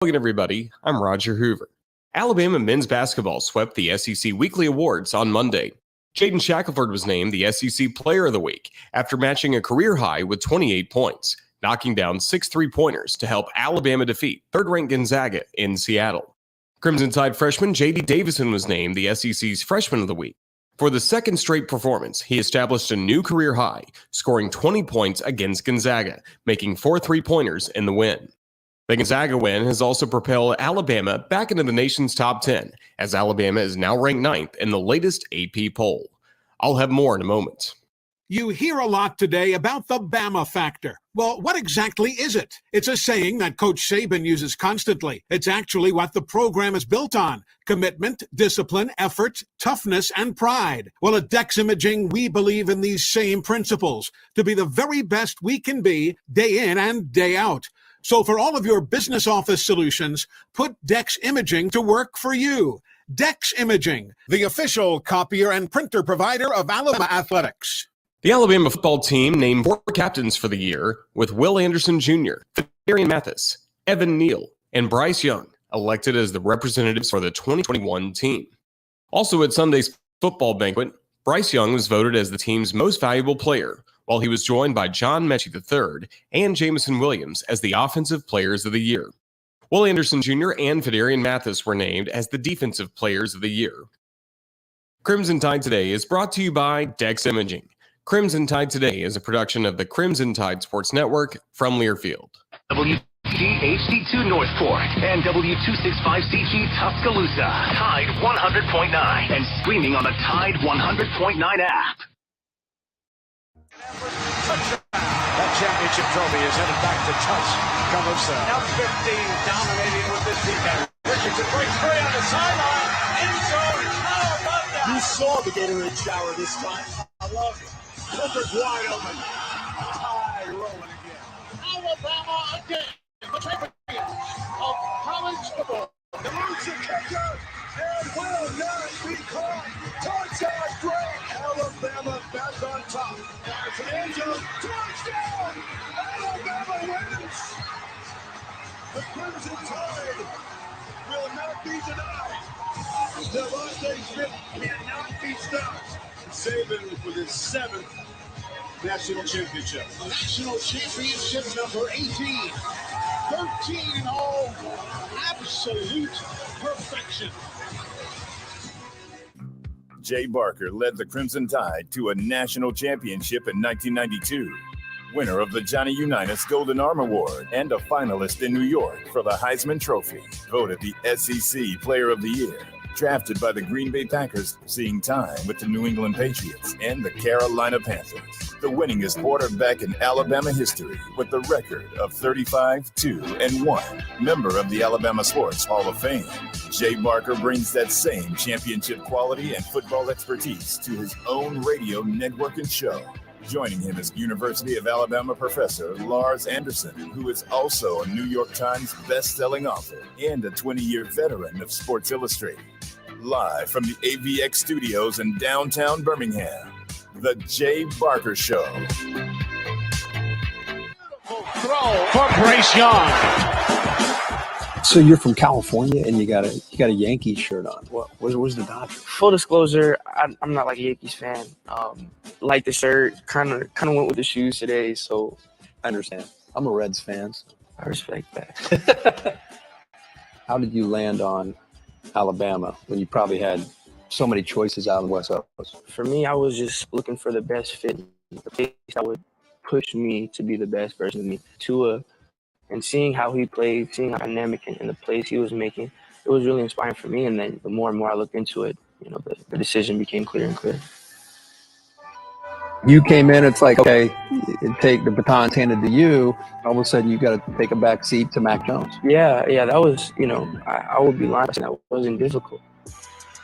Hello, everybody. I'm Roger Hoover. Alabama men's basketball swept the SEC Weekly Awards on Monday. Jaden Shackelford was named the SEC Player of the Week after matching a career high with 28 points, knocking down 6 three-pointers to help Alabama defeat third-ranked Gonzaga in Seattle. Crimson Tide freshman J.D. Davison was named the SEC's Freshman of the Week. For the second straight performance, he established a new career high, scoring 20 points against Gonzaga, making 4 three-pointers in the win. The Gonzaga win has also propelled Alabama back into the nation's top 10, as Alabama is now ranked 9th in the latest AP poll. I'll have more in a moment. You hear a lot today about the Bama factor. Well, what exactly is it? It's a saying that Coach Saban uses constantly. It's actually what the program is built on: commitment, discipline, effort, toughness, and pride. Well, at Dex Imaging, we believe in these same principles to be the very best we can be day in and day out. So for all of your business office solutions, put Dex Imaging to work for you. Dex Imaging, the official copier and printer provider of Alabama Athletics. The Alabama football team named 4 captains for the year, with Will Anderson Jr., Darian Mathis, Evan Neal, and Bryce Young elected as the representatives for the 2021 team. Also at Sunday's football banquet, Bryce Young was voted as the team's most valuable player, while he was joined by John Mechie III and Jameson Williams as the Offensive Players of the Year. Will Anderson Jr. and Darian Mathis were named as the Defensive Players of the Year. Crimson Tide Today is brought to you by Dex Imaging. Crimson Tide Today is a production of the Crimson Tide Sports Network from Learfield. WTHD2 Northport and W265CG Tuscaloosa. Tide 100.9 and streaming on the Tide 100.9 app. That championship trophy is headed back to Tuscaloosa. Now 15 dominating with this defense. Richardson breaks free on the sideline. End zone. How about that? You saw the Gatorade shower this time. I love it. Clippers wide open. Tide rolling again. Alabama again. The champions of college football. The Roots are kicker and will not be caught. Touchdown throw. Alabama back on top. End zone. Touchdown. Alabama wins. The Crimson Tide will not be denied. Devontae Smith cannot be stopped. Saban with his 7th national championship. National championship number 18. 13 in all. Absolute perfection. Jay Barker led the Crimson Tide to a national championship in 1992. Winner of the Johnny Unitas Golden Arm Award and a finalist in New York for the Heisman Trophy. Voted the SEC Player of the Year. Drafted by the Green Bay Packers, seeing time with the New England Patriots and the Carolina Panthers. The winningest quarterback in Alabama history with the record of 35-2-1. Member of the Alabama Sports Hall of Fame. Jay Barker brings that same championship quality and football expertise to his own radio network and show. Joining him is University of Alabama professor Lars Anderson, who is also a New York Times best-selling author and a 20-year veteran of Sports Illustrated. Live from the AVX studios in downtown Birmingham, The Jay Barker Show. Throw for Bryce Young. So you're from California and you got a Yankees shirt on. Where's the Dodgers? Full disclosure, I'm not like a Yankees fan. Like the shirt, kind of went with the shoes today. So I understand. I'm a Reds fan. So. I respect that. How did you land on Alabama when you probably had so many choices out on the West Coast? For me, I was just looking for the best fit, the place that would push me to be the best version of me. Tua, and seeing how he played, seeing how dynamic and the plays he was making, it was really inspiring for me. And then the more and more I looked into it, the decision became clearer and clearer. You came in, it's like, okay, take the baton handed to you. All of a sudden, you got to take a back seat to Mac Jones. Yeah, that was, I would be lying saying that wasn't difficult.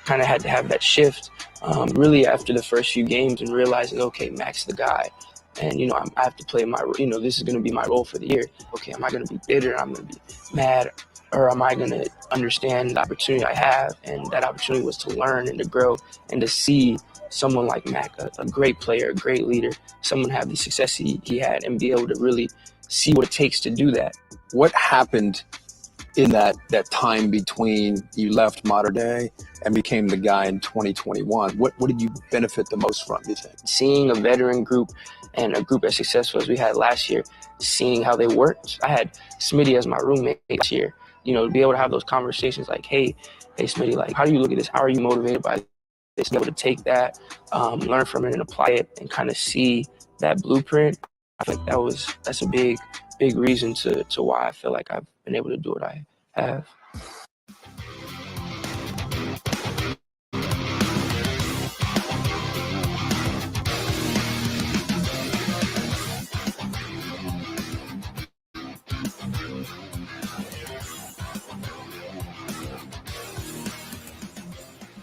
Kind of had to have that shift really after the first few games and realizing, okay, Mac's the guy. And, I have to play my, this is going to be my role for the year. Okay, am I going to be bitter? I'm going to be mad? Or am I going to understand the opportunity I have? And that opportunity was to learn and to grow and to see someone like Mac, a great player, a great leader, someone have the success he had and be able to really see what it takes to do that. What happened in that time between you left Mater Dei and became the guy in 2021? What did you benefit the most from, do you think? Seeing a veteran group and a group as successful as we had last year, seeing how they worked. I had Smitty as my roommate this year. To be able to have those conversations like, hey Smitty, like, how do you look at this? How are you motivated by this? Be able to take that, learn from it and apply it and kind of see that blueprint. I think that's a big reason to why I feel like I've been able to do what I have.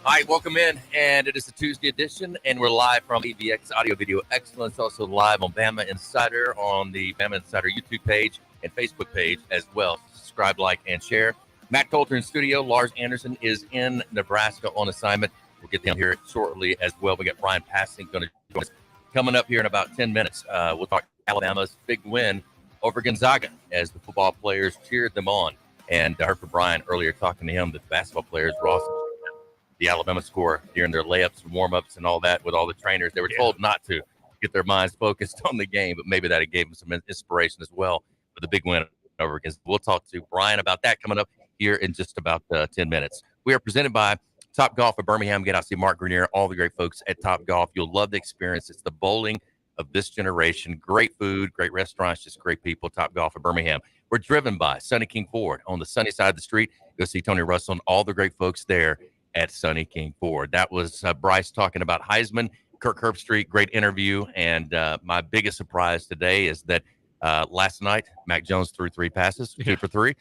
All right, welcome in, and it is the Tuesday edition, and we're live from EVX Audio Video Excellence, also live on BamaInsider on the BamaInsider YouTube page and Facebook page as well. Subscribe, like, and share. Matt Coulter in studio. Lars Anderson is in Nebraska on assignment. We'll get down here shortly as well. We got Brian Passey going to join us coming up here in about 10 minutes. We'll talk Alabama's big win over Gonzaga as the football players cheered them on. And I heard from Brian earlier talking to him that the basketball players were also the Alabama score during their layups and warm-ups and all that with all the trainers. They were told not to get their minds focused on the game, but maybe that gave them some inspiration as well for the big win over against. We'll talk to Brian about that coming up here in just about 10 minutes. We are presented by Top Golf of Birmingham. Get out, see Mark Grenier, all the great folks at Top Golf. You'll love the experience. It's the bowling of this generation. Great food, great restaurants, just great people. Top Golf of Birmingham. We're driven by Sonny King Ford on the sunny side of the street. Go see Tony Russell and all the great folks there at Sonny King Ford. That was Bryce talking about Heisman, Kirk Herbstreit, great interview. And my biggest surprise today is that last night, Mac Jones threw 3 passes, 2 for 3.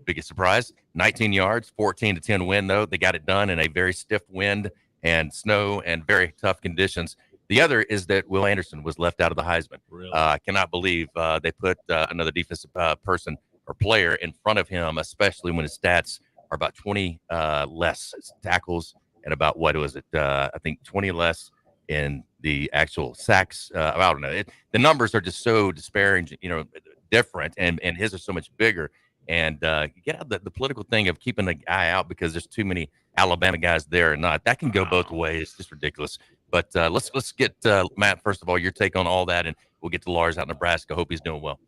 Biggest surprise, 19 yards, 14-10 win, though. They got it done in a very stiff wind and snow and very tough conditions. The other is that Will Anderson was left out of the Heisman. Really? I cannot believe they put another defensive person or player in front of him, especially when his stats are about 20 less tackles and about, what was it? I think 20 less in the actual sacks. I don't know. The numbers are just so disparaging, different, and his are so much bigger. And get out the political thing of keeping the guy out because there's too many Alabama guys there or not. That can go both ways. It's just ridiculous. But let's get Matt, first of all, your take on all that, and we'll get to Lars out in Nebraska. Hope he's doing well.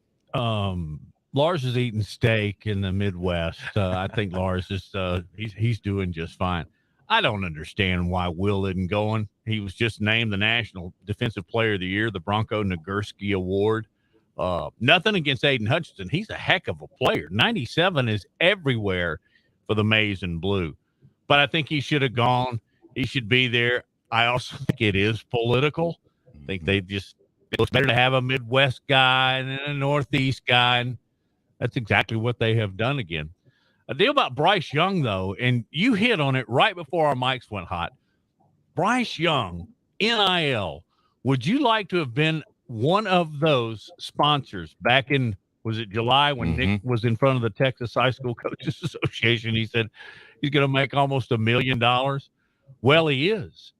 Lars is eating steak in the Midwest. I think Lars is he's doing just fine. I don't understand why Will isn't going. He was just named the National Defensive Player of the Year, the Bronco Nagurski Award. Nothing against Aiden Hutchinson. He's a heck of a player. 97 is everywhere for the Maize and Blue. But I think he should have gone. He should be there. I also think it is political. I think it looks better to have a Midwest guy and a Northeast guy. And that's exactly what they have done again. A deal about Bryce Young, though, and you hit on it right before our mics went hot. Bryce Young, NIL, would you like to have been one of those sponsors back in, was it July when Nick was in front of the Texas High School Coaches Association? He said he's going to make almost $1 million. Well, he is.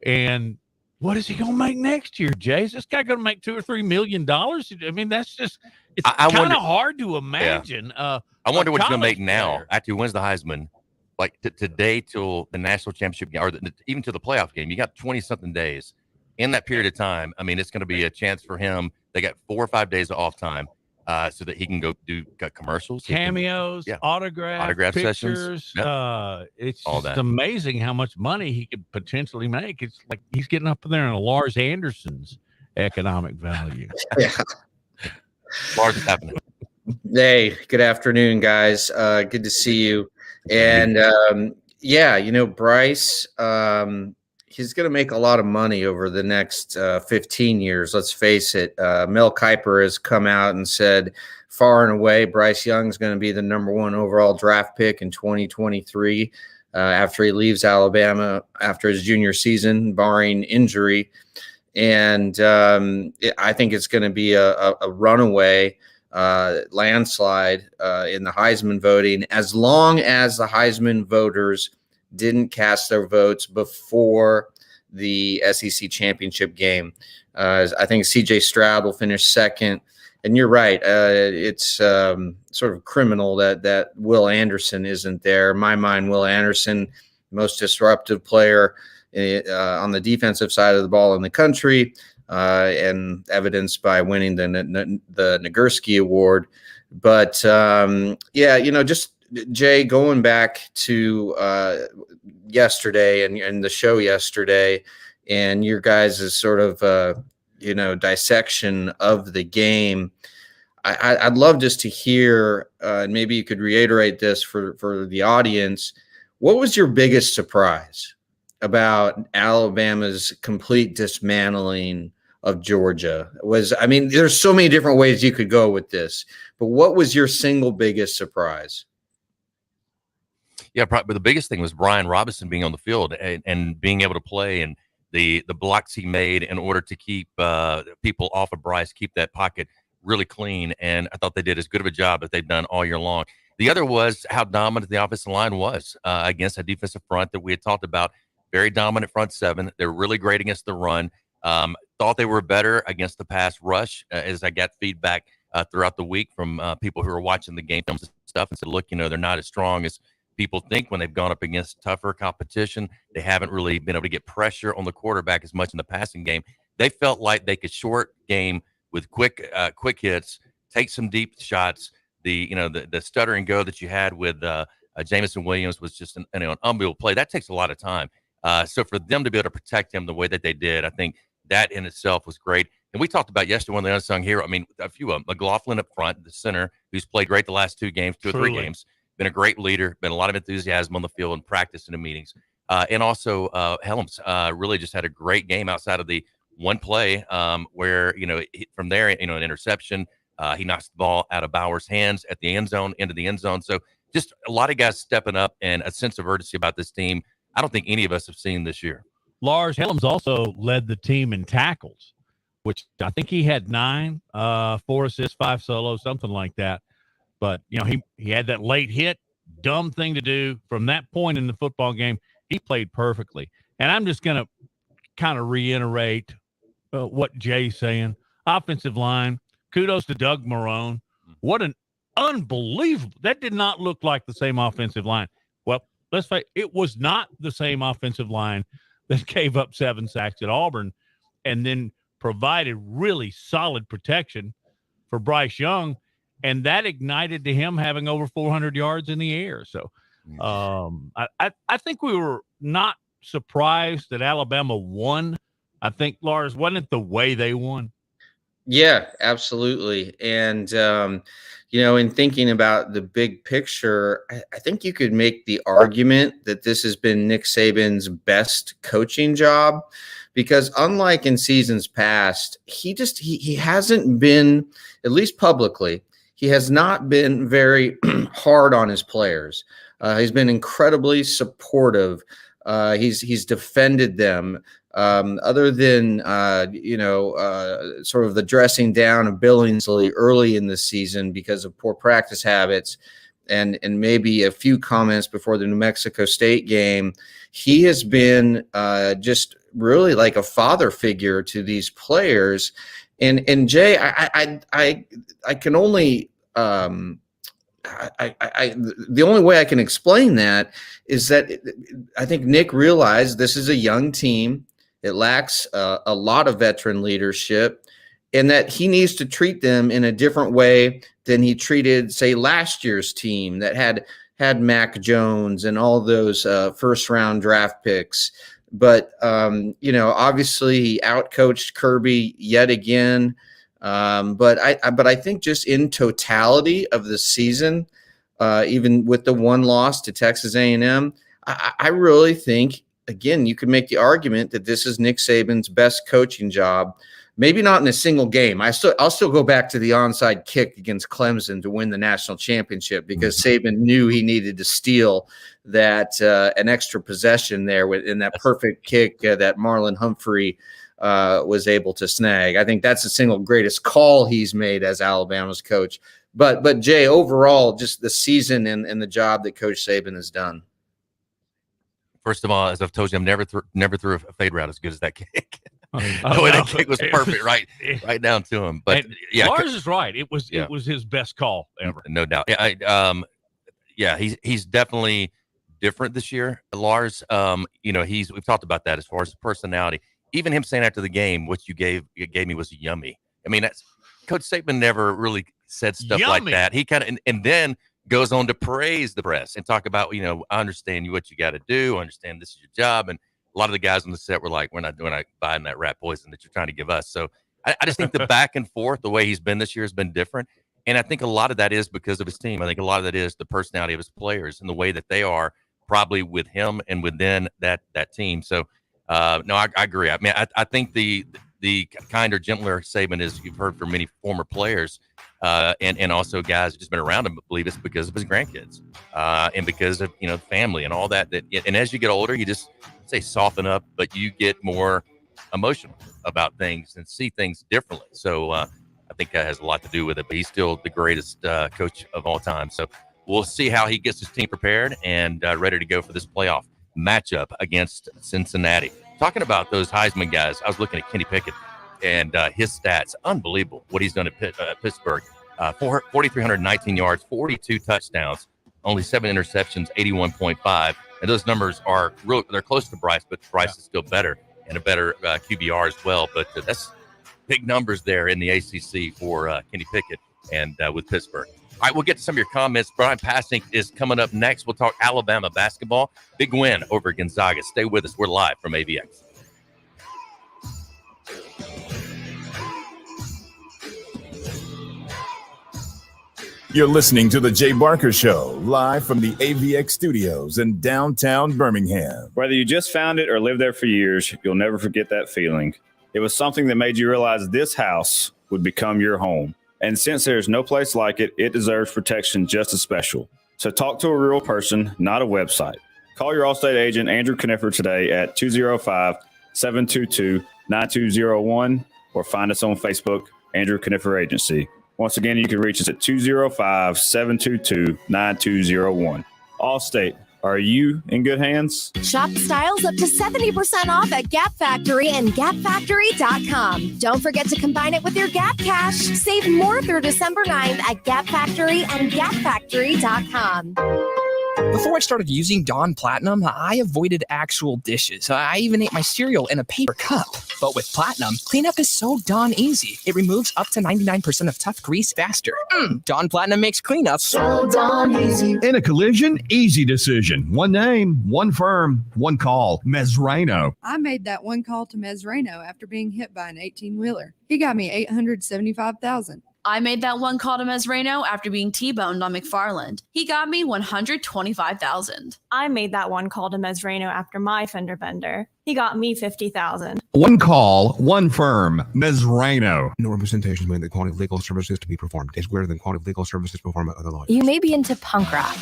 And what is he going to make next year, Jay? Is this guy going to make $2 or $3 million? I mean, that's just, it's kind of hard to imagine. I wonder what he's going to make now after he wins the Heisman, like today till the national championship game, or even to the playoff game. You got 20-something days. In that period of time, I mean, it's going to be a chance for him. They got 4 or 5 days of off time so that he can go do commercials. Cameos, autograph sessions. Yep. It's all just that. Amazing how much money he could potentially make. It's like he's getting up there in a Lars Anderson's economic value. Yeah. Lars, is happening. Hey, good afternoon, guys. Good to see you. And Bryce, he's going to make a lot of money over the next 15 years. Let's face it. Mel Kiper has come out and said far and away Bryce Young is going to be the #1 overall draft pick in 2023 after he leaves Alabama after his junior season, barring injury. And I think it's going to be a runaway landslide in the Heisman voting, as long as the Heisman voters didn't cast their votes before the SEC championship game. I think C.J. Stroud will finish second, And you're right. It's sort of criminal that Will Anderson isn't there. In my mind, Will Anderson, most disruptive player on the defensive side of the ball in the country, and evidenced by winning the Nagurski Award. But just Jay, going back to yesterday and the show yesterday, and your guys' sort of dissection of the game. I'd love just to hear, and maybe you could reiterate this for the audience. What was your biggest surprise about Alabama's complete dismantling of Georgia? There's so many different ways you could go with this, but what was your single biggest surprise? Yeah, probably the biggest thing was Brian Robinson being on the field and being able to play, and the blocks he made in order to keep people off of Bryce, keep that pocket really clean. And I thought they did as good of a job that they've done all year long. The other was how dominant the offensive line was against a defensive front that we had talked about. Very dominant front seven. They're really great against the run. Thought they were better against the pass rush, as I got feedback throughout the week from people who were watching the game films and stuff, and said, look, they're not as strong as people think when they've gone up against tougher competition. They haven't really been able to get pressure on the quarterback as much in the passing game. They felt like they could short game with quick hits, take some deep shots. The stutter and go that you had with Jamison Williams was just an unbelievable play. That takes a lot of time. So for them to be able to protect him the way that they did, I think that in itself was great. And we talked about yesterday one of the unsung hero. A few of them. McLaughlin up front, the center, who's played great the last two or three games. Been a great leader, been a lot of enthusiasm on the field and practice in the meetings. And also Helms really just had a great game outside of the one play where, from there, an interception. He knocks the ball out of Bauer's hands at the end zone, into the end zone. So just a lot of guys stepping up and a sense of urgency about this team I don't think any of us have seen this year. Lars Helms also led the team in tackles, which I think he had 9, 4 assists, 5 solos, something like that. But, he had that late hit, dumb thing to do. From that point in the football game, he played perfectly. And I'm just going to kind of reiterate what Jay's saying. Offensive line, kudos to Doug Marrone. What an unbelievable – that did not look like the same offensive line. Well, let's face it was not the same offensive line that gave up 7 sacks at Auburn and then provided really solid protection for Bryce Young. And that ignited to him having over 400 yards in the air. So I think we were not surprised that Alabama won. I think, Lars, wasn't it the way they won? Yeah, absolutely. And, in thinking about the big picture, I think you could make the argument that this has been Nick Saban's best coaching job, because unlike in seasons past, he hasn't been, at least publicly, he has not been very hard on his players. He's been incredibly supportive. He's defended them. Other than sort of the dressing down of Billingsley early in the season because of poor practice habits, and maybe a few comments before the New Mexico State game, he has been just really like a father figure to these players. And Jay, I can only the only way I can explain that is that I think Nick realized this is a young team. It lacks a lot of veteran leadership, and that he needs to treat them in a different way than he treated, say, last year's team that had Mac Jones and all those first-round draft picks. But, obviously he outcoached Kirby yet again. But I think just in totality of the season, even with the one loss to Texas A&M, I really think, again, you could make the argument that this is Nick Saban's best coaching job. Maybe not in a single game. I'll still go back to the onside kick against Clemson to win the national championship, because Saban knew he needed to steal that an extra possession there in that perfect kick that Marlon Humphrey was able to snag. I think that's the single greatest call he's made as Alabama's coach. But Jay, overall, just the season and the job that Coach Saban has done. First of all, as I've told you, I've never threw a fade route as good as that kick. The way that kick was perfect, right down to him. But yeah, Lars is right. It was his best call ever, no doubt. Yeah, he's definitely different this year. Lars, we've talked about that as far as personality. Even him saying after the game, what you gave me was yummy. I mean, that's Coach Saban never really said stuff like that. He kind of and then goes on to praise the press and talk about, I understand what you got to do. I understand this is your job. And a lot of the guys on the set were like, we're not buying that rat poison that you're trying to give us. So I just think the back and forth, the way he's been this year has been different. And I think a lot of that is because of his team. I think a lot of that is the personality of his players and the way that they are probably with him and within that team. So, no, I agree. I mean, I think the kinder, gentler Saban is, you've heard from many former players and also guys who've just been around him, believe it's because of his grandkids and because of, family and all that. And as you get older, you just say soften up, but you get more emotional about things and see things differently. So I think that has a lot to do with it, but he's still the greatest coach of all time. So we'll see how he gets his team prepared and ready to go for this playoff matchup against Cincinnati. Talking about those Heisman guys, I was looking at Kenny Pickett and his stats. Unbelievable what he's done at Pittsburgh. 4,319 yards, 42 touchdowns, only 7 interceptions, 81.5. And those numbers are real. They're close to Bryce, but Bryce is still better and a better QBR as well. But that's big numbers there in the ACC for Kenny Pickett and with Pittsburgh. All right, we'll get to some of your comments. Brian Passey is coming up next. We'll talk Alabama basketball. Big win over Gonzaga. Stay with us. We're live from AVX. You're listening to The Jay Barker Show, live from the AVX studios in downtown Birmingham. Whether you just found it or lived there for years, you'll never forget that feeling. It was something that made you realize this house would become your home. And since there's no place like it, it deserves protection just as special. So talk to a real person, not a website. Call your Allstate agent, Andrew Kniffer, today at 205-722-9201 or find us on Facebook, Andrew Kniffer Agency. Once again, you can reach us at 205-722-9201. Allstate, are you in good hands? Shop styles up to 70% off at Gap Factory and GapFactory.com. Don't forget to combine it with your Gap Cash. Save more through December 9th at Gap Factory and GapFactory.com. Before I started using Dawn Platinum, I avoided actual dishes. I even ate my cereal in a paper cup. But with Platinum, cleanup is so darn easy. It removes up to 99% of tough grease faster. Dawn Platinum makes cleanup so darn easy. In a collision, easy decision. One name, one firm, one call. Mezrano. I made that one call to Mezrano after being hit by an 18-wheeler. He got me $875,000. I made that one call to Mezrano after being T-boned on McFarland. He got me $125,000. I made that one call to Mezrano after my fender bender. He got me $50,000. One call, one firm. Mezrano. No representations made that quality of legal services to be performed is greater than quality of legal services performed by other lawyers. You may be into punk rock,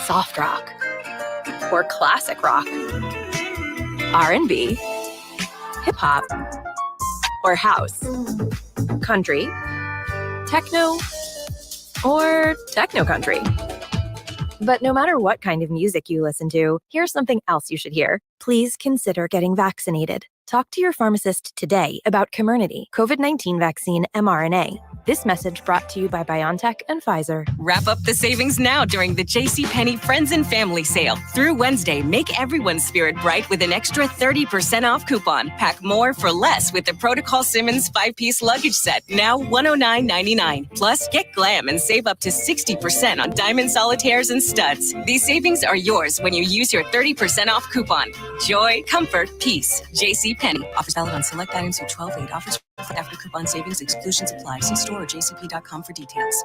soft rock, or classic rock, R&B, hip-hop, or house, country, techno, or techno country. But no matter what kind of music you listen to, here's something else you should hear. Please consider getting vaccinated. Talk to your pharmacist today about Comirnaty, COVID-19 vaccine mRNA. This message brought to you by BioNTech and Pfizer. Wrap up the savings now during the JCPenney Friends and Family Sale. Through Wednesday, make everyone's spirit bright with an extra 30% off coupon. Pack more for less with the Protocol Simmons 5-piece luggage set, now $109.99. Plus, get glam and save up to 60% on diamond solitaires and studs. These savings are yours when you use your 30% off coupon. Joy, comfort, peace. JCPenney. Offers valid on select items through 12/8. Offers after coupon savings. Exclusions apply. See store or jcp.com for details.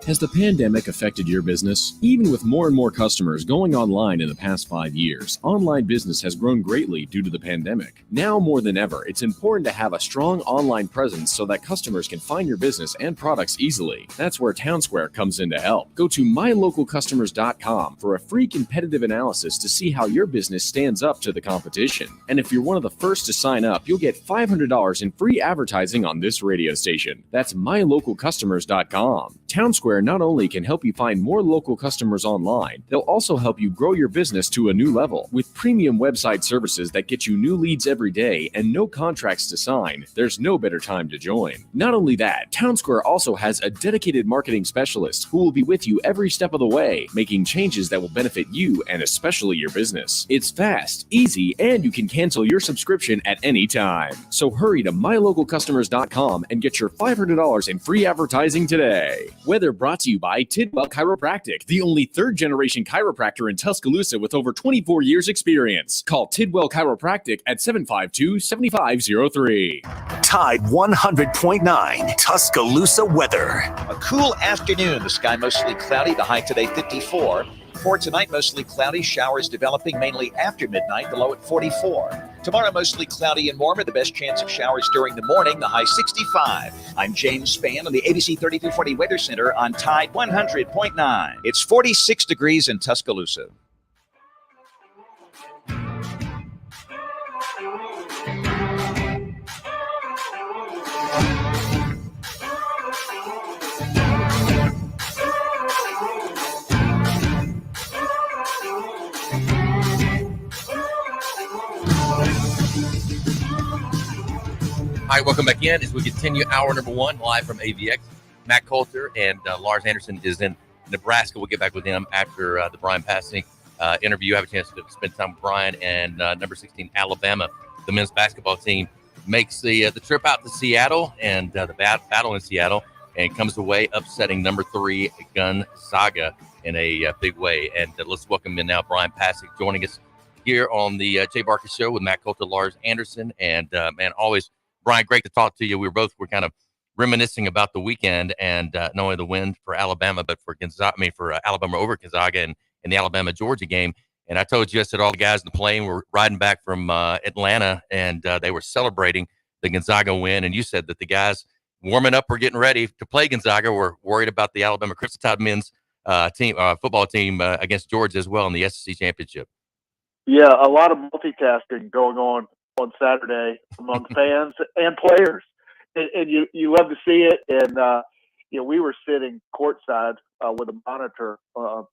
Has the pandemic affected your business? Even with more and more customers going online in the past 5 years, online business has grown greatly due to the pandemic. Now more than ever, it's important to have a strong online presence so that customers can find your business and products easily. That's where Townsquare comes in to help. Go to mylocalcustomers.com for a free competitive analysis to see how your business stands up to the competition. And if you're one of the first to sign up, you'll get $500 in free advertising on this radio station. That's mylocalcustomers.com. Townsquare Townsquare not only can help you find more local customers online, they'll also help you grow your business to a new level. With premium website services that get you new leads every day and no contracts to sign, there's no better time to join. Not only that, Townsquare also has a dedicated marketing specialist who will be with you every step of the way, making changes that will benefit you and especially your business. It's fast, easy, and you can cancel your subscription at any time. So hurry to mylocalcustomers.com and get your $500 in free advertising today. Weather brought to you by Tidwell Chiropractic, the only third-generation chiropractor in Tuscaloosa with over 24 years experience. Call Tidwell Chiropractic at 752-7503. Tide 100.9 Tuscaloosa weather. A cool afternoon. The sky mostly cloudy. The high today 54. For tonight, mostly cloudy. Showers developing mainly after midnight. The low at 44. Tomorrow, mostly cloudy and warmer. The best chance of showers during the morning. The high 65. I'm James Spann on the ABC 3340 Weather Center on Tide 100.9. It's 46 degrees in Tuscaloosa. All right, welcome back in as we continue hour number one live from AVX. Matt Coulter and Lars Anderson is in Nebraska. We'll get back with him after the Brian Passey interview. I have a chance to spend time with Brian and number 16 Alabama, the men's basketball team, makes the trip out to Seattle and the battle in Seattle and comes away upsetting number 3 Gonzaga in a big way. And let's welcome in now Brian Passey joining us here on the Jay Barker Show with Matt Coulter, Lars Anderson, and man, always. Brian, great to talk to you. We're kind of reminiscing about the weekend and not only the win for Alabama, but for Alabama over Gonzaga and the Alabama-Georgia game. And I told you, I said all the guys in the plane were riding back from Atlanta, and they were celebrating the Gonzaga win. And you said that the guys warming up were getting ready to play Gonzaga were worried about the Alabama Crimson Tide men's football team against Georgia as well in the SEC championship. Yeah, a lot of multitasking going on Saturday among fans and players, and you love to see it. And we were sitting courtside with a monitor on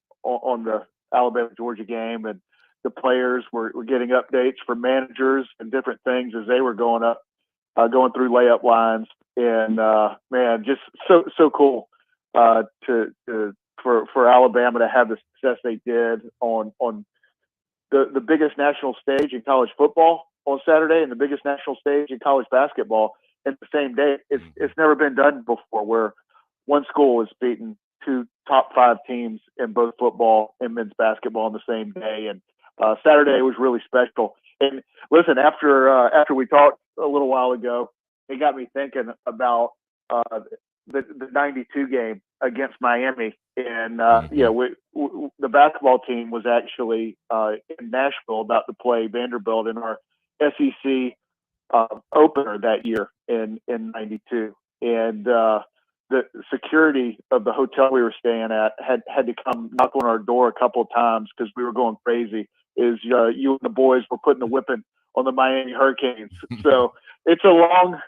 the Alabama Georgia game, and the players were getting updates from managers and different things as they were going through layup lines. And man, just so cool for Alabama to have the success they did on the biggest national stage in college football on Saturday and the biggest national stage in college basketball in the same day. It's never been done before, where one school is beating 2 top 5 teams in both football and men's basketball on the same day. And Saturday was really special. And listen, after we talked a little while ago, it got me thinking about the 92 game against Miami. And the basketball team was actually in Nashville about to play Vanderbilt in our SEC opener that year in 92. And the security of the hotel we were staying at had to come knock on our door a couple of times because we were going crazy. You and the boys were putting the whipping on the Miami Hurricanes. So it's a long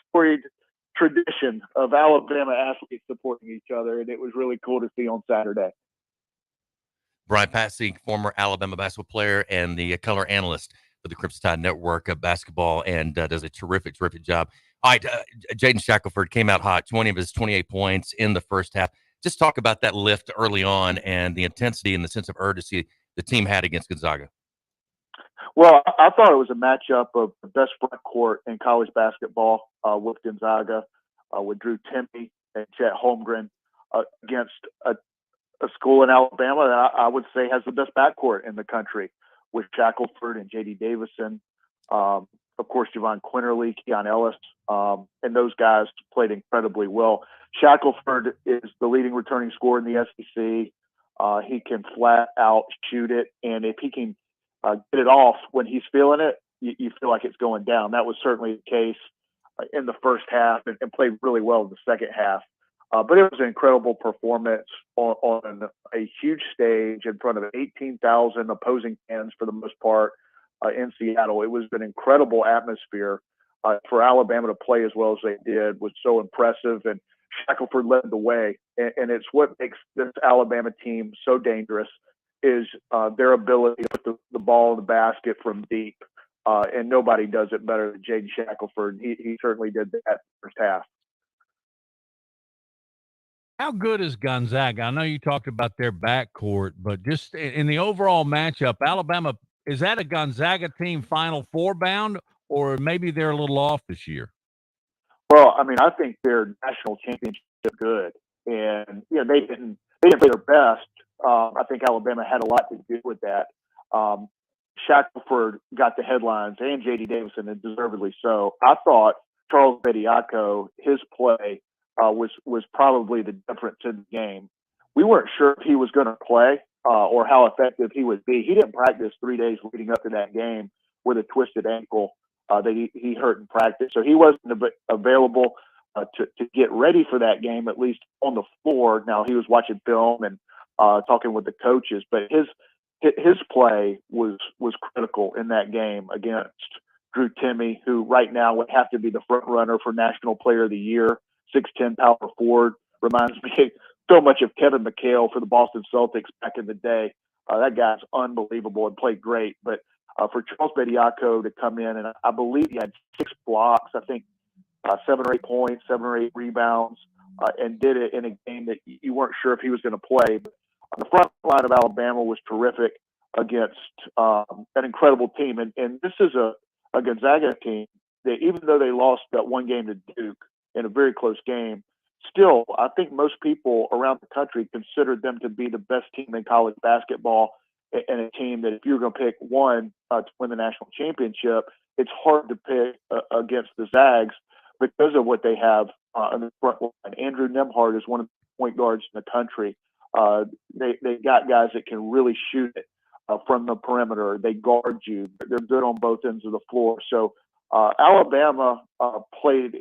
storied tradition of Alabama athletes supporting each other, and it was really cool to see on Saturday. Brian Passey, former Alabama basketball player and the color analyst for the Crimson Tide Network of basketball, and does a terrific job. All right, Jaden Shackelford came out hot, 20 of his 28 points in the first half. Just talk about that lift early on and the intensity and the sense of urgency the team had against Gonzaga. Well, I thought it was a matchup of the best front court in college basketball with Gonzaga, with Drew Timme and Chet Holmgren against a school in Alabama that I would say has the best backcourt in the country, with Shackelford and J.D. Davison, of course, Javon Quinterly, Keon Ellis, and those guys played incredibly well. Shackelford is the leading returning scorer in the SEC. He can flat out shoot it, and if he can get it off when he's feeling it, you feel like it's going down. That was certainly the case in the first half, and played really well in the second half. But it was an incredible performance on a huge stage in front of 18,000 opposing fans for the most part in Seattle. It was an incredible atmosphere for Alabama to play as well as they did. Was so impressive. And Shackelford led the way, and it's what makes this Alabama team so dangerous is their ability to put the ball in the basket from deep, and nobody does it better than Jaden Shackelford. He certainly did that first half. How good is Gonzaga? I know you talked about their backcourt, but just in the overall matchup, Alabama, is that a Gonzaga team Final Four bound, or maybe they're a little off this year? Well, I mean, I think they're national championship good, and they didn't play their best. I think Alabama had a lot to do with that. Shackelford got the headlines, and J.D. Davison, and deservedly so. I thought Charles Bediako, his play was probably the difference in the game. We weren't sure if he was going to play or how effective he would be. He didn't practice 3 days leading up to that game with a twisted ankle that he hurt in practice. So he wasn't available to get ready for that game, at least on the floor. Now, he was watching film and talking with the coaches, but his play was critical in that game against Drew Timme, who right now would have to be the front runner for National Player of the Year. 6'10" power forward, reminds me so much of Kevin McHale for the Boston Celtics back in the day. That guy's unbelievable and played great. But for Charles Bediako to come in, and I believe he had 6 blocks, I think 7 or 8 points, 7 or 8 rebounds, and did it in a game that you weren't sure if he was going to play. But the front line of Alabama was terrific against an incredible team. And this is a Gonzaga team that, even though they lost that one game to Duke in a very close game, still, I think most people around the country considered them to be the best team in college basketball, and a team that if you're going to pick one to win the national championship, it's hard to pick against the Zags because of what they have in the front line. Andrew Nembhard is one of the point guards in the country. They got guys that can really shoot it from the perimeter. They guard you. They're good on both ends of the floor. So Alabama played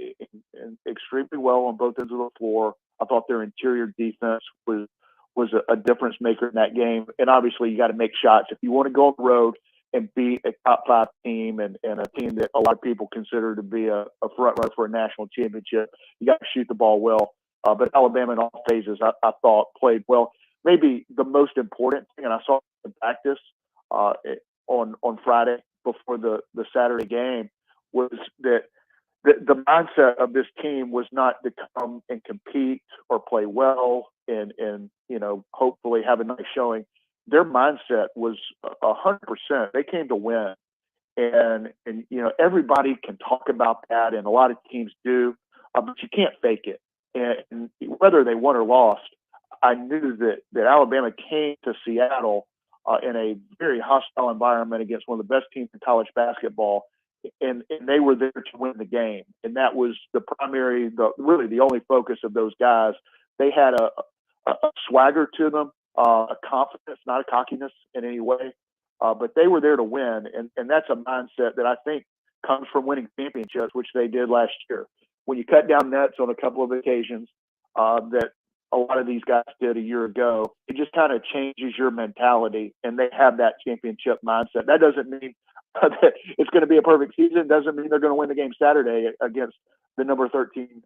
extremely well on both ends of the floor. I thought their interior defense was a difference maker in that game. And obviously, you got to make shots. If you want to go on the road and beat a top 5 team and a team that a lot of people consider to be a front runner for a national championship, you got to shoot the ball well. But Alabama in all phases, I thought, played well. Maybe the most important thing, and I saw in practice on Friday before the Saturday game, was that the mindset of this team was not to come and compete or play well and hopefully have a nice showing. Their mindset was 100%. They came to win, and everybody can talk about that, and a lot of teams do, but you can't fake it. And whether they won or lost, I knew that Alabama came to Seattle in a very hostile environment against one of the best teams in college basketball, and they were there to win the game. And that was the primary, really the only focus of those guys. They had a swagger to them, a confidence, not a cockiness in any way, but they were there to win. And that's a mindset that I think comes from winning championships, which they did last year. When you cut down nets on a couple of occasions that a lot of these guys did a year ago, it just kind of changes your mentality, and they have that championship mindset. That doesn't mean that it's going to be a perfect season. It doesn't mean they're going to win the game Saturday against the number 13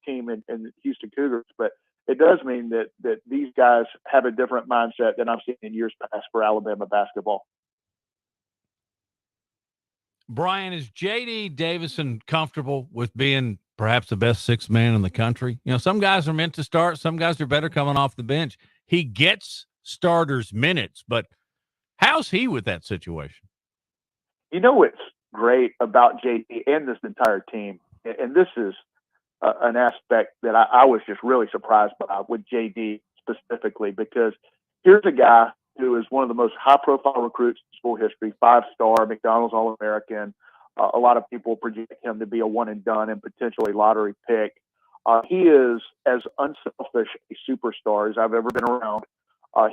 team in the Houston Cougars, but it does mean that these guys have a different mindset than I've seen in years past for Alabama basketball. Brian, is J.D. Davison comfortable with being perhaps the best 6th man in the country? Some guys are meant to start. Some guys are better coming off the bench. He gets starters minutes, but how's he with that situation? What's great about J.D. and this entire team, and this is an aspect that I was just really surprised by with J.D. specifically, because here's a guy who is one of the most high-profile recruits in school history, 5-star, McDonald's All-American. A lot of people project him to be a one-and-done and potentially lottery pick. He is as unselfish a superstar as I've ever been around.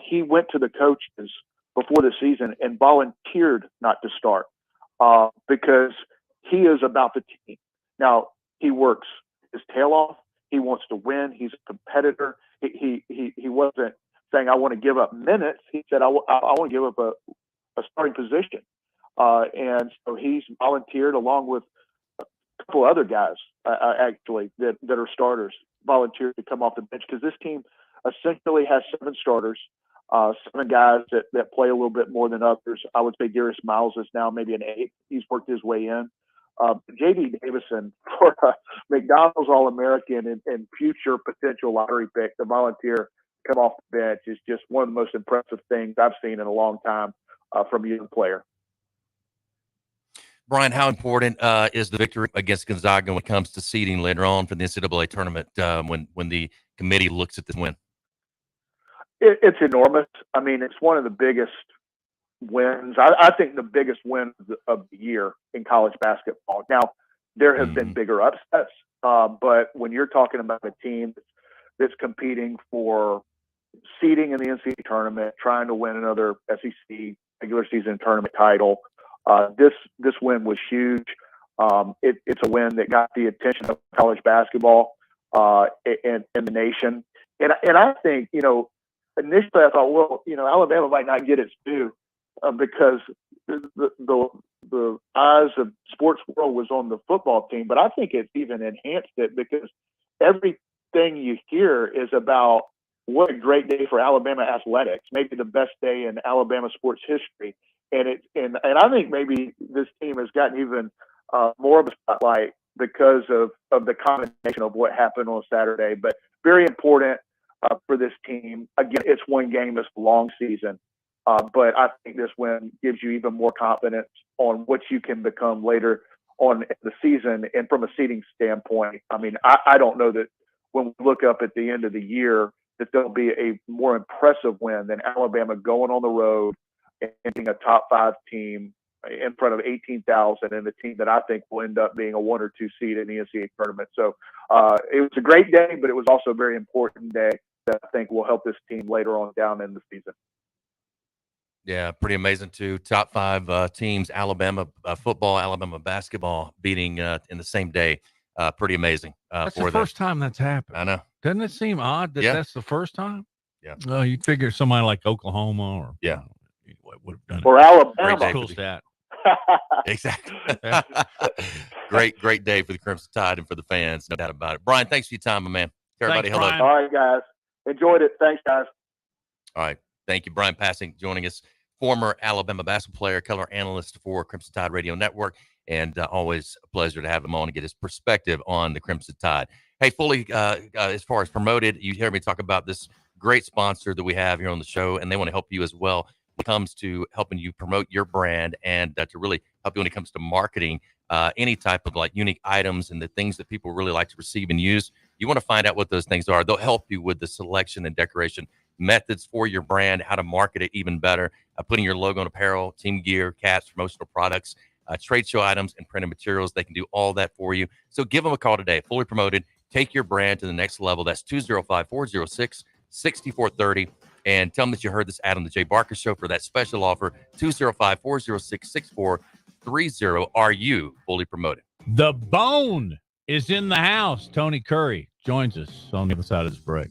He went to the coaches before the season and volunteered not to start because he is about the team. Now, he works his tail off. He wants to win. He's a competitor. He wasn't saying, I want to give up minutes. He said, I want to give up a starting position. And so he's volunteered along with a couple other guys, actually, that are starters. volunteered to come off the bench because this team essentially has 7 starters, 7 guys that play a little bit more than others. I would say Darius Miles is now maybe an 8. He's worked his way in. J.D. Davison, for a McDonald's All-American and future potential lottery pick, to volunteer come off the bench is just one of the most impressive things I've seen in a long time from a young player. Brian, how important is the victory against Gonzaga when it comes to seeding later on for the NCAA tournament when the committee looks at this win? It's enormous. I mean, it's one of the biggest wins. I think the biggest win of the year in college basketball. Now, there have been bigger upsets, but when you're talking about a team that's competing for seeding in the NCAA tournament, trying to win another SEC regular season tournament title, this win was huge. It's a win that got the attention of college basketball and the nation. And I think, initially I thought, well, Alabama might not get its due because the eyes of sports world was on the football team. But I think it's even enhanced it because everything you hear is about what a great day for Alabama athletics, maybe the best day in Alabama sports history. And I think maybe this team has gotten even more of a spotlight because of the combination of what happened on Saturday. But very important for this team. Again, it's one game, it's a long season. But I think this win gives you even more confidence on what you can become later on in the season. And from a seeding standpoint, I mean, I don't know that when we look up at the end of the year that there'll be a more impressive win than Alabama going on the road and being a top 5 team in front of 18,000 and a team that I think will end up being a 1 or 2 seed in the NCAA tournament. So it was a great day, but it was also a very important day that I think will help this team later on down in the season. Yeah, pretty amazing too. Top 5 teams, Alabama football, Alabama basketball beating in the same day. Pretty amazing. That's the first time that's happened. I know. Doesn't it seem odd that that's the first time? Yeah. Well, you'd figure somebody like Oklahoma or would have done or it. Alabama. Cool stat. Exactly. Great day for the Crimson Tide and for the fans, no doubt about it. Brian, thanks for your time, my man. Everybody, hello. All right, guys. Enjoyed it. Thanks, guys. All right. Thank you, Brian Passey, joining us, former Alabama basketball player, color analyst for Crimson Tide Radio Network, and always a pleasure to have him on and get his perspective on the Crimson Tide. Hey, Fully, as far as promoted, you hear me talk about this great sponsor that we have here on the show, and they want to help you as well when it comes to helping you promote your brand and to really help you when it comes to marketing any type of like unique items and the things that people really like to receive and use. You want to find out what those things are. They'll help you with the selection and decoration methods for your brand, how to market it even better, putting your logo on apparel, team gear, caps, promotional products, trade show items, and printed materials. They can do all that for you. So give them a call today. Fully Promoted. Take your brand to the next level. That's 205-406-6430. And tell them that you heard this ad on the Jay Barker Show for that special offer, 205-406-6430. Are you fully promoted? The Bone is in the house. Tony Curry joins us on the other side of this break.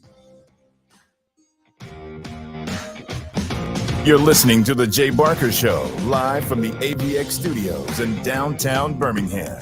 You're listening to The Jay Barker Show, live from the AVX studios in downtown Birmingham.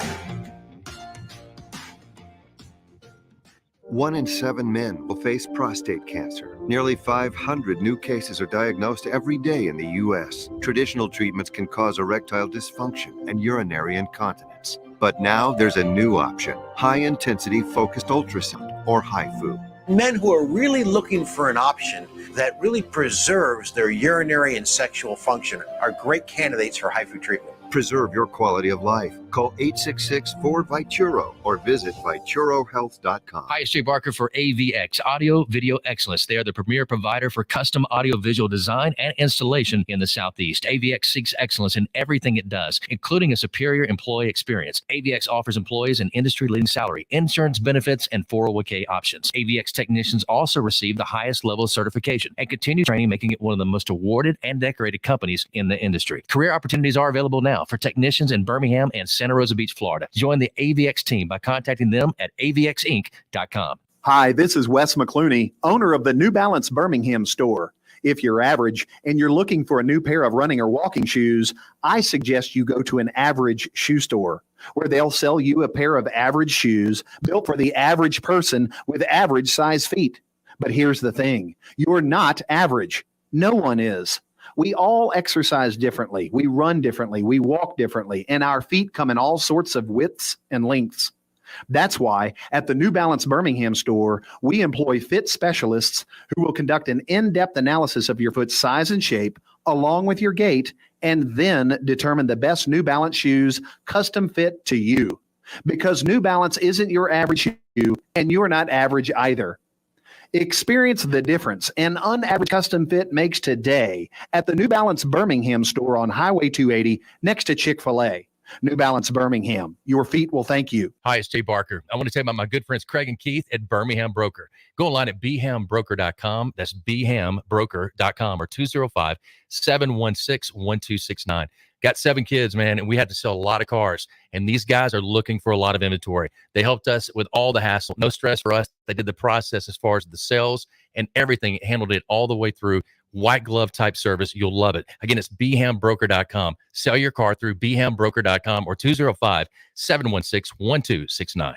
1 in 7 men will face prostate cancer. Nearly 500 new cases are diagnosed every day in the U.S. Traditional treatments can cause erectile dysfunction and urinary incontinence. But now there's a new option, high-intensity focused ultrasound, or HIFU. Men who are really looking for an option that really preserves their urinary and sexual function are great candidates for HIFU treatment. Preserve your quality of life. Call 866-4-VITURO or visit VituroHealth.com. Hi, it's Jay Barker for AVX, Audio Video Excellence. They are the premier provider for custom audio-visual design and installation in the Southeast. AVX seeks excellence in everything it does, including a superior employee experience. AVX offers employees an industry-leading salary, insurance benefits, and 401k options. AVX technicians also receive the highest level of certification and continue training, making it one of the most awarded and decorated companies in the industry. Career opportunities are available now for technicians in Birmingham and Santa Rosa Beach, Florida. Join the AVX team by contacting them at avxinc.com. Hi, this is Wes McClooney, owner of the New Balance Birmingham store. If you're average and you're looking for a new pair of running or walking shoes, I suggest you go to an average shoe store where they'll sell you a pair of average shoes built for the average person with average size feet. But here's the thing. You're not average. No one is. We all exercise differently. We run differently. We walk differently. And our feet come in all sorts of widths and lengths. That's why at the New Balance Birmingham store, we employ fit specialists who will conduct an in-depth analysis of your foot's size and shape along with your gait, and then determine the best New Balance shoes custom fit to you. Because New Balance isn't your average shoe, and you're not average either. Experience the difference an unaverage custom fit makes today at the New Balance Birmingham store on Highway 280 next to Chick-fil-A. New Balance Birmingham. Your feet will thank you. Hi, it's Jay Barker. I want to tell you about my good friends Craig and Keith at Birmingham Broker. Go online at bhambroker.com. That's bhambroker.com or 205-716-1269. Got 7 kids, man, and we had to sell a lot of cars. And these guys are looking for a lot of inventory. They helped us with all the hassle. No stress for us. They did the process as far as the sales and everything. Handled it all the way through. White glove type service. You'll love it. Again, it's bhambroker.com. Sell your car through bhambroker.com or 205-716-1269.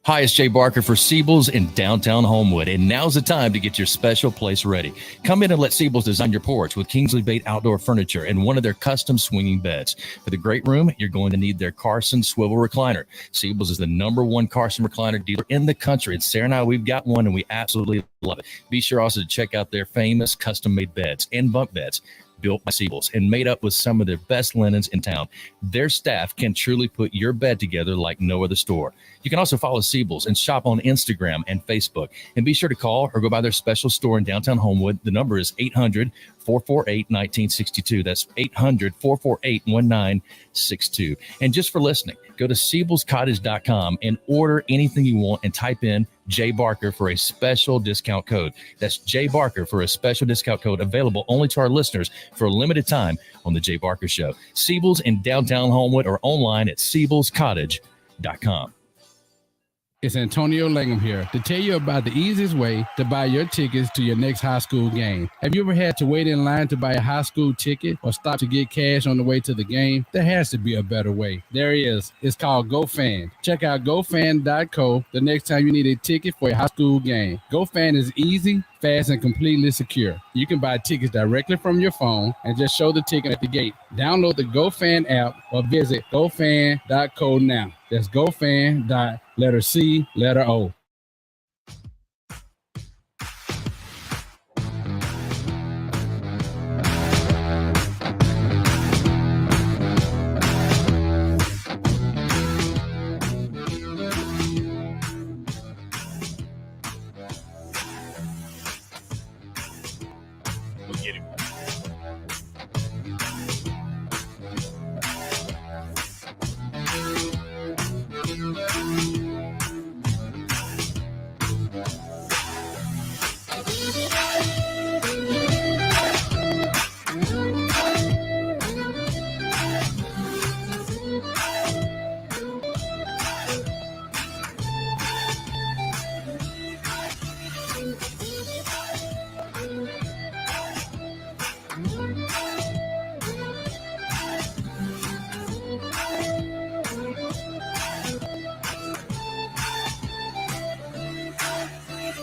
Hi, it's Jay Barker for Siebel's in downtown Homewood, and now's the time to get your special place ready. Come in and let Siebel's design your porch with Kingsley Bait outdoor furniture and one of their custom swinging beds. For the great room, you're going to need their Carson swivel recliner. Siebel's is the #1 Carson recliner dealer in the country, and Sarah and I, we've got one, and we absolutely love it. Be sure also to check out their famous custom-made beds and bunk beds built by Siebel's and made up with some of their best linens in town. Their staff can truly put your bed together like no other store. You can also follow Siebel's and shop on Instagram and Facebook. And be sure to call or go by their special store in downtown Homewood. The number is 800-448-1962. That's 800-448-1962. And just for listening, go to SiebelsCottage.com and order anything you want and type in Jay Barker for a special discount code. That's Jay Barker for a special discount code available only to our listeners for a limited time on The Jay Barker Show. Siebel's in downtown Homewood or online at SiebelsCottage.com. It's Antonio Langham here to tell you about the easiest way to buy your tickets to your next high school game. Have you ever had to wait in line to buy a high school ticket or stop to get cash on the way to the game? There has to be a better way. There is. It's called GoFan. Check out GoFan.co the next time you need a ticket for a high school game. GoFan is easy, fast, and completely secure. You can buy tickets directly from your phone and just show the ticket at the gate. Download the GoFan app or visit GoFan.co now. That's GoFan.O.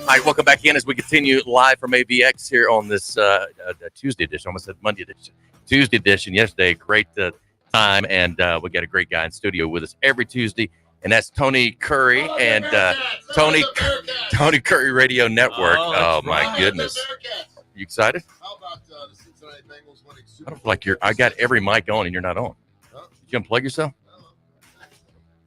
All right, welcome back in as we continue live from AVX here on this Tuesday edition. Almost said Monday edition. Tuesday edition yesterday. Great time, and we got a great guy in studio with us every Tuesday, and that's Tony Curry and Tony Curry Radio Network. Oh my goodness. You excited? How about the Cincinnati Bengals winning Super I don't feel like I got every mic on and you're not on. Did you unplug yourself?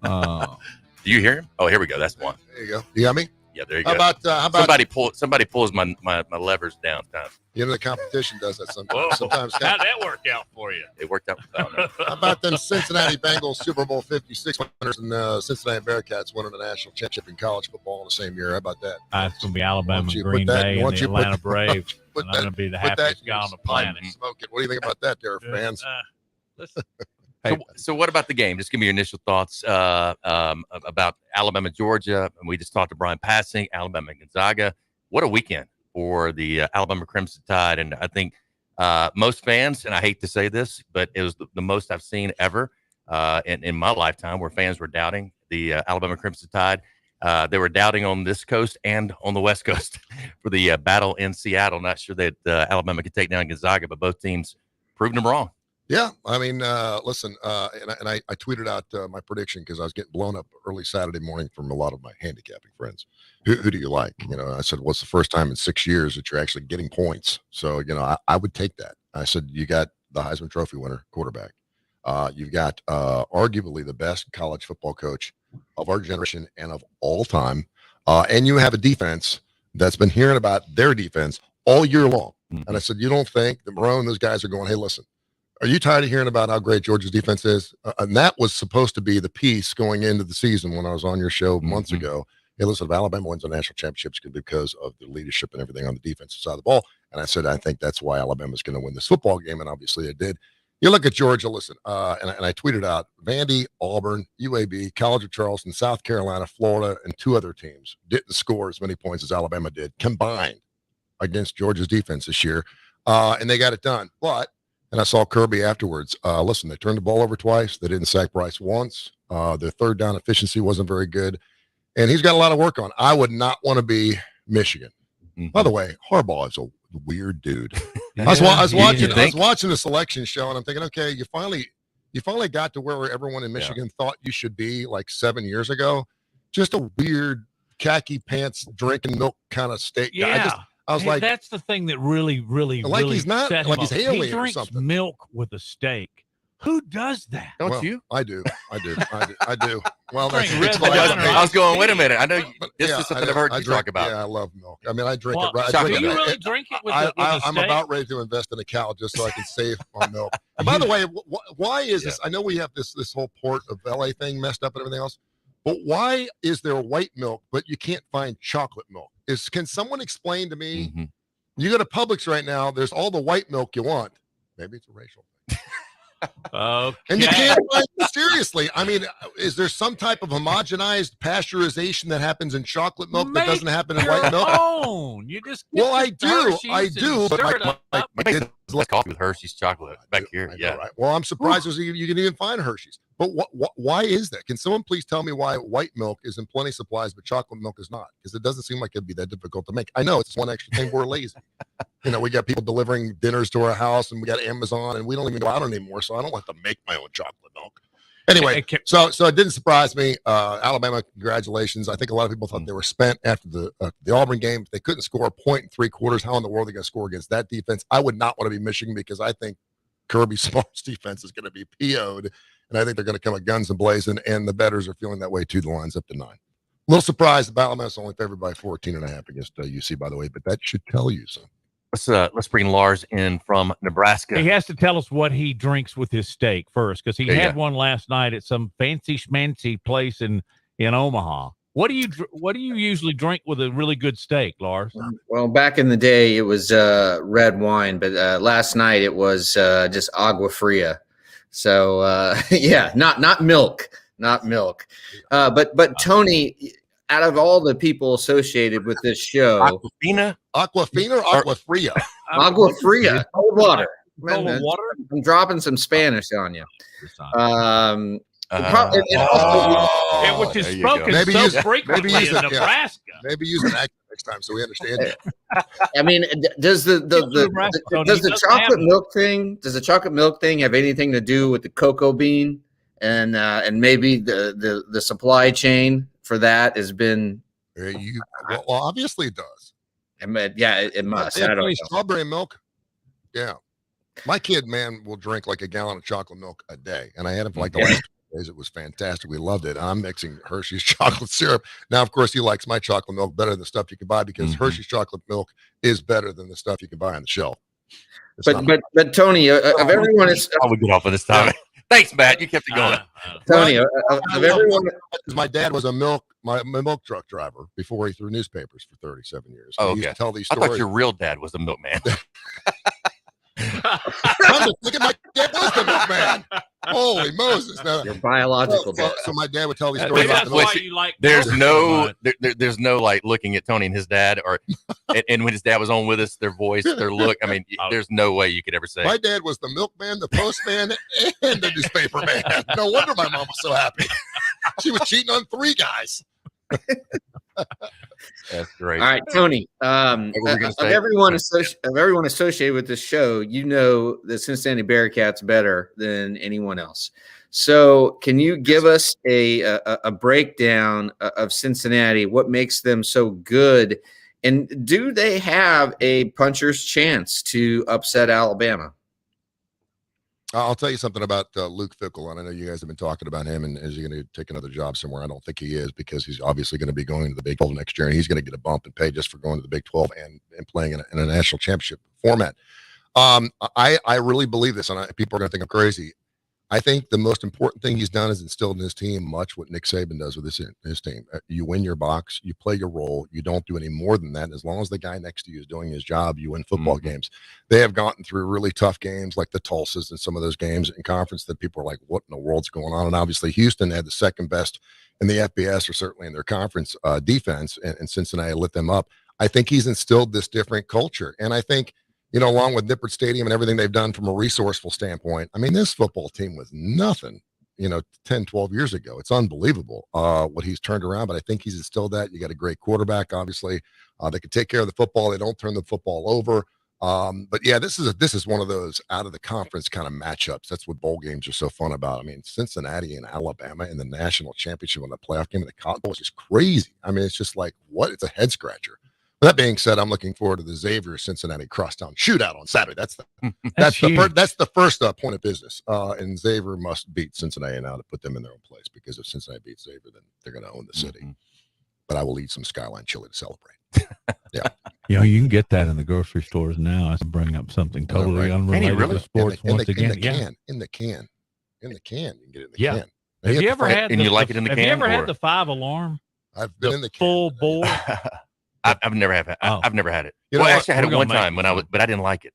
Do you hear him? Oh, here we go. That's one. There you go. You got me? Yeah, there you How go. about somebody pulls my levers down. The end of the competition does that sometimes. Whoa. Sometimes. How'd that work out for you? It worked out. Oh, no. How about them Cincinnati Bengals Super Bowl 56 winners and Cincinnati Bearcats winning the national championship in college football in the same year? How about that? It's going to be Alabama, Once you Green put that- Bay, and once the you put- Atlanta Braves. put And I'm going to be the happiest guy on the planet. Smoke it. What do you think about that, there, fans? Listen. So what about the game? Just give me your initial thoughts about Alabama, Georgia. And we just talked to Brian Passey, Alabama, Gonzaga. What a weekend for the Alabama Crimson Tide. And I think most fans, and I hate to say this, but it was the most I've seen ever in my lifetime where fans were doubting the Alabama Crimson Tide. They were doubting on this coast and on the West Coast for the battle in Seattle. Not sure that Alabama could take down Gonzaga, but both teams proved them wrong. Yeah, I mean, listen, and I tweeted out my prediction because I was getting blown up early Saturday morning from a lot of my handicapping friends. Who do you like? I said, what's the first time in 6 years that you're actually getting points? So, I would take that. I said, you got the Heisman Trophy winner quarterback. You've got arguably the best college football coach of our generation and of all time. And you have a defense that's been hearing about their defense all year long. Mm-hmm. And I said, you don't think that Marone, those guys are going, hey, listen, are you tired of hearing about how great Georgia's defense is? And that was supposed to be the piece going into the season when I was on your show months ago. Hey, listen, if Alabama wins the national championships because of the leadership and everything on the defensive side of the ball. And I said, I think that's why Alabama's going to win this football game. And obviously they did. You look at Georgia, listen, and I tweeted out Vandy, Auburn, UAB, College of Charleston, South Carolina, Florida, and 2 other teams didn't score as many points as Alabama did combined against Georgia's defense this year. And they got it done. But, and I saw Kirby afterwards, listen, they turned the ball over twice. They didn't sack Bryce once. Their third down efficiency wasn't very good. And he's got a lot of work on. I would not want to be Michigan. Mm-hmm. By the way, Harbaugh is a weird dude. I was watching the selection show, and I'm thinking, okay, you finally got to where everyone in Michigan thought you should be like 7 years ago. Just a weird khaki pants drinking milk kind of state guy. I was like, that's the thing that really he's not like he's alien he drinks or something. Milk with a steak. Who does that? Don't you? I do. Well, that's I was going, wait a minute. I know this is something I've heard you talk about. Yeah, I love milk. I mean, I drink it. Right. Do you really drink it with a steak? I'm about ready to invest in a cow just so I can save on milk. And by the way, why is this? I know we have this whole Port of LA thing messed up and everything else, but why is there white milk, but you can't find chocolate milk? Can someone explain to me? Mm-hmm. You go to Publix right now, there's all the white milk you want. Maybe it's a racial thing. Okay. And you can't find it, seriously. I mean, is there some type of homogenized pasteurization that happens in chocolate milk that doesn't happen in white milk? You just I do. But my kids like coffee with Hershey's chocolate back here. Yeah. Right. Well, I'm surprised you can even find Hershey's. But why is that? Can someone please tell me why white milk is in plenty supplies, but chocolate milk is not? Because it doesn't seem like it'd be that difficult to make. I know it's one extra thing. We're lazy. We got people delivering dinners to our house, and we got Amazon, and we don't even go out anymore. So I don't have to make my own chocolate milk. Anyway, so it didn't surprise me. Alabama, congratulations. I think a lot of people thought they were spent after the Auburn game. If they couldn't score a point in 3/4, how in the world are they going to score against that defense? I would not want to be Michigan because I think Kirby Smart's defense is going to be PO'd. And I think they're going to come at guns and blazing, and the bettors are feeling that way too. The line's up to 9. A little surprised that Alabama's only favored by 14.5 against UC, by the way, but that should tell you something. Let's bring Lars in from Nebraska. He has to tell us what he drinks with his steak first, because he had one last night at some fancy schmancy place in Omaha. What do you usually drink with a really good steak, Lars? Well, back in the day, it was red wine, but last night it was just agua fria. So not milk, but Tony, out of all the people associated with this show, Aquafina or Aqua Fria? Aqua Fria, cold water. Cold water? I'm dropping some Spanish on you. Which is spoken so frequently in Nebraska. Maybe use an accent next time so we understand it. I mean, does the chocolate milk thing have anything to do with the cocoa bean and maybe the supply chain for that has been? Well, obviously it does. It must. I don't know. Strawberry milk. Yeah, my kid, man, will drink like a gallon of chocolate milk a day, and I had him for like the last days. It was fantastic. We loved it. I'm mixing Hershey's chocolate syrup. Now, of course, he likes my chocolate milk better than the stuff you can buy because Hershey's chocolate milk is better than the stuff you can buy on the shelf. But Tony, of everyone, I would get off of this time. Thanks, Matt. You kept it going. Tony, of everyone, my dad was my milk truck driver before he threw newspapers for 37 years. Oh, he used to tell these I stories. thought your real dad was a milkman. I'm just thinking my dad was the milkman. Holy Moses! Now, Your biological dad. so my dad would tell me stories about There's no like looking at Tony and his dad, or and when his dad was on with us, their voice, their look. I mean, there's no way you could ever say. My dad was the milkman, the postman, and the newspaper man. No wonder my mom was so happy. She was cheating on 3 guys. That's great. All right, Tony. Of everyone associated with this show, you know the Cincinnati Bearcats better than anyone else. So, can you give us a breakdown of Cincinnati? What makes them so good, and do they have a puncher's chance to upset Alabama? I'll tell you something about Luke Fickell, and I know you guys have been talking about him, and is he going to take another job somewhere? I don't think he is, because he's obviously going to be going to the Big 12 next year, and he's going to get a bump in pay just for going to the Big 12 and playing in a national championship format. I really believe this, and people are going to think I'm crazy. I think the most important thing he's done is instilled in his team much what Nick Saban does with his team. You win your box, you play your role, you don't do any more than that. And as long as the guy next to you is doing his job, you win football games. They have gotten through really tough games like the Tulsas and some of those games in conference that people are like, what in the world's going on? And obviously Houston had the second best in the FBS, or certainly in their conference defense, and Cincinnati lit them up. I think he's instilled this different culture. And I think, you know, along with Nippert Stadium and everything they've done from a resourceful standpoint, I mean, this football team was nothing, 10, 12 years ago. It's unbelievable what he's turned around, but I think he's instilled that. You got a great quarterback, obviously. They can take care of the football. They don't turn the football over. But yeah, this is one of those out of the conference kind of matchups. That's what bowl games are so fun about. I mean, Cincinnati and Alabama in the national championship on the playoff game of the Cotton Bowl is just crazy. I mean, it's just like, what? It's a head scratcher. That being said, I'm looking forward to the Xavier Cincinnati crosstown shootout on Saturday. That's the first point of business. And Xavier must beat Cincinnati now to put them in their own place, because if Cincinnati beats Xavier, then they're going to own the city. But I will eat some Skyline chili to celebrate. Yeah. You can get that in the grocery stores now. I bring up something totally unrelated to sports once again. In the can. You can get it in the can. Have you ever had? And you like it in the can? Have you ever had the 5 alarm? I've been in the full bore. I've never had it. I've never had it. Actually, I had it one time but I didn't like it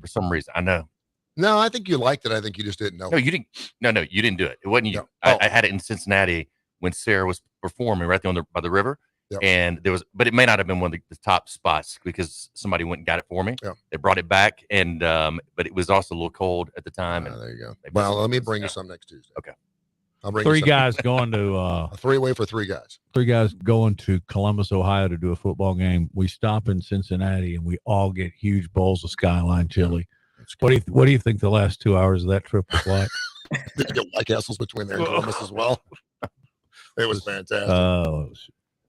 for some reason. I know. No, I think you liked it. I think you just didn't know. No, you didn't. No, you didn't do it. It wasn't you. No. I had it in Cincinnati when Sarah was performing right there by the river. Yep. And but it may not have been one of the top spots, because somebody went and got it for me. Yep. They brought it back, and but it was also a little cold at the time. And there you go. Well, let me bring you some next Tuesday. Okay. I'll bring 3 guys going to a 3-way for 3 guys. 3 guys going to Columbus, Ohio to do a football game. We stop in Cincinnati and we all get huge bowls of Skyline chili. What do you think the last 2 hours of that trip was like? Did you get White Castles between there and Columbus as well? It was fantastic. All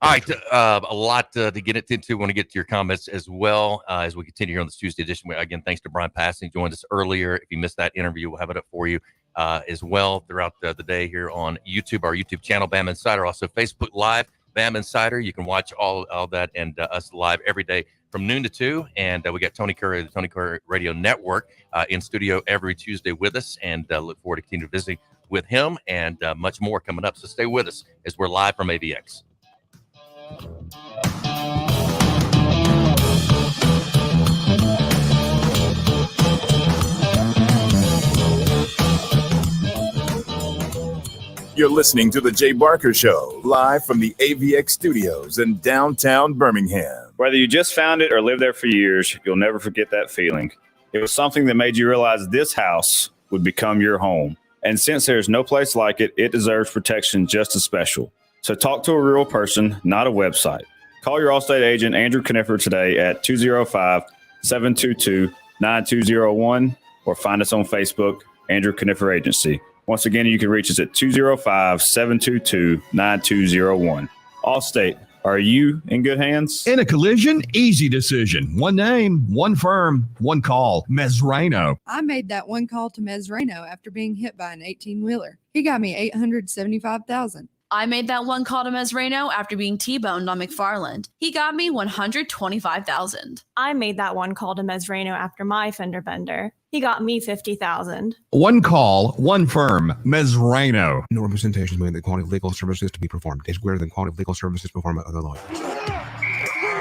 right, a lot to get into. Want to get to your comments as well as we continue here on this Tuesday edition. Again, thanks to Brian Passey, joined us earlier. If you missed that interview, we'll have it up for you as well throughout the day here on YouTube, our YouTube channel, Bama Insider, also Facebook Live, Bama Insider. You can watch all that and us live every day from noon to 2. And we got Tony Curry, the Tony Curry Radio Network, in studio every Tuesday with us, and look forward to continuing visiting with him and much more coming up. So stay with us as we're live from AVX. You're listening to The Jay Barker Show, live from the AVX studios in downtown Birmingham. Whether you just found it or lived there for years, you'll never forget that feeling. It was something that made you realize this house would become your home. And since there's no place like it, it deserves protection just as special. So talk to a real person, not a website. Call your Allstate agent, Andrew Kniffer, today at 205-722-9201, or find us on Facebook, Andrew Kniffer Agency. Once again, you can reach us at 205-722-9201. Allstate, are you in good hands? In a collision, easy decision. One name, one firm, one call. Mesrano. I made that one call to Mesrano after being hit by an 18-wheeler. He got me $875,000. I made that one call to Mesrano after being T-boned on McFarland. He got me $125,000. I made that one call to Mesrano after my fender bender. He got me $50,000. One call, one firm. Mesrano. No representations made that the quality of legal services to be performed is greater than quality of legal services performed by other lawyers.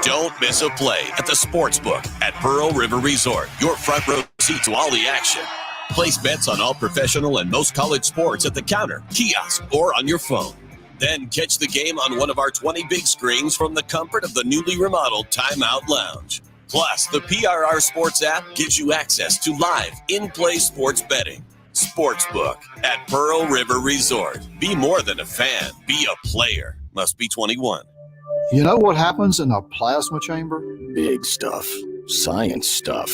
Don't miss a play at the Sportsbook at Pearl River Resort. Your front row seat to all the action. Place bets on all professional and most college sports at the counter, kiosk, or on your phone. Then catch the game on one of our 20 big screens from the comfort of the newly remodeled Timeout Lounge. Plus, the PRR Sports app gives you access to live, in-play sports betting. Sportsbook at Pearl River Resort. Be more than a fan. Be a player. Must be 21. You know what happens in a plasma chamber? Big stuff. Science stuff.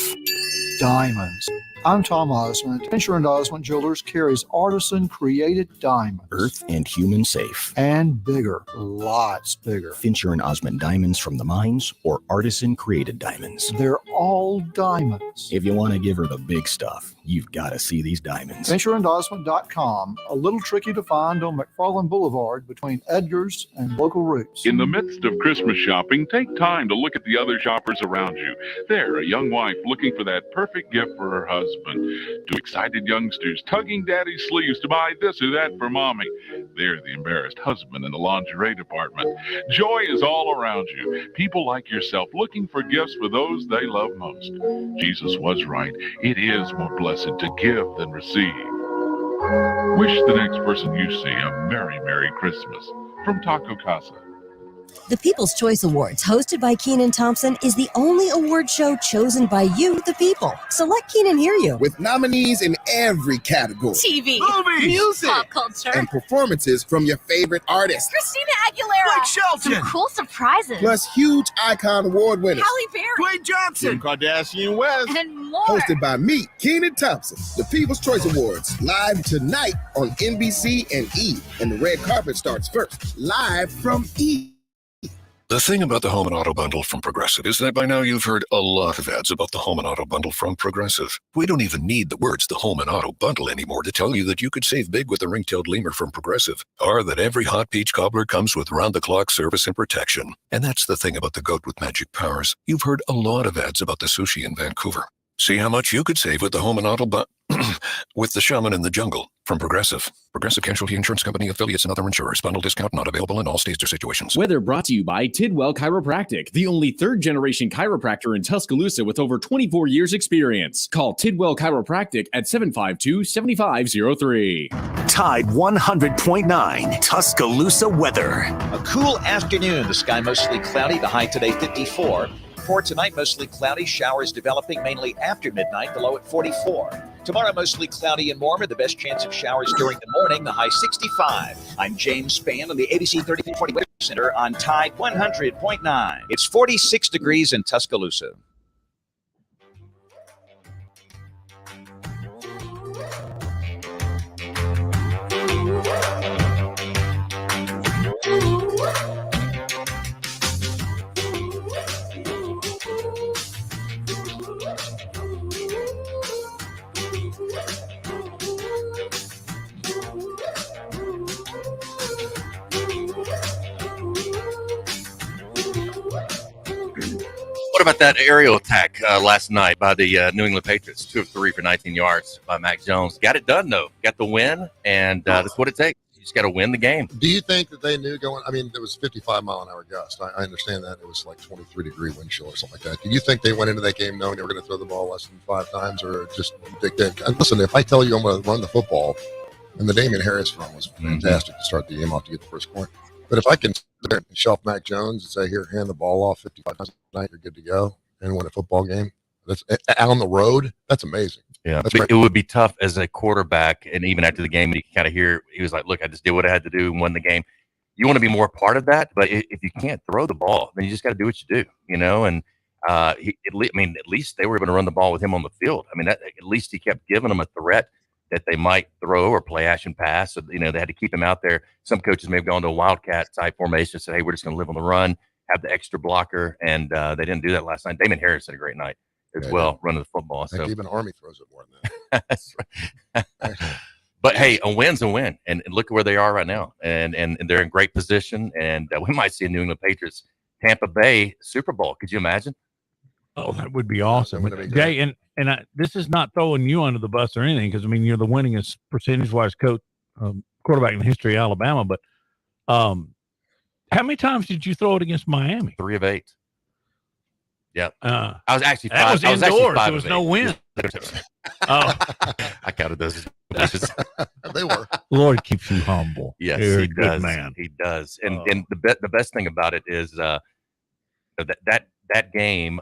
Diamonds. I'm Tom Osmond. Fincher and Osmond Jewelers carries artisan-created diamonds. Earth and human safe. And bigger. Lots bigger. Fincher and Osmond diamonds from the mines or artisan-created diamonds. They're all diamonds. If you want to give her the big stuff, you've got to see these diamonds. FincherandOsmond.com, a little tricky to find on McFarland Boulevard between Edgar's and Local Roots. In the midst of Christmas shopping, take time to look at the other shoppers around you. There, a young wife looking for that perfect gift for her husband. Two excited youngsters tugging daddy's sleeves to buy this or that for mommy. There, the embarrassed husband in the lingerie department. Joy is all around you. People like yourself looking for gifts for those they love most. Jesus was right. It is more blessed to give than receive. Wish the next person you see a Merry, Merry Christmas from Taco Casa. The People's Choice Awards, hosted by Keenan Thompson, is the only award show chosen by you, the people. So let Keenan hear you. With nominees in every category. TV, movies, music, pop culture, and performances from your favorite artists. Christina Aguilera, Blake Shelton. some cool surprises, Plus huge icon award winners. Halle Berry, Dwayne Johnson. Kim Kardashian West. and more. Hosted by me, Keenan Thompson. The People's Choice Awards, live tonight on NBC and E! And the red carpet starts first, live from E! The thing about the Home and Auto Bundle from Progressive is that by now you've heard a lot of ads about the Home and Auto Bundle from Progressive. We don't even need the words the Home and Auto Bundle anymore to tell you that you could save big with the ring-tailed lemur from Progressive, or that every hot peach cobbler comes with round-the-clock service and protection. And that's the thing about the goat with magic powers. You've heard a lot of ads about the sushi in Vancouver. See how much you could save with the Home and Auto with the Shaman in the Jungle from Progressive. Progressive Casualty Insurance Company, affiliates, and other insurers. Bundle discount not available in all states or situations. Weather brought to you by Tidwell Chiropractic, the only third-generation chiropractor in Tuscaloosa with over 24 years experience. Call Tidwell Chiropractic at 752-7503. Tide 100.9 Tuscaloosa weather. A cool afternoon. The sky mostly cloudy. The high today 54. For tonight, mostly cloudy. Showers developing mainly after midnight. The low at 44. Tomorrow, mostly cloudy and warmer. The best chance of showers during the morning. The high 65. I'm James Spann on the ABC 3340 Weather Center on Tide 100.9. It's 46 degrees in Tuscaloosa. What about that aerial attack last night by the New England Patriots? 2 of 3 for 19 yards by Mac Jones. Got it done, though. Got the win, and that's what it takes. You just got to win the game. Do you think that they knew going? I mean, there was 55-mile-an-hour gust. I understand that. It was like 23-degree wind chill or something like that. Do you think they went into that game knowing they were going to throw the ball less than 5 times, or just and listen? If I tell you I'm going to run the football, and the Damian Harris run was fantastic to start the game off to get the first point. But if I can shelf Mac Jones and say, here, hand the ball off 55 times a night, you're good to go, and win a football game, that's on the road, that's amazing. Yeah, it would be tough as a quarterback, and even after the game, you kind of hear, he was like, look, I just did what I had to do and won the game. You want to be more part of that, but if you can't throw the ball, then you just got to do what you do, you know, and at least they were able to run the ball with him on the field. I mean, at least he kept giving them a threat that they might throw or play action pass. So, you know, they had to keep him out there. Some coaches may have gone to a wildcat type formation and said, hey, we're just going to live on the run, have the extra blocker. And they didn't do that last night. Damian Harris had a great night as well, running the football. So even Army throws it more than that. That's right. But hey, a win's a win. And look at where they are right now. And they're in great position. And we might see a New England Patriots, Tampa Bay Super Bowl. Could you imagine? Oh, that would be awesome. Jay, and this is not throwing you under the bus or anything, because I mean, you're the winningest percentage-wise quarterback in the history of Alabama. But how many times did you throw it against Miami? 3 of 8. Yeah, I was actually 5. That was indoors. There was 8. no wind. Oh, I counted those as They were. Lord keeps you humble. Yes, You're he a good does. man. He does. And the best thing about it is that game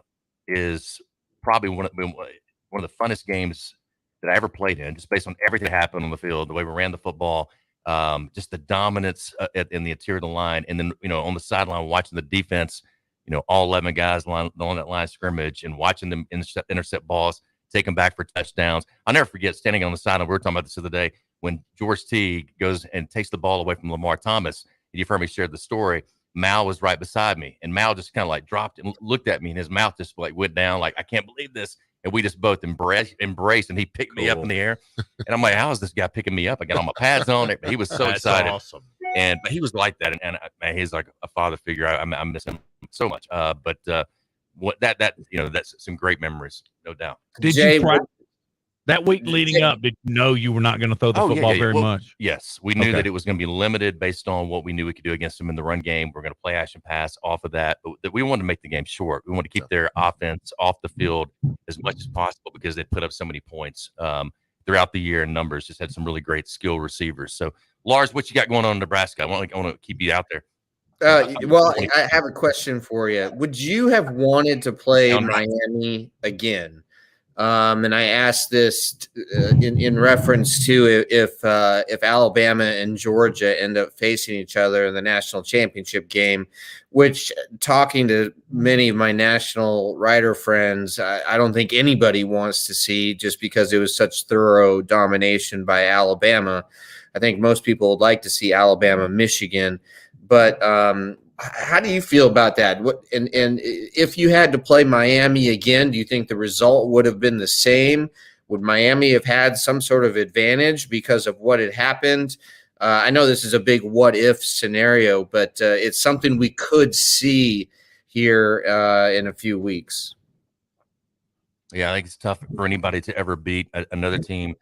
is probably one of the funnest games that I ever played in, just based on everything that happened on the field, the way we ran the football, just the dominance in the interior of the line, and then on the sideline watching the defense, all 11 guys on that line of scrimmage and watching them intercept balls, take them back for touchdowns. I'll never forget standing on the sideline. We were talking about this the other day when George Teague goes and takes the ball away from Lamar Thomas. And you've heard me share the story. Mal was right beside me, and Mal just kind of like dropped and looked at me, and his mouth just like went down, like, I can't believe this. And we just both embraced, and he picked me up in the air. And I'm like, how is this guy picking me up? I got all my pads on. He was so excited. Awesome. But he was like that, and man, he's like a father figure. I miss him so much. That's some great memories, no doubt. Did you practice that week leading up? Did you know you were not going to throw the football very much? Yes, we knew that it was going to be limited based on what we knew we could do against them in the run game. We're going to play action pass off of that, but we wanted to make the game short. We wanted to keep their offense off the field as much as possible because they put up so many points throughout the year in numbers. Just had some really great skill receivers. So, Lars, what you got going on in Nebraska? I want to keep you out there. Well, I have a question for you. Would you have wanted to play Miami again? And I asked this in reference to if Alabama and Georgia end up facing each other in the national championship game, which, talking to many of my national writer friends, I don't think anybody wants to see, just because it was such thorough domination by Alabama. I think most people would like to see Alabama, Michigan. But how do you feel about that? And if you had to play Miami again, do you think the result would have been the same? Would Miami have had some sort of advantage because of what had happened? I know this is a big what-if scenario, but it's something we could see here in a few weeks. Yeah, I think it's tough for anybody to ever beat another team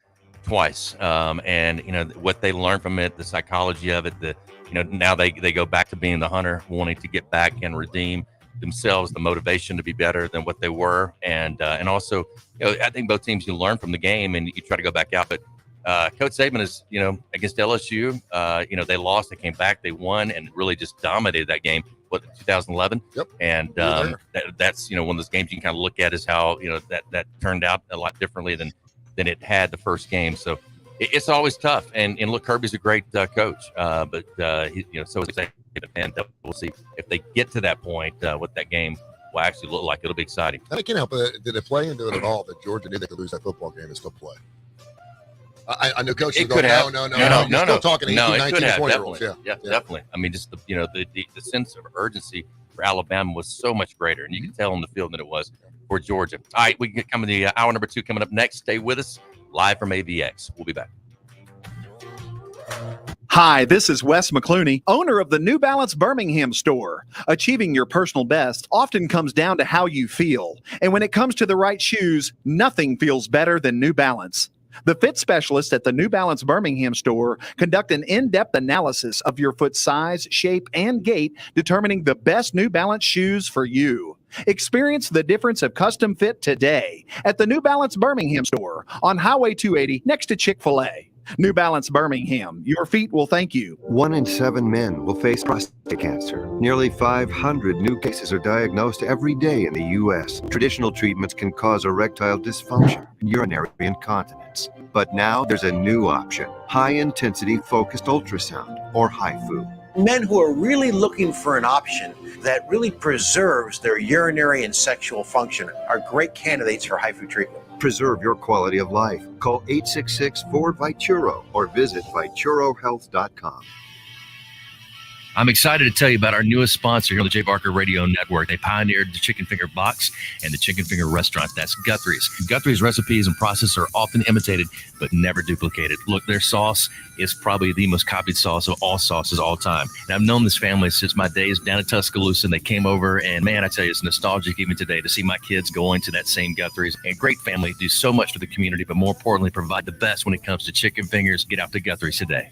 twice. And what they learn from it, the psychology of it, now they go back to being the hunter, wanting to get back and redeem themselves, the motivation to be better than what they were. And also, I think both teams, you learn from the game and you try to go back out. But Coach Saban is, against LSU, they lost, they came back, they won, and really just dominated that game. 2011. Yep. And that's one of those games you can kind of look at as how that turned out a lot differently than it had the first game. So it's always tough. And look, Kirby's a great coach, but so is Saban, and we'll see if they get to that point what that game will actually look like. It'll be exciting. And I can't help it. Did it play into it at all that Georgia knew they could lose that football game and still play? I know coaches go, no. You're still talking 18, 19, 20-year-olds. Yeah, definitely. I mean, just the sense of urgency for Alabama was so much greater, and you can tell on the field than it was for Georgia. All right, we can come to the hour number 2 coming up next. Stay with us, live from AVX. We'll be back. Hi, this is Wes McClooney, owner of the New Balance Birmingham store. Achieving your personal best often comes down to how you feel. And when it comes to the right shoes, nothing feels better than New Balance. The fit specialists at the New Balance Birmingham store conduct an in-depth analysis of your foot size, shape, and gait, determining the best New Balance shoes for you. Experience the difference of custom fit today at the New Balance Birmingham store on Highway 280 next to Chick-fil-A. New Balance Birmingham, your feet will thank you. 1 in 7 men will face prostate cancer. Nearly 500 new cases are diagnosed every day in the U.S. Traditional treatments can cause erectile dysfunction, urinary incontinence. But now there's a new option, high-intensity focused ultrasound, or HIFU. Men who are really looking for an option that really preserves their urinary and sexual function are great candidates for HIFU treatment. Preserve your quality of life. Call 866-4-VITURO or visit VituroHealth.com. I'm excited to tell you about our newest sponsor here on the Jay Barker Radio Network. They pioneered the chicken finger box and the chicken finger restaurant. That's Guthrie's. Guthrie's recipes and process are often imitated, but never duplicated. Look, their sauce is probably the most copied sauce of all sauces all time. And I've known this family since my days down in Tuscaloosa, and they came over, and man, I tell you, it's nostalgic even today to see my kids going to that same Guthrie's. And great family, do so much for the community, but more importantly, provide the best when it comes to chicken fingers. Get out to Guthrie's today.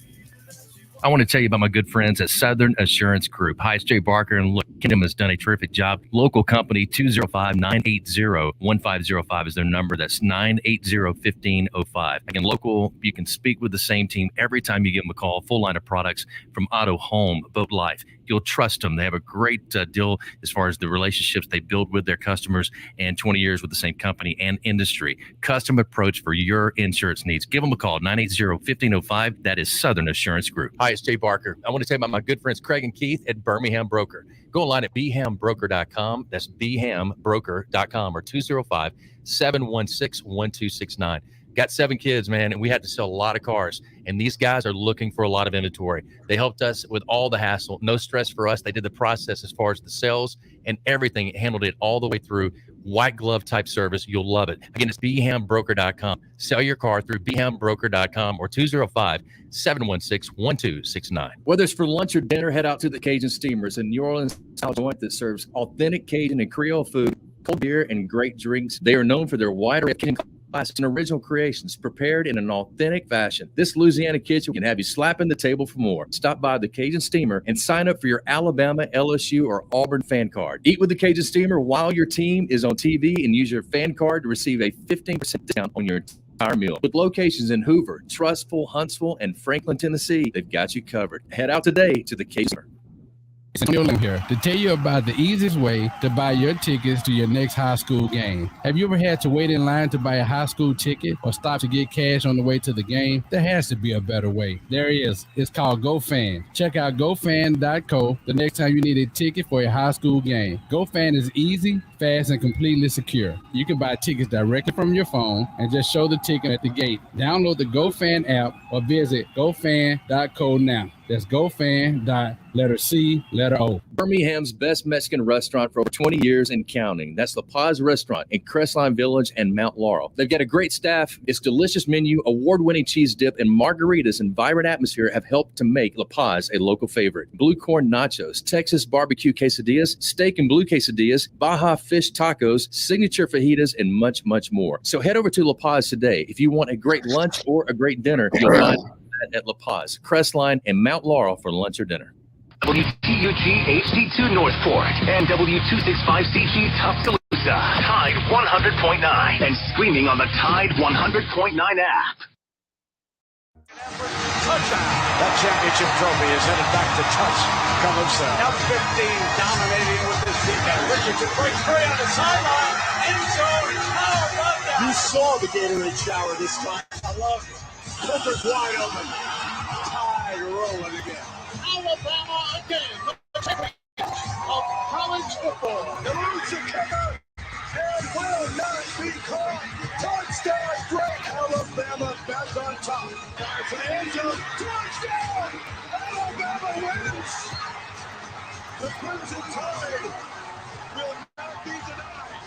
I want to tell you about my good friends at Southern Assurance Group. Hi, it's Jay Barker, and look, Kingdom has done a terrific job. Local company, 205-980-1505 is their number. That's 980-1505. Again, local, you can speak with the same team every time you give them a call. Full line of products from auto, home, boat, life. You'll trust them. They have a great deal as far as the relationships they build with their customers, and 20 years with the same company and industry. Custom approach for your insurance needs. Give them a call, 980-1505. That is Southern Assurance Group. Hi, it's Jay Barker. I want to tell you about my good friends Craig and Keith at Birmingham Broker. Go online at bhambroker.com. That's bhambroker.com, or 205-716-1269. Got 7 kids, man, and we had to sell a lot of cars. And these guys are looking for a lot of inventory. They helped us with all the hassle. No stress for us. They did the process as far as the sales and everything. Handled it all the way through. White glove type service. You'll love it. Again, it's bhambroker.com. Sell your car through bhambroker.com or 205-716-1269. Whether it's for lunch or dinner, head out to the Cajun Steamers, a New Orleans style joint that serves authentic Cajun and Creole food, cold beer, and great drinks. They are known for their wide array of kitchen classics and original creations prepared in an authentic fashion. This Louisiana kitchen can have you slapping the table for more. Stop by the Cajun Steamer and sign up for your Alabama, LSU, or Auburn fan card. Eat with the Cajun Steamer while your team is on TV and use your fan card to receive a 15% discount on your entire meal. With locations in Hoover, Trustful, Huntsville, and Franklin, Tennessee, they've got you covered. Head out today to the Cajun Steamer. It's Neil here to tell you about the easiest way to buy your tickets to your next high school game. Have you ever had to wait in line to buy a high school ticket or stop to get cash on the way to the game? There has to be a better way. There is. It's called GoFan. Check out GoFan.co the next time you need a ticket for a high school game. GoFan is easy, fast, and completely secure. You can buy tickets directly from your phone and just show the ticket at the gate. Download the GoFan app or visit GoFan.co now. That's GoFan.co. Birmingham's best Mexican restaurant for over 20 years and counting. That's La Paz Restaurant in Crestline Village and Mount Laurel. They've got a great staff. Its delicious menu, award-winning cheese dip, and margaritas and vibrant atmosphere have helped to make La Paz a local favorite. Blue corn nachos, Texas barbecue quesadillas, steak and blue quesadillas, Baja fish tacos, signature fajitas, and much, much more. So head over to La Paz today. If you want a great lunch or a great dinner, you'll find at La Paz, Crestline, and Mount Laurel for lunch or dinner. WTUG HD2 Northport and W265CG Tuscaloosa, Tide 100.9, and streaming on the Tide 100.9 app. Touchdown. That championship trophy is headed back to Tuscaloosa. Now 15 dominating with this defense. Richardson breaks free on the sideline. End zone. How about that? You saw the Gatorade shower this time. I love it. Clippers wide open. Tide rolling again. Alabama again. The champion of college football. The roots are covered and will not be caught. Touchdown, great. Alabama back on top. Fire for the end zone. Touchdown. Alabama wins. The Crimson Tide will not be denied.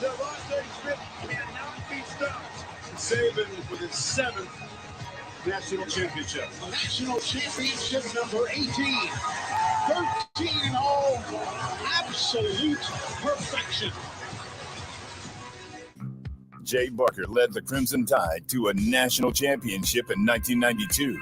Devontae Smith cannot be stopped. Saban with his 7th national championship. National championship number 18. 13 in all. Absolute perfection. Jay Barker led the Crimson Tide to a national championship in 1992.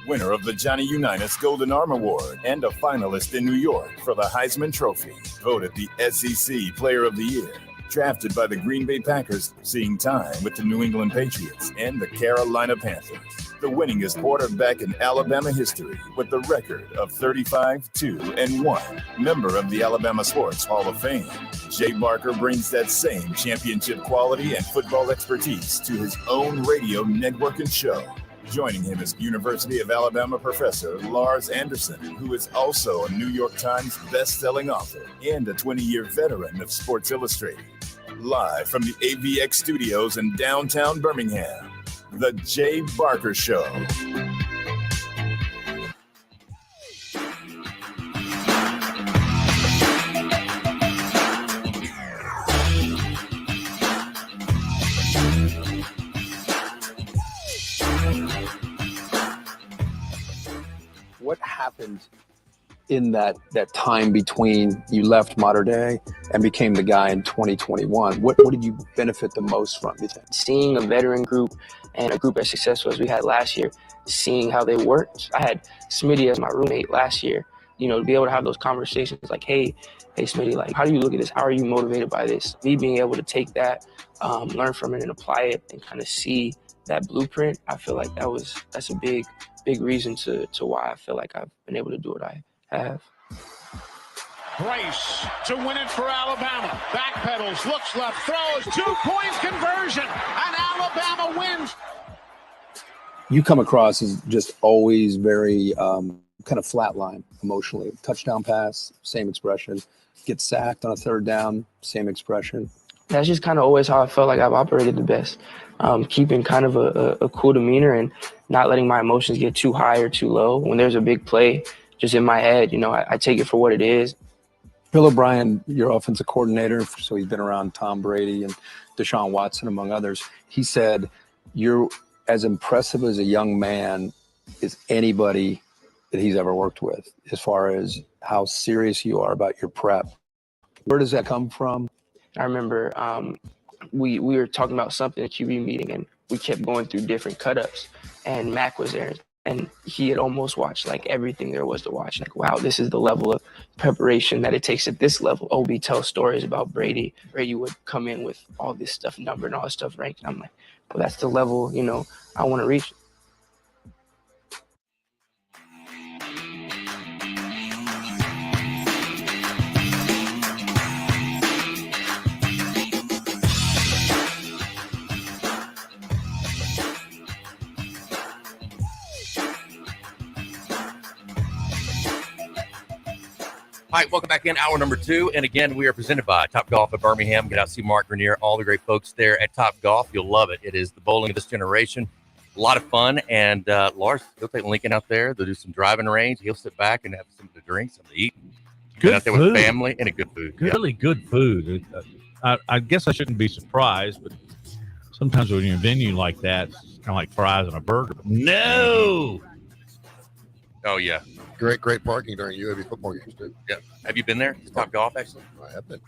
Winner of the Johnny Unitas Golden Arm Award and a finalist in New York for the Heisman Trophy. Voted the SEC Player of the Year. Drafted by the Green Bay Packers, seeing time with the New England Patriots and the Carolina Panthers. The winningest quarterback in Alabama history with the record of 35-2-1. Member of the Alabama Sports Hall of Fame. Jay Barker brings that same championship quality and football expertise to his own radio network and show. Joining him is University of Alabama professor Lars Anderson, who is also a New York Times best-selling author and a 20-year veteran of Sports Illustrated. Live from the AVX studios in downtown Birmingham, The Jay Barker Show. What happened in that time between you left Mater Dei and became the guy in 2021? What did you benefit the most from, you think? Seeing a veteran group and a group as successful as we had last year, seeing how they worked. I had Smitty as my roommate last year, to be able to have those conversations like, hey Smitty, like, how do you look at this? How are you motivated by this? Me being able to take that, learn from it and apply it and kind of see that blueprint, I feel like that's a big reason to why I feel like I've been able to do what I have. Bryce to win it for Alabama. Backpedals, looks left, throws, 2-point conversion, and Alabama wins. You come across as just always very kind of flatline emotionally. Touchdown pass, same expression. Get sacked on a third down, same expression. That's just kind of always how I felt like I've operated the best. Keeping kind of a cool demeanor and not letting my emotions get too high or too low. When there's a big play just in my head, I take it for what it is. Bill O'Brien, your offensive coordinator, so he's been around Tom Brady and Deshaun Watson, among others. He said, you're as impressive as a young man as anybody that he's ever worked with, as far as how serious you are about your prep. Where does that come from? I remember we were talking about something at QB meeting, and we kept going through different cut-ups, and Mac was there, and he had almost watched like everything there was to watch. Like, wow, this is the level of preparation that it takes at this level. Obi tells stories about Brady. Brady would come in with all this stuff numbered and all this stuff ranked. And I'm like, well, that's the level, I want to reach. All right, welcome back in hour number 2. And again, we are presented by Top Golf at Birmingham. Get out, see Mark Grenier, all the great folks there at Top Golf. You'll love it. It is the bowling of this generation. A lot of fun. And Lars, he'll take Lincoln out there. They'll do some driving range. He'll sit back and have something to drink, something to eat. Good out there food. with family and a good food. Really good food. I guess I shouldn't be surprised, but sometimes when you're in a venue like that, it's kind of like fries and a burger. No! Oh, yeah. Great parking during UAB football games, too. Yeah. Have you been there to Top Golf, actually? I have been.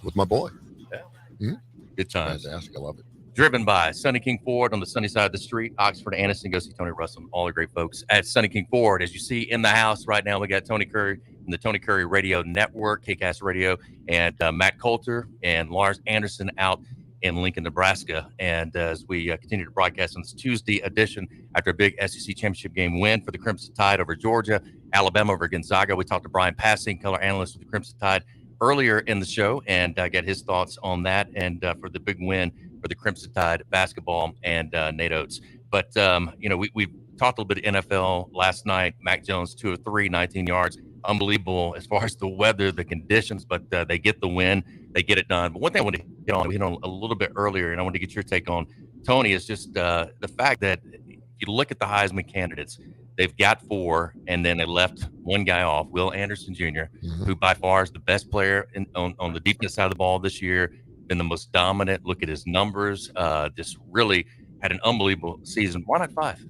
With my boy. Yeah. Mm-hmm. Good times. Fantastic. I love it. Driven by Sunny King Ford on the sunny side of the street, Oxford, Anderson. Go see Tony Russell, all the great folks at Sunny King Ford. As you see in the house right now, we got Tony Curry from the Tony Curry Radio Network, KCAST Radio, and Matt Coulter and Lars Anderson out in Lincoln, Nebraska. And as we continue to broadcast on this Tuesday edition, after a big SEC championship game win for the Crimson Tide over Georgia, Alabama over Gonzaga, we talked to Brian Passey, color analyst with the Crimson Tide, earlier in the show, and get his thoughts on that and for the big win for the Crimson Tide basketball and Nate Oates. But, we talked a little bit of NFL last night. Mac Jones, 2 of 3, 19 yards. Unbelievable as far as the weather, the conditions, but they get the win. They get it done. But one thing I want to get on, we hit on a little bit earlier, and I want to get your take on, Tony, is just the fact that if you look at the Heisman candidates, they've got 4, and then they left one guy off, Will Anderson Jr., who by far is the best player on the defense side of the ball this year, been the most dominant. Look at his numbers. Just really had an unbelievable season. Why not 5?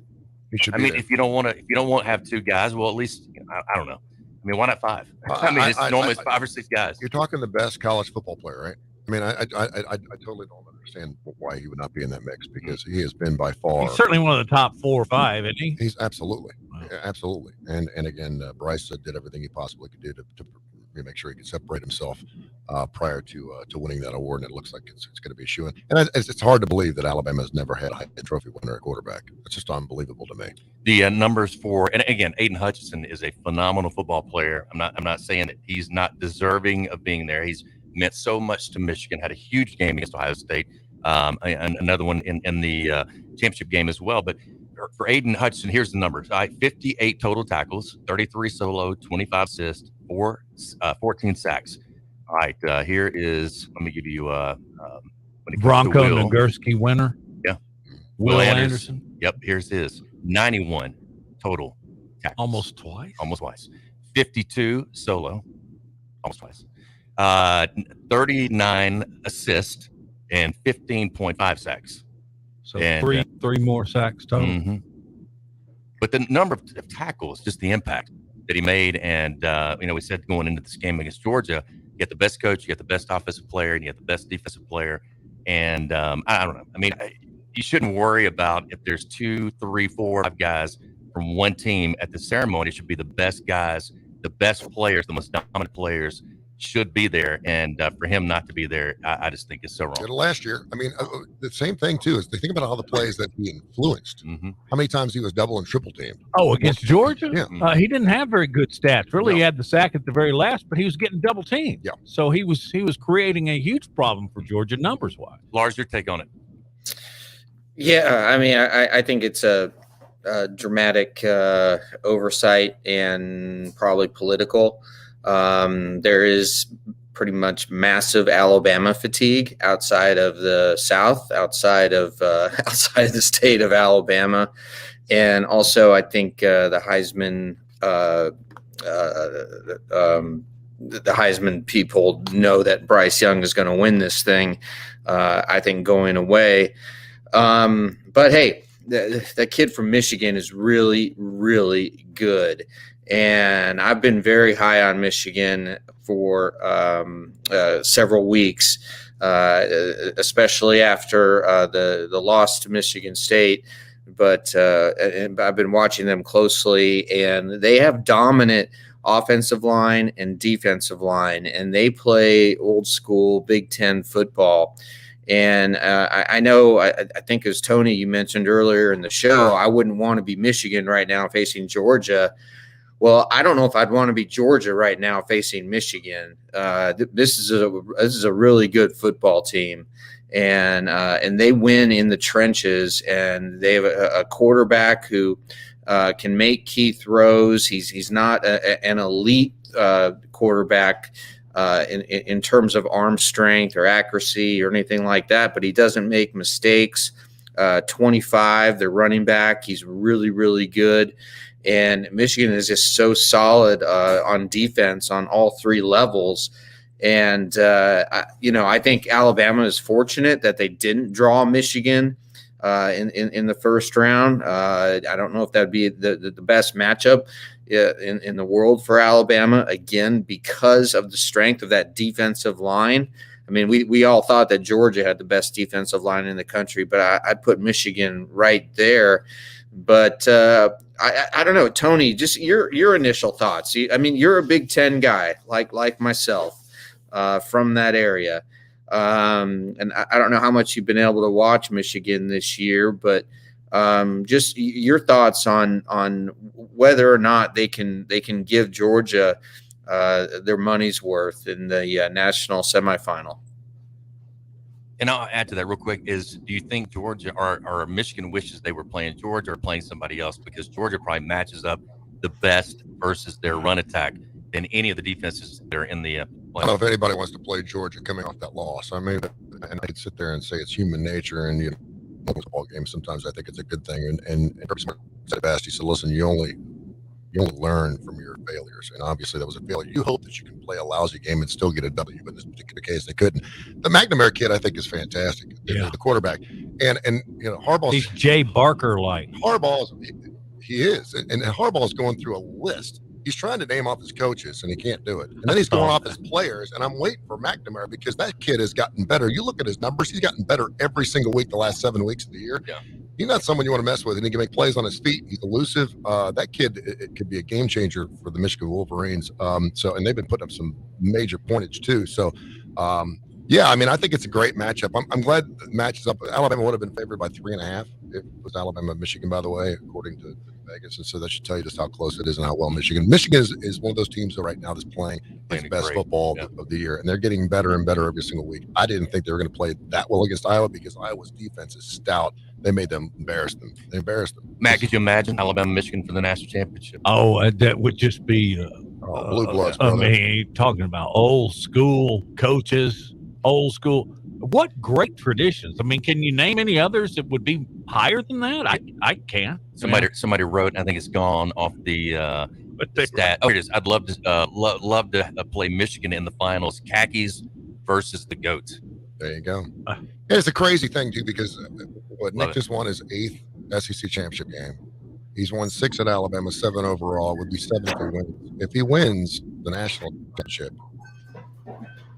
If you don't want to have 2 guys, well, at least I don't know. Why not 5? It's normally 5 or 6 guys. You're talking the best college football player, right? I totally don't understand why he would not be in that mix, because he has been by far. He's certainly one of the top 4 or 5, isn't he? He's absolutely. And again, Bryce did everything he possibly could do to make sure he could separate himself prior to winning that award, and it looks like it's going to be a shoo-in. And it's hard to believe that Alabama has never had a Heisman Trophy winner at quarterback. It's just unbelievable to me. The numbers and again, Aiden Hutchinson is a phenomenal football player. I'm not saying that he's not deserving of being there. He's meant so much to Michigan. Had a huge game against Ohio State, and another one in the championship game as well. But for Aiden Hutchinson, here's the numbers: 58 total tackles, 33 solo, 25 assists, 14 sacks. All right, here is. Let me give you Bronco Nagurski winner. Yeah, Will Anderson. Yep, here's his 91 total tackles. Almost twice. 52 solo, almost twice. 39 assists and 15.5 sacks. So three more sacks total. Mm-hmm. But the number of tackles, just the impact. that he made. And, we said going into this game against Georgia, you get the best coach, you get the best offensive player, and you get the best defensive player. And I don't know. I mean, you shouldn't worry about if there's 2, 3, 4, 5 guys from one team at the ceremony. It should be the best guys, the best players, the most dominant players should be there. And for him not to be there, I just think it's so wrong. Last year, I mean, the same thing too is they think about all the plays that he influenced. How many times he was double and triple teamed? Oh, against Georgia? Yeah. He didn't have very good stats. Really, he had the sack at the very last, but he was getting double teamed. Yeah. So he was creating a huge problem for Georgia numbers wise. Lars, your take on it? Yeah, I mean, I think it's a dramatic oversight and probably political. There is pretty much massive Alabama fatigue outside of the South, outside of the state of Alabama, and also I think the Heisman people know that Bryce Young is going to win this thing. I think going away, but hey, the kid from Michigan is really, really good. And I've been very high on Michigan for several weeks, especially after the loss to Michigan State. But I've been watching them closely, and they have dominant offensive line and defensive line, and they play old school Big Ten football. And I know, I think as Tony, you mentioned earlier in the show, I wouldn't want to be Michigan right now facing Georgia. Well, I don't know if I'd want to be Georgia right now facing Michigan. This is a really good football team, and they win in the trenches. And they have a quarterback who can make key throws. He's not an elite quarterback in terms of arm strength or accuracy or anything like that, but he doesn't make mistakes. 25, their running back, he's really, really good. And Michigan is just so solid on defense on all three levels. And, I think Alabama is fortunate that they didn't draw Michigan in the first round. I don't know if that would be the best matchup in the world for Alabama, again, because of the strength of that defensive line. I mean, we all thought that Georgia had the best defensive line in the country, but I'd put Michigan right there. But I don't know, Tony, just your initial thoughts. I mean, you're a Big Ten guy like myself from that area. And I don't know how much you've been able to watch Michigan this year, but just your thoughts on whether or not they can give Georgia their money's worth in the national semifinal. And I'll add to that real quick do you think Georgia or Michigan wishes they were playing Georgia or playing somebody else? Because Georgia probably matches up the best versus their run attack than any of the defenses that are in the I don't know if anybody wants to play Georgia coming off that loss. I mean, and I could sit there and say it's human nature, and football games, sometimes I think it's a good thing. And Kirby Smart said it best. He said, listen, you only learn from your failures. And obviously that was a failure. You hope that you can play a lousy game and still get a W, but in this particular case, they couldn't. The McNamara kid, I think, is fantastic. The quarterback. And Harbaugh's. He's Jay Barker-like. He is. And Harbaugh's going through a list. He's trying to name off his coaches, and he can't do it. And then he's going off his players, and I'm waiting for McNamara because that kid has gotten better. You look at his numbers, he's gotten better every single week the last 7 weeks of the year. Yeah. He's not someone you want to mess with, and he can make plays on his feet. He's elusive. That kid, it could be a game changer for the Michigan Wolverines. And they've been putting up some major pointage too. So, I mean, I think it's a great matchup. I'm glad it matches up. Alabama would have been favored by 3.5. It was Alabama, Michigan, by the way, according to Vegas. And so that should tell you just how close it is and how well Michigan is one of those teams right now that's playing its best football of the year. And they're getting better and better every single week. I didn't think they were going to play that well against Iowa because Iowa's defense is stout. They made them embarrass them. They embarrassed them. Matt, could you imagine Alabama, Michigan for the national championship? Oh, that would just be blue bloods. I mean, talking about old school coaches, old school. What great traditions. I mean, can you name any others that would be higher than that? I can't. Somebody wrote, I think it's gone off the stat. Oh, here it is. I'd love to play Michigan in the finals. Khakis versus the Goats. There you go. It's a crazy thing too because what Nick just won his 8th SEC championship game. He's won 6 at Alabama, 7 overall. It would be 7 if he wins. If he wins the national championship,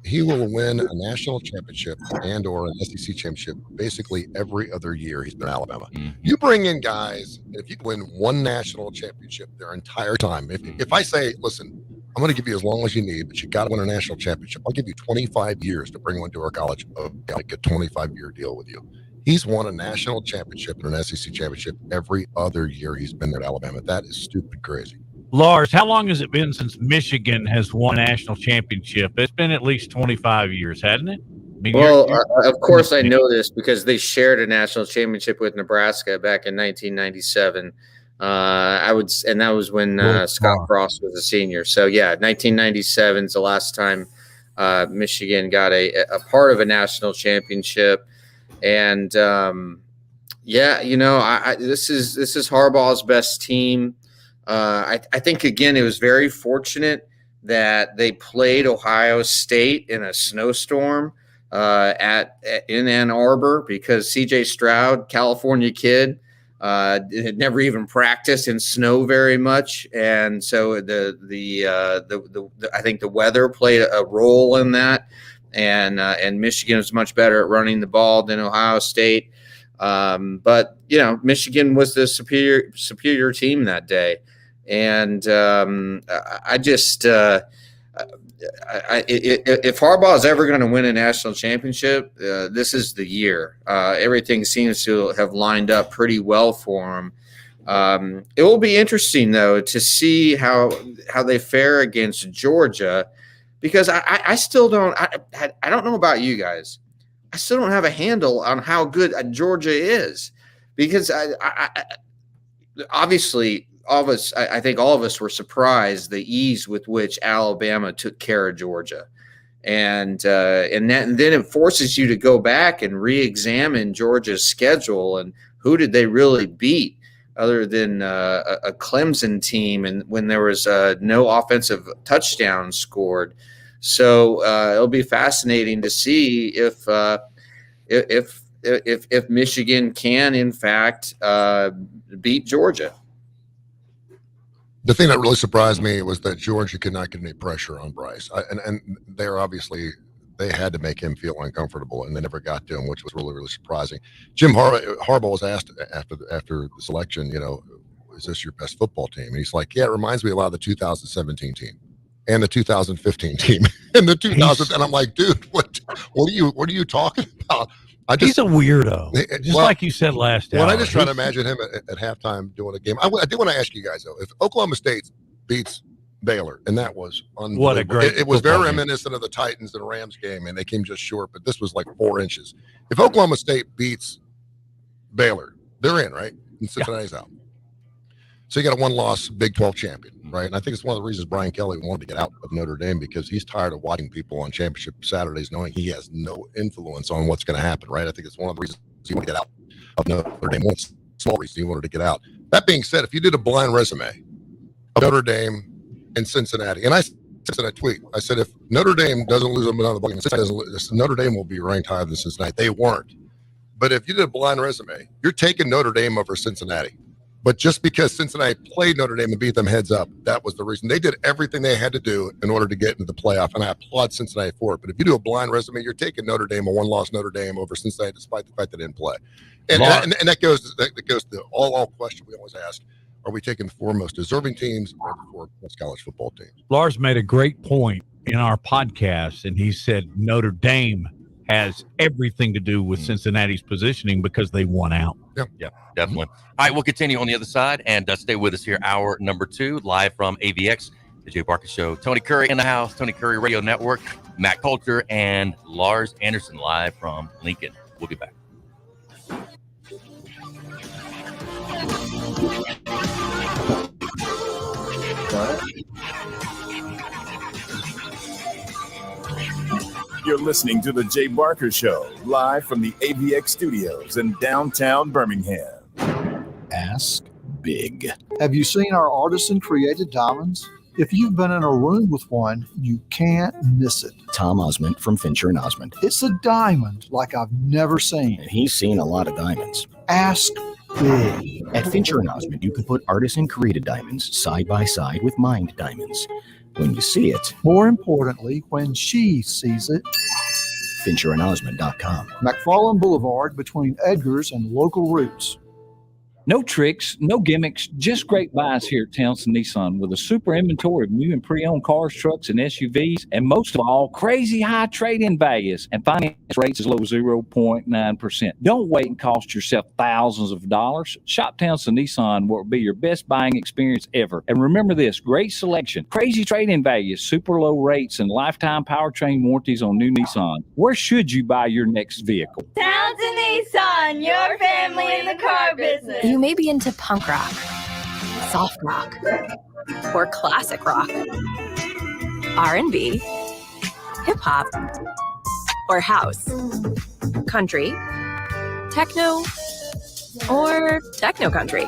he will win a national championship and or an SEC championship basically every other year he's been in Alabama. You bring in guys, if you win one national championship their entire time, if I say, listen, I'm going to give you as long as you need, but you got to win a national championship. I'll give you 25 years to bring one to our college. I'll get a 25-year deal with you. He's won a national championship and an SEC championship every other year he's been there at Alabama. That is stupid crazy. Lars, how long has it been since Michigan has won a national championship? It's been at least 25 years, hasn't it? I mean, of course I know this because they shared a national championship with Nebraska back in 1997. And that was when Scott Frost was a senior. So yeah, 1997 is the last time Michigan got a part of a national championship. And this is Harbaugh's best team. I think again it was very fortunate that they played Ohio State in a snowstorm in Ann Arbor because C.J. Stroud, California kid, had never even practiced in snow very much, and so I think the weather played a role in that, and Michigan was much better at running the ball than Ohio State, but Michigan was the superior team that day, and if Harbaugh is ever going to win a national championship, this is the year. Everything seems to have lined up pretty well for him. It will be interesting, though, to see how they fare against Georgia, because I still don't. I don't know about you guys. I still don't have a handle on how good Georgia is, because obviously. I think all of us were surprised the ease with which Alabama took care of Georgia, and then it forces you to go back and re-examine Georgia's schedule and who did they really beat other than a Clemson team, and when there was no offensive touchdowns scored. So it'll be fascinating to see if Michigan can in fact beat Georgia. The thing that really surprised me was that Georgia could not get any pressure on Bryce. And they had to make him feel uncomfortable, and they never got to him, which was really, really surprising. Jim Harbaugh was asked after the selection, is this your best football team? And he's like, yeah, it reminds me a lot of the 2017 team and the 2015 team and the 2000. And I'm like, dude, what are you talking about? He's a weirdo, like you said last hour. I just try to imagine him at halftime doing a game. I did want to ask you guys, though, if Oklahoma State beats Baylor, and that was unbelievable. What a great it was very reminiscent of the Titans and Rams game, and they came just short, but this was like 4 inches. If Oklahoma State beats Baylor, they're in, right? And Cincinnati's out. So you got a one-loss Big 12 champion, right? And I think it's one of the reasons Brian Kelly wanted to get out of Notre Dame, because he's tired of watching people on championship Saturdays knowing he has no influence on what's going to happen, right? I think it's one of the reasons he wanted to get out of Notre Dame. One small reason he wanted to get out. That being said, if you did a blind resume of Notre Dame and Cincinnati, and I said in a tweet, I said, if Notre Dame doesn't lose another ball game, Notre Dame will be ranked higher than Cincinnati. They weren't. But if you did a blind resume, you're taking Notre Dame over Cincinnati. But just because Cincinnati played Notre Dame and beat them heads up, that was the reason. They did everything they had to do in order to get into the playoff, and I applaud Cincinnati for it. But if you do a blind resume, you're taking Notre Dame, a one-loss Notre Dame, over Cincinnati, despite the fact they didn't play. And that goes to the all question we always ask: are we taking the 4 most deserving teams or the 4 best college football teams? Lars made a great point in our podcast, and he said Notre Dame has everything to do with Cincinnati's positioning because they won out. Yeah, definitely. All right, we'll continue on the other side, and stay with us here. Hour number 2, live from AVX, the Jay Barker Show. Tony Curry in the house, Tony Curry Radio Network, Matt Coulter, and Lars Anderson live from Lincoln. We'll be back. You're listening to The Jay Barker Show, live from the AVX studios in downtown Birmingham. Ask big. Have you seen our artisan-created diamonds? If you've been in a room with one, you can't miss it. Tom Osmond from Fincher and Osmond. It's a diamond like I've never seen. And he's seen a lot of diamonds. Ask big. At Fincher and Osmond, you can put artisan-created diamonds side by side with mined diamonds. When you see it, More importantly, when she sees it, FincherandOsmond.com. McFarland Boulevard between Edgar's and Local Roots. No tricks, no gimmicks, just great buys here at Townsend Nissan with a super inventory of new and pre-owned cars, trucks, and SUVs, and most of all, crazy high trade-in values and finance rates as low as 0.9%. Don't wait and cost yourself thousands of dollars. Shop Townsend Nissan will be your best buying experience ever. And remember this, great selection, crazy trade-in values, super low rates, and lifetime powertrain warranties on new Nissan. Where should you buy your next vehicle? Townsend Nissan, your family in the car business. You may be into punk rock, soft rock, or classic rock, R&B, hip-hop, or house, country, techno, or techno-country.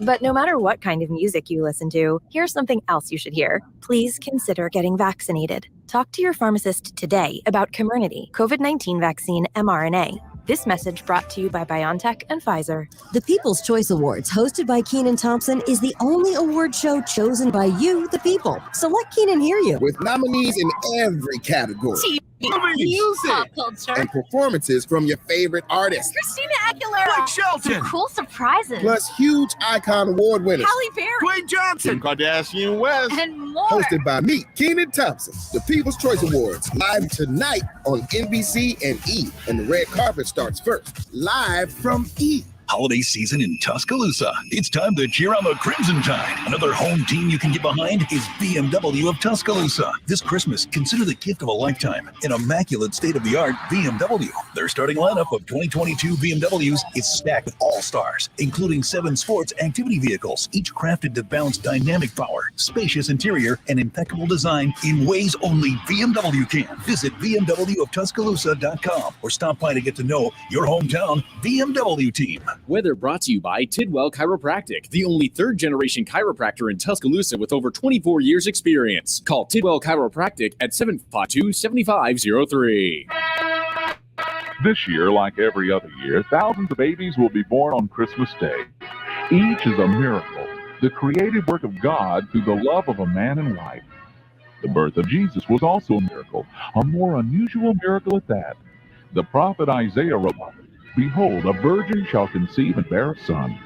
But no matter what kind of music you listen to, here's something else you should hear. Please consider getting vaccinated. Talk to your pharmacist today about Comirnaty, COVID-19 vaccine mRNA. This message brought to you by BioNTech and Pfizer. The People's Choice Awards, hosted by Keenan Thompson, is the only award show chosen by you, the people. So let Keenan hear you. With nominees in every category. Music, pop culture, and performances from your favorite artists. Christina Aguilera, Blake Shelton. some cool surprises, Plus huge icon award winners. Halle Berry, Dwayne Johnson. Kim Kardashian West. and more. Hosted by me, Keenan Thompson. The People's Choice Awards, live tonight on NBC and E. And the red carpet starts first, live from E. Holiday season in Tuscaloosa. It's time to cheer on the Crimson Tide. Another home team you can get behind is BMW of Tuscaloosa. This Christmas, consider the gift of a lifetime. An immaculate state-of-the-art BMW. Their starting lineup of 2022 BMWs is stacked with all-stars, including 7 sports activity vehicles, each crafted to balance dynamic power, spacious interior, and impeccable design in ways only BMW can. Visit BMWofTuscaloosa.com or stop by to get to know your hometown BMW team. Weather brought to you by Tidwell Chiropractic, the only third-generation chiropractor in Tuscaloosa with over 24 years experience. Call Tidwell Chiropractic at 752-7503. This year, like every other year, thousands of babies will be born on Christmas Day. Each is a miracle, the creative work of God through the love of a man and wife. The birth of Jesus was also a miracle, a more unusual miracle at that. The prophet Isaiah wrote, "Behold, a virgin shall conceive and bear a son."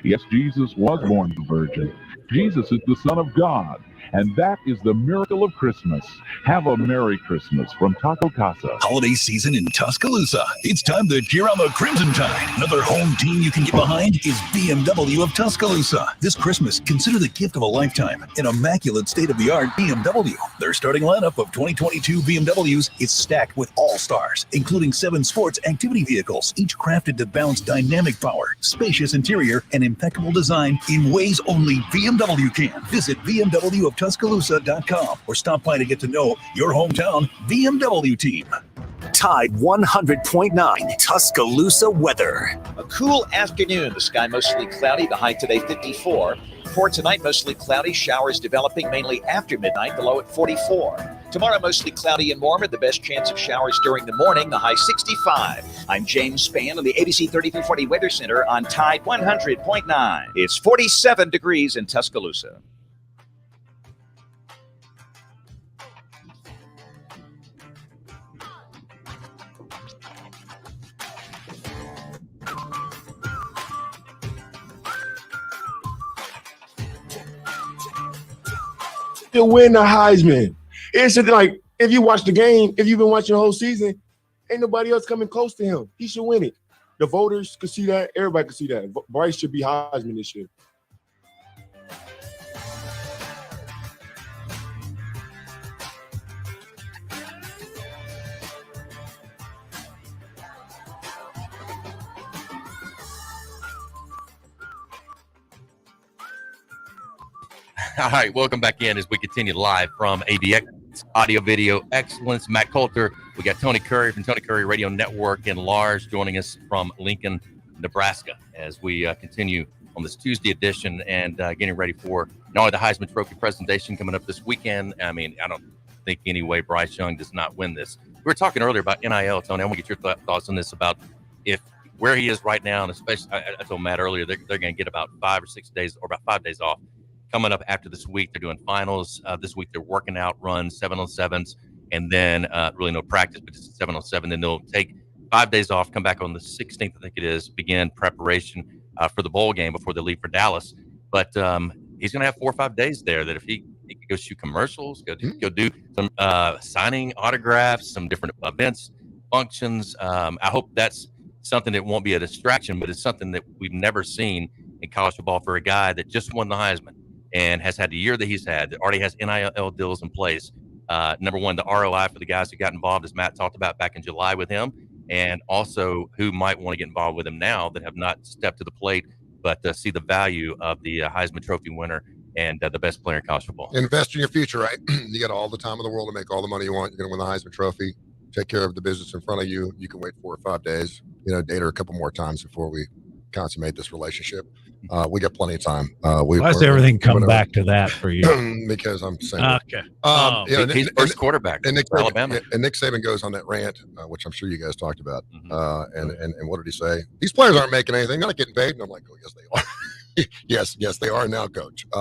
Yes, Jesus was born of a virgin. Jesus is the Son of God, and that is the miracle of Christmas. Have a Merry Christmas from Taco Casa. Holiday season in Tuscaloosa. It's time to cheer on the Crimson Tide. Another home team you can get behind is BMW of Tuscaloosa. This Christmas, consider the gift of a lifetime. An immaculate state-of-the-art BMW. Their starting lineup of 2022 BMWs is stacked with all-stars, including 7 sports activity vehicles, each crafted to balance dynamic power, spacious interior, and impeccable design in ways only BMW can. Visit BMWofTuscaloosa.com or stop by to get to know your hometown BMW team. Tide 100.9 Tuscaloosa weather. A cool afternoon. The sky mostly cloudy. The high today 54. For tonight, mostly cloudy. Showers developing mainly after midnight. The low at 44. Tomorrow, mostly cloudy and warmer. The best chance of showers during the morning. The high 65. I'm James Spann on the ABC 3340 Weather Center on Tide 100.9. It's 47 degrees in Tuscaloosa. To win the Heisman. It's just like, if you watch the game, if you've been watching the whole season, ain't nobody else coming close to him. He should win it. The voters could see that. Everybody could see that. Bryce should be Heisman this year. All right, welcome back in as we continue live from ABX Audio Video Excellence. Matt Coulter, we got Tony Curry from Tony Curry Radio Network and Lars joining us from Lincoln, Nebraska as we continue on this Tuesday edition and getting ready for not only the Heisman Trophy presentation coming up this weekend. I mean, I don't think any way Bryce Young does not win this. We were talking earlier about NIL, Tony. I want to get your thoughts on this about if where he is right now, and especially I told Matt earlier, they're going to get about 5 or 6 days or about 5 days off coming up after this week. They're doing finals this week. They're working out runs 7-on-7s, and then really no practice, but just 7-on-7. Then they'll take 5 days off, come back on the 16th, I think it is, begin preparation for the bowl game before they leave for Dallas. But he's going to have 4 or 5 days there that if he could go shoot commercials, go do some signing autographs, some different events, functions. I hope that's something that won't be a distraction, but it's something that we've never seen in college football for a guy that just won the Heisman and has had the year that he's had, that already has NIL deals in place. Number one, the ROI for the guys who got involved, as Matt talked about back in July with him, and also who might want to get involved with him now that have not stepped to the plate, but see the value of the Heisman Trophy winner and the best player in college football. Invest in your future, right? You got all the time in the world to make all the money you want. You're going to win the Heisman Trophy. Take care of the business in front of you. You can wait 4 or 5 days, date her a couple more times before we consummate this relationship. We got plenty of time. Why does everything come back to that for you? Because I'm saying Okay. He's first quarterback and Nick Alabama. Saban, and Nick Saban goes on that rant, which I'm sure you guys talked about. And what did he say? These players aren't making anything. They're not getting paid. And I'm like, oh, yes, they are. yes, they are now, coach. He's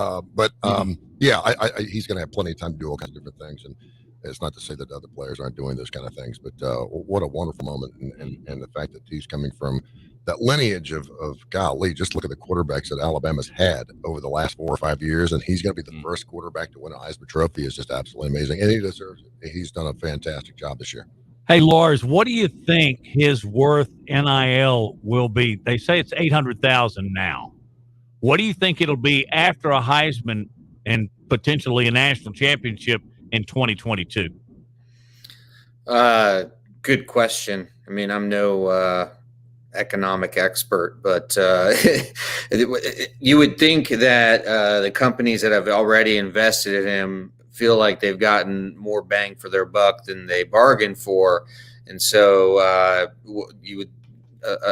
going to have plenty of time to do all kinds of different things. And it's not to say that other players aren't doing those kind of things, but what a wonderful moment. And the fact that he's coming from that lineage of golly, just look at the quarterbacks that Alabama's had over the last 4 or 5 years, and he's going to be the first quarterback to win a Heisman Trophy is just absolutely amazing, and he deserves it. He's done a fantastic job this year. Hey, Lars, what do you think his worth NIL will be? They say it's $800,000 now. What do you think it'll be after a Heisman and potentially a national championship in 2022? Good question. I mean, I'm no economic expert, but you would think that the companies that have already invested in him feel like they've gotten more bang for their buck than they bargained for. And so you would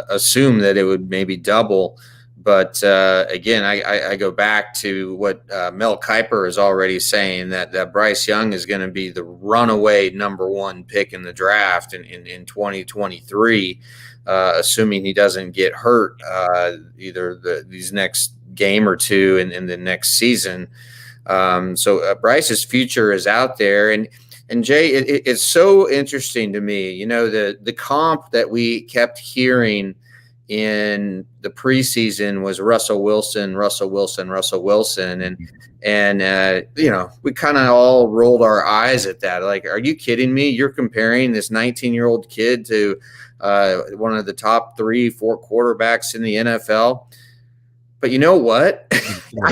assume that it would maybe double. But again, I go back to what Mel Kiper is already saying, that Bryce Young is going to be the runaway number 1 pick in the draft in 2023, assuming he doesn't get hurt either these next game or two in the next season. So Bryce's future is out there. And Jay, it's so interesting to me, the comp that we kept hearing in the preseason was Russell Wilson. And we kind of all rolled our eyes at that. Like, are you kidding me? You're comparing this 19-year-old kid to one of the top 3-4 quarterbacks in the NFL. But you know what?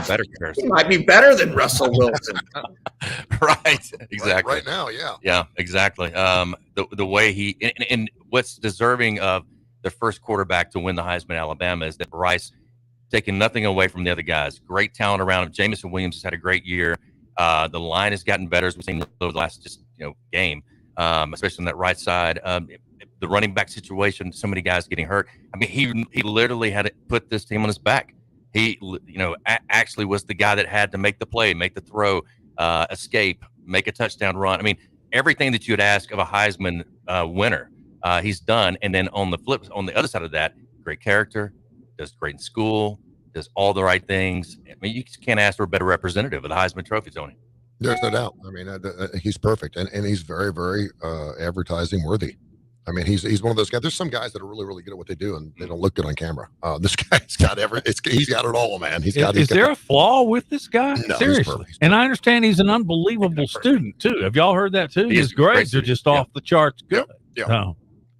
Better he might be better than Russell Wilson. Right. Exactly. Right now, yeah. Yeah, exactly. The way he and what's deserving of the first quarterback to win the Heisman Alabama is that Bryce, taking nothing away from the other guys, great talent around him. Jamison Williams has had a great year. The line has gotten better as we've seen over the last game, especially on that right side. The running back situation, so many guys getting hurt. I mean, he literally had to put this team on his back. He, actually was the guy that had to make the play, make the throw, escape, make a touchdown run. I mean, everything that you'd ask of a Heisman winner, he's done. And then on the other side of that, great character, does great in school, does all the right things. I mean, you can't ask for a better representative of the Heisman Trophy, Tony. There's no doubt. I mean, he's perfect, and he's very, very advertising worthy. I mean, he's one of those guys. There's some guys that are really, really good at what they do, and they don't look good on camera. This guy's got he's got it all, man. Is there a flaw with this guy? No, seriously. And I understand he's an unbelievable student too. Have y'all heard that too? His grades are just off the charts good. Yeah. Oh.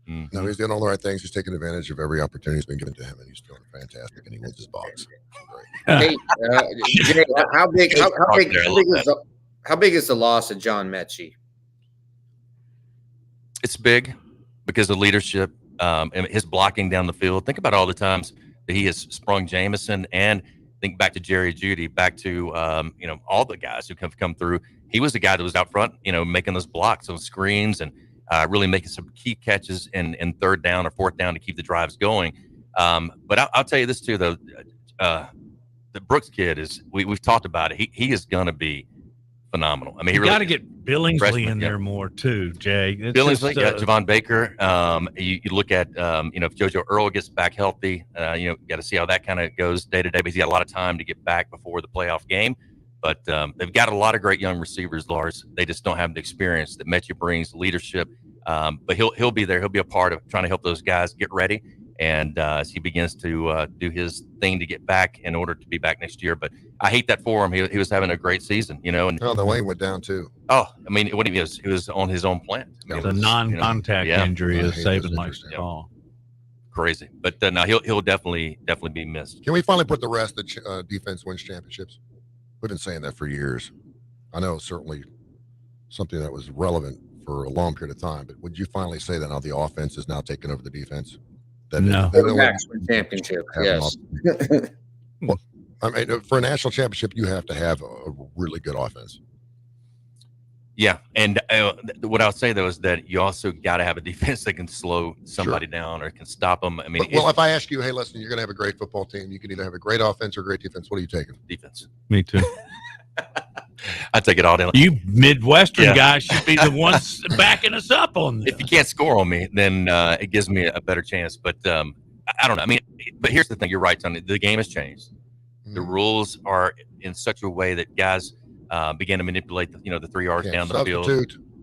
No, he's doing all the right things. He's taking advantage of every opportunity that's been given to him, and he's feeling fantastic. And he wins his box. Hey, Jay, how big is the loss of John Mechie? It's big because of leadership and his blocking down the field. Think about all the times that he has sprung Jamison, and think back to Jerry Jeudy, back to all the guys who have come through. He was the guy that was out front, making those blocks, those screens, and really making some key catches in third down or fourth down to keep the drives going. But I'll tell you this too, though. The Brooks kid we've talked about it. He is going to be phenomenal. I mean, he you got to really get Billingsley in there more too, Jay. It's Billingsley, just, Javon Baker. You look at, if JoJo Earl gets back healthy, you got to see how that kind of goes day to day because he got a lot of time to get back before the playoff game. But they've got a lot of great young receivers, Lars. They just don't have the experience that Mechie brings, leadership. But he'll be there. He'll be a part of trying to help those guys get ready. And as he begins to do his thing to get back in order to be back next year. But I hate that for him. He was having a great season, And the Wayne went down too. Oh, I mean, what he was on his own plan. The non-contact injury is Saban likes to call. Crazy, but no, he'll definitely be missed. Can we finally put the rest that defense wins championships? We've been saying that for years. I know certainly something that was relevant for a long period of time, but would you finally say that now the offense is now taking over the defense? No. Championship, yes. Well, I mean, for a national championship, you have to have a really good offense. Yeah, and what I'll say though is that you also got to have a defense that can slow somebody down or can stop them. I mean, if I ask you, hey, listen, you're going to have a great football team. You can either have a great offense or a great defense. What are you taking? Defense. Me too. I take it all day. You Midwestern guys should be the ones backing us up on this. If you can't score on me, then it gives me a better chance. But I don't know. I mean, but here's the thing. You're right, Tony. The game has changed. The rules are in such a way that guys begin to manipulate the 3 yards down the field.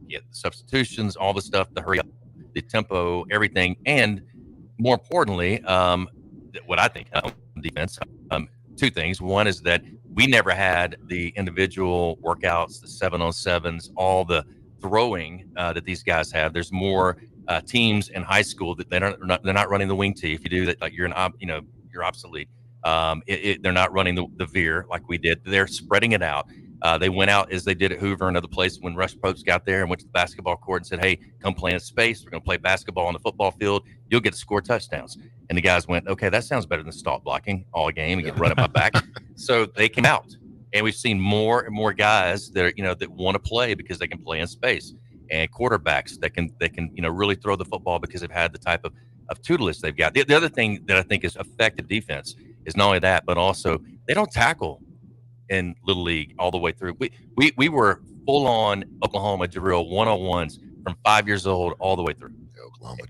Yeah, the substitutions, all the stuff, the hurry up, the tempo, everything, and more importantly, what I think defense. 2 things. One is that we never had the individual workouts, the 7-on-7s, all the throwing that these guys have. There's more teams in high school that they're not running the wing tee. If you do that, like you're obsolete. They're not running the veer like we did. They're spreading it out. They went out as they did at Hoover and other places when Rush Probst got there and went to the basketball court and said, hey, come play in space. We're going to play basketball on the football field. You'll get to score touchdowns. And the guys went, okay, that sounds better than stop blocking all game and get run at my back. So they came out. And we've seen more and more guys that that want to play because they can play in space, and quarterbacks that can really throw the football because they've had the type of tutelage they've got. The other thing that I think has affected defense is not only that, but also they don't tackle in Little League all the way through. We were full on Oklahoma drill 101s from 5 years old all the way through. Oklahoma.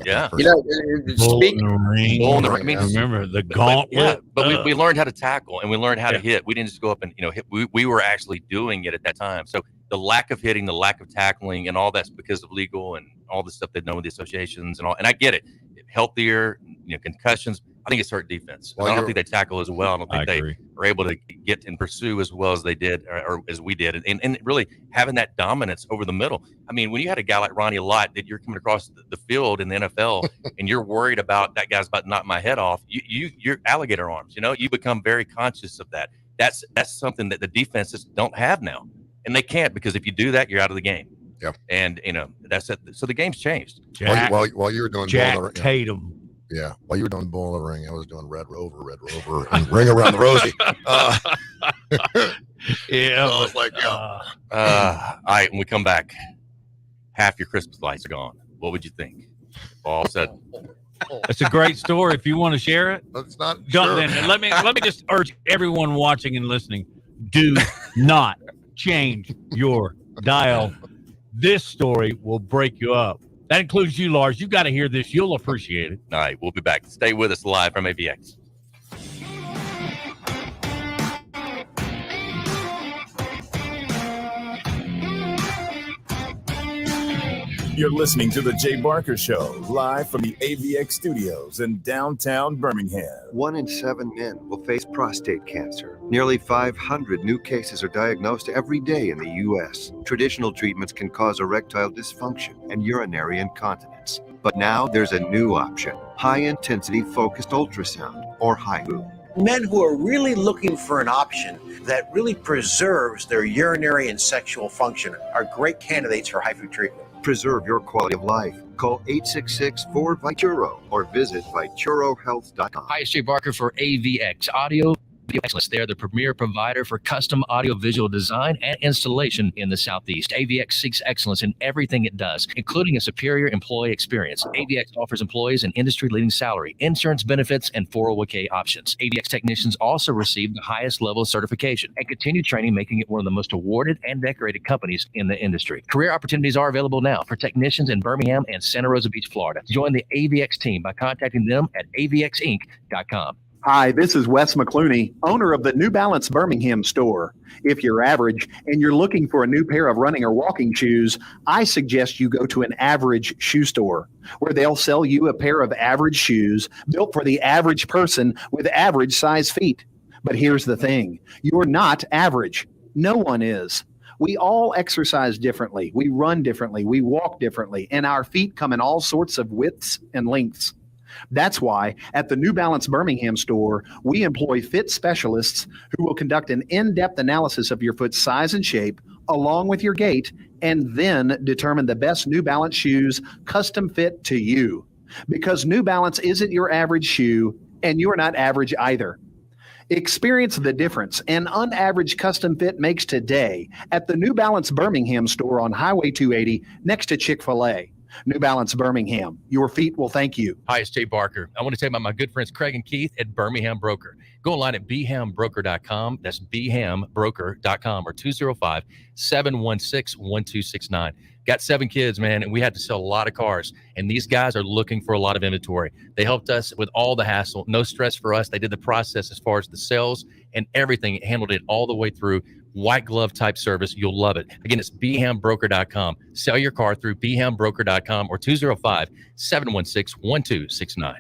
Yeah. Speaking of ring, I mean, remember the gauntlet. But we learned how to tackle and we learned how to hit. We didn't just go up and hit. We were actually doing it at that time. So the lack of hitting, the lack of tackling, and all that's because of legal and all the stuff they've done with the associations and all. And I get it. Healthier, concussions. I think it's hurt defense. I don't think they tackle as well. I don't think they are able to get and pursue as well as they did or as we did. And really having that dominance over the middle. I mean, when you had a guy like Ronnie Lott that you're coming across the field in the NFL and you're worried about that guy's about to knock my head off, you're alligator arms. You become very conscious of that. That's something that the defenses don't have now. And they can't, because if you do that, you're out of the game. Yeah. And, that's it. So the game's changed. While you were doing Jack Tatum. Yeah, while you were doing Bull in the Ring, I was doing Red Rover, and Ring Around the Rosie. Yeah, I was like, all right, when we come back, half your Christmas lights are gone. What would you think? All said. It's a great story. If you want to share it, it's not. Then let me just urge everyone watching and listening: do not change your dial. This story will break you up. That includes you, Lars. You've got to hear this. You'll appreciate it. All right, we'll be back. Stay with us live from AVX. You're listening to The Jay Barker Show, live from the AVX studios in downtown Birmingham. 1 in 7 men will face prostate cancer. Nearly 500 new cases are diagnosed every day in the U.S. Traditional treatments can cause erectile dysfunction and urinary incontinence. But now there's a new option, high-intensity focused ultrasound, or HIFU. Men who are really looking for an option that really preserves their urinary and sexual function are great candidates for HIFU treatment. Preserve your quality of life. Call 866-4-VITURO or visit VituroHealth.com. Hi, it's Jay Barker for AVX Audio. Video Excellence. They're the premier provider for custom audiovisual design and installation in the Southeast. AVX seeks excellence in everything it does, including a superior employee experience. AVX offers employees an industry-leading salary, insurance benefits, and 401k options. AVX technicians also receive the highest level of certification and continue training, making it one of the most awarded and decorated companies in the industry. Career opportunities are available now for technicians in Birmingham and Santa Rosa Beach, Florida. Join the AVX team by contacting them at avxinc.com. Hi, this is Wes McClooney, owner of the New Balance Birmingham store. If you're average and you're looking for a new pair of running or walking shoes, I suggest you go to an average shoe store where they'll sell you a pair of average shoes built for the average person with average size feet. But here's the thing, you're not average. No one is. We all exercise differently. We run differently. We walk differently. And our feet come in all sorts of widths and lengths. That's why at the New Balance Birmingham store, we employ fit specialists who will conduct an in-depth analysis of your foot's size and shape along with your gait, and then determine the best New Balance shoes custom fit to you. Because New Balance isn't your average shoe, and you're not average either. Experience the difference an unaverage custom fit makes today at the New Balance Birmingham store on Highway 280 next to Chick-fil-A. New Balance Birmingham. Your feet will thank you. Hi, it's Jay Barker. I want to tell you about my good friends Craig and Keith at Birmingham Broker. Go online at bhambroker.com. That's bhambroker.com or 205-716-1269. Got 7 kids, man, and we had to sell a lot of cars. And these guys are looking for a lot of inventory. They helped us with all the hassle. No stress for us. They did the process as far as the sales and everything. Handled it all the way through. White glove type service. You'll love it. Again, it's bhambroker.com. Sell your car through bhambroker.com or 205-716-1269.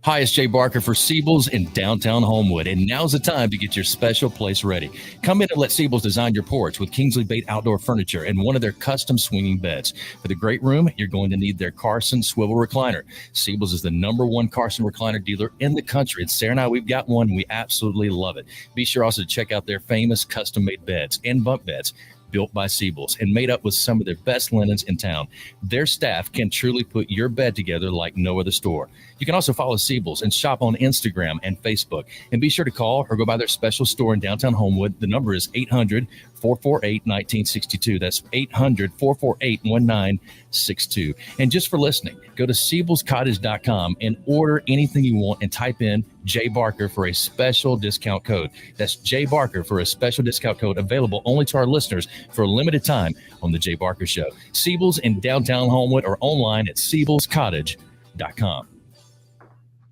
Hi, it's Jay Barker for Siebel's in downtown Homewood, and now's the time to get your special place ready. Come in and let Siebel's design your porch with Kingsley Bait outdoor furniture and one of their custom swinging beds. For the great room, you're going to need their Carson swivel recliner. Siebel's is the #1 Carson recliner dealer in the country, and Sarah and I, we've got one, and we absolutely love it. Be sure also to check out their famous custom-made beds and bunk beds built by Siebel's and made up with some of their best linens in town. Their staff can truly put your bed together like no other store. You can also follow Siebel's and shop on Instagram and Facebook. And be sure to call or go by their special store in downtown Homewood. The number is 800-448-1962. That's 800-448-1962. And just for listening, go to SiebelsCottage.com and order anything you want and type in Jay Barker for a special discount code. That's Jay Barker for a special discount code available only to our listeners for a limited time on The Jay Barker Show. Siebel's in downtown Homewood or online at SiebelsCottage.com.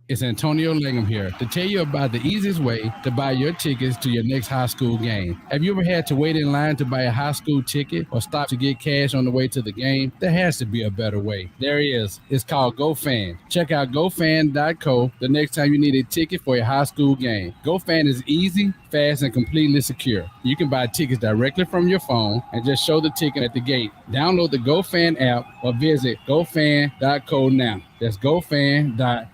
It's Antonio Langham here to tell you about the easiest way to buy your tickets to your next high school game. Have you ever had to wait in line to buy a high school ticket or stop to get cash on the way to the game? There has to be a better way. There is. It's called GoFan. Check out GoFan.co the next time you need a ticket for your high school game. GoFan is easy, fast, and completely secure. You can buy tickets directly from your phone and just show the ticket at the gate. Download the GoFan app or visit GoFan.co now. That's GoFan.co.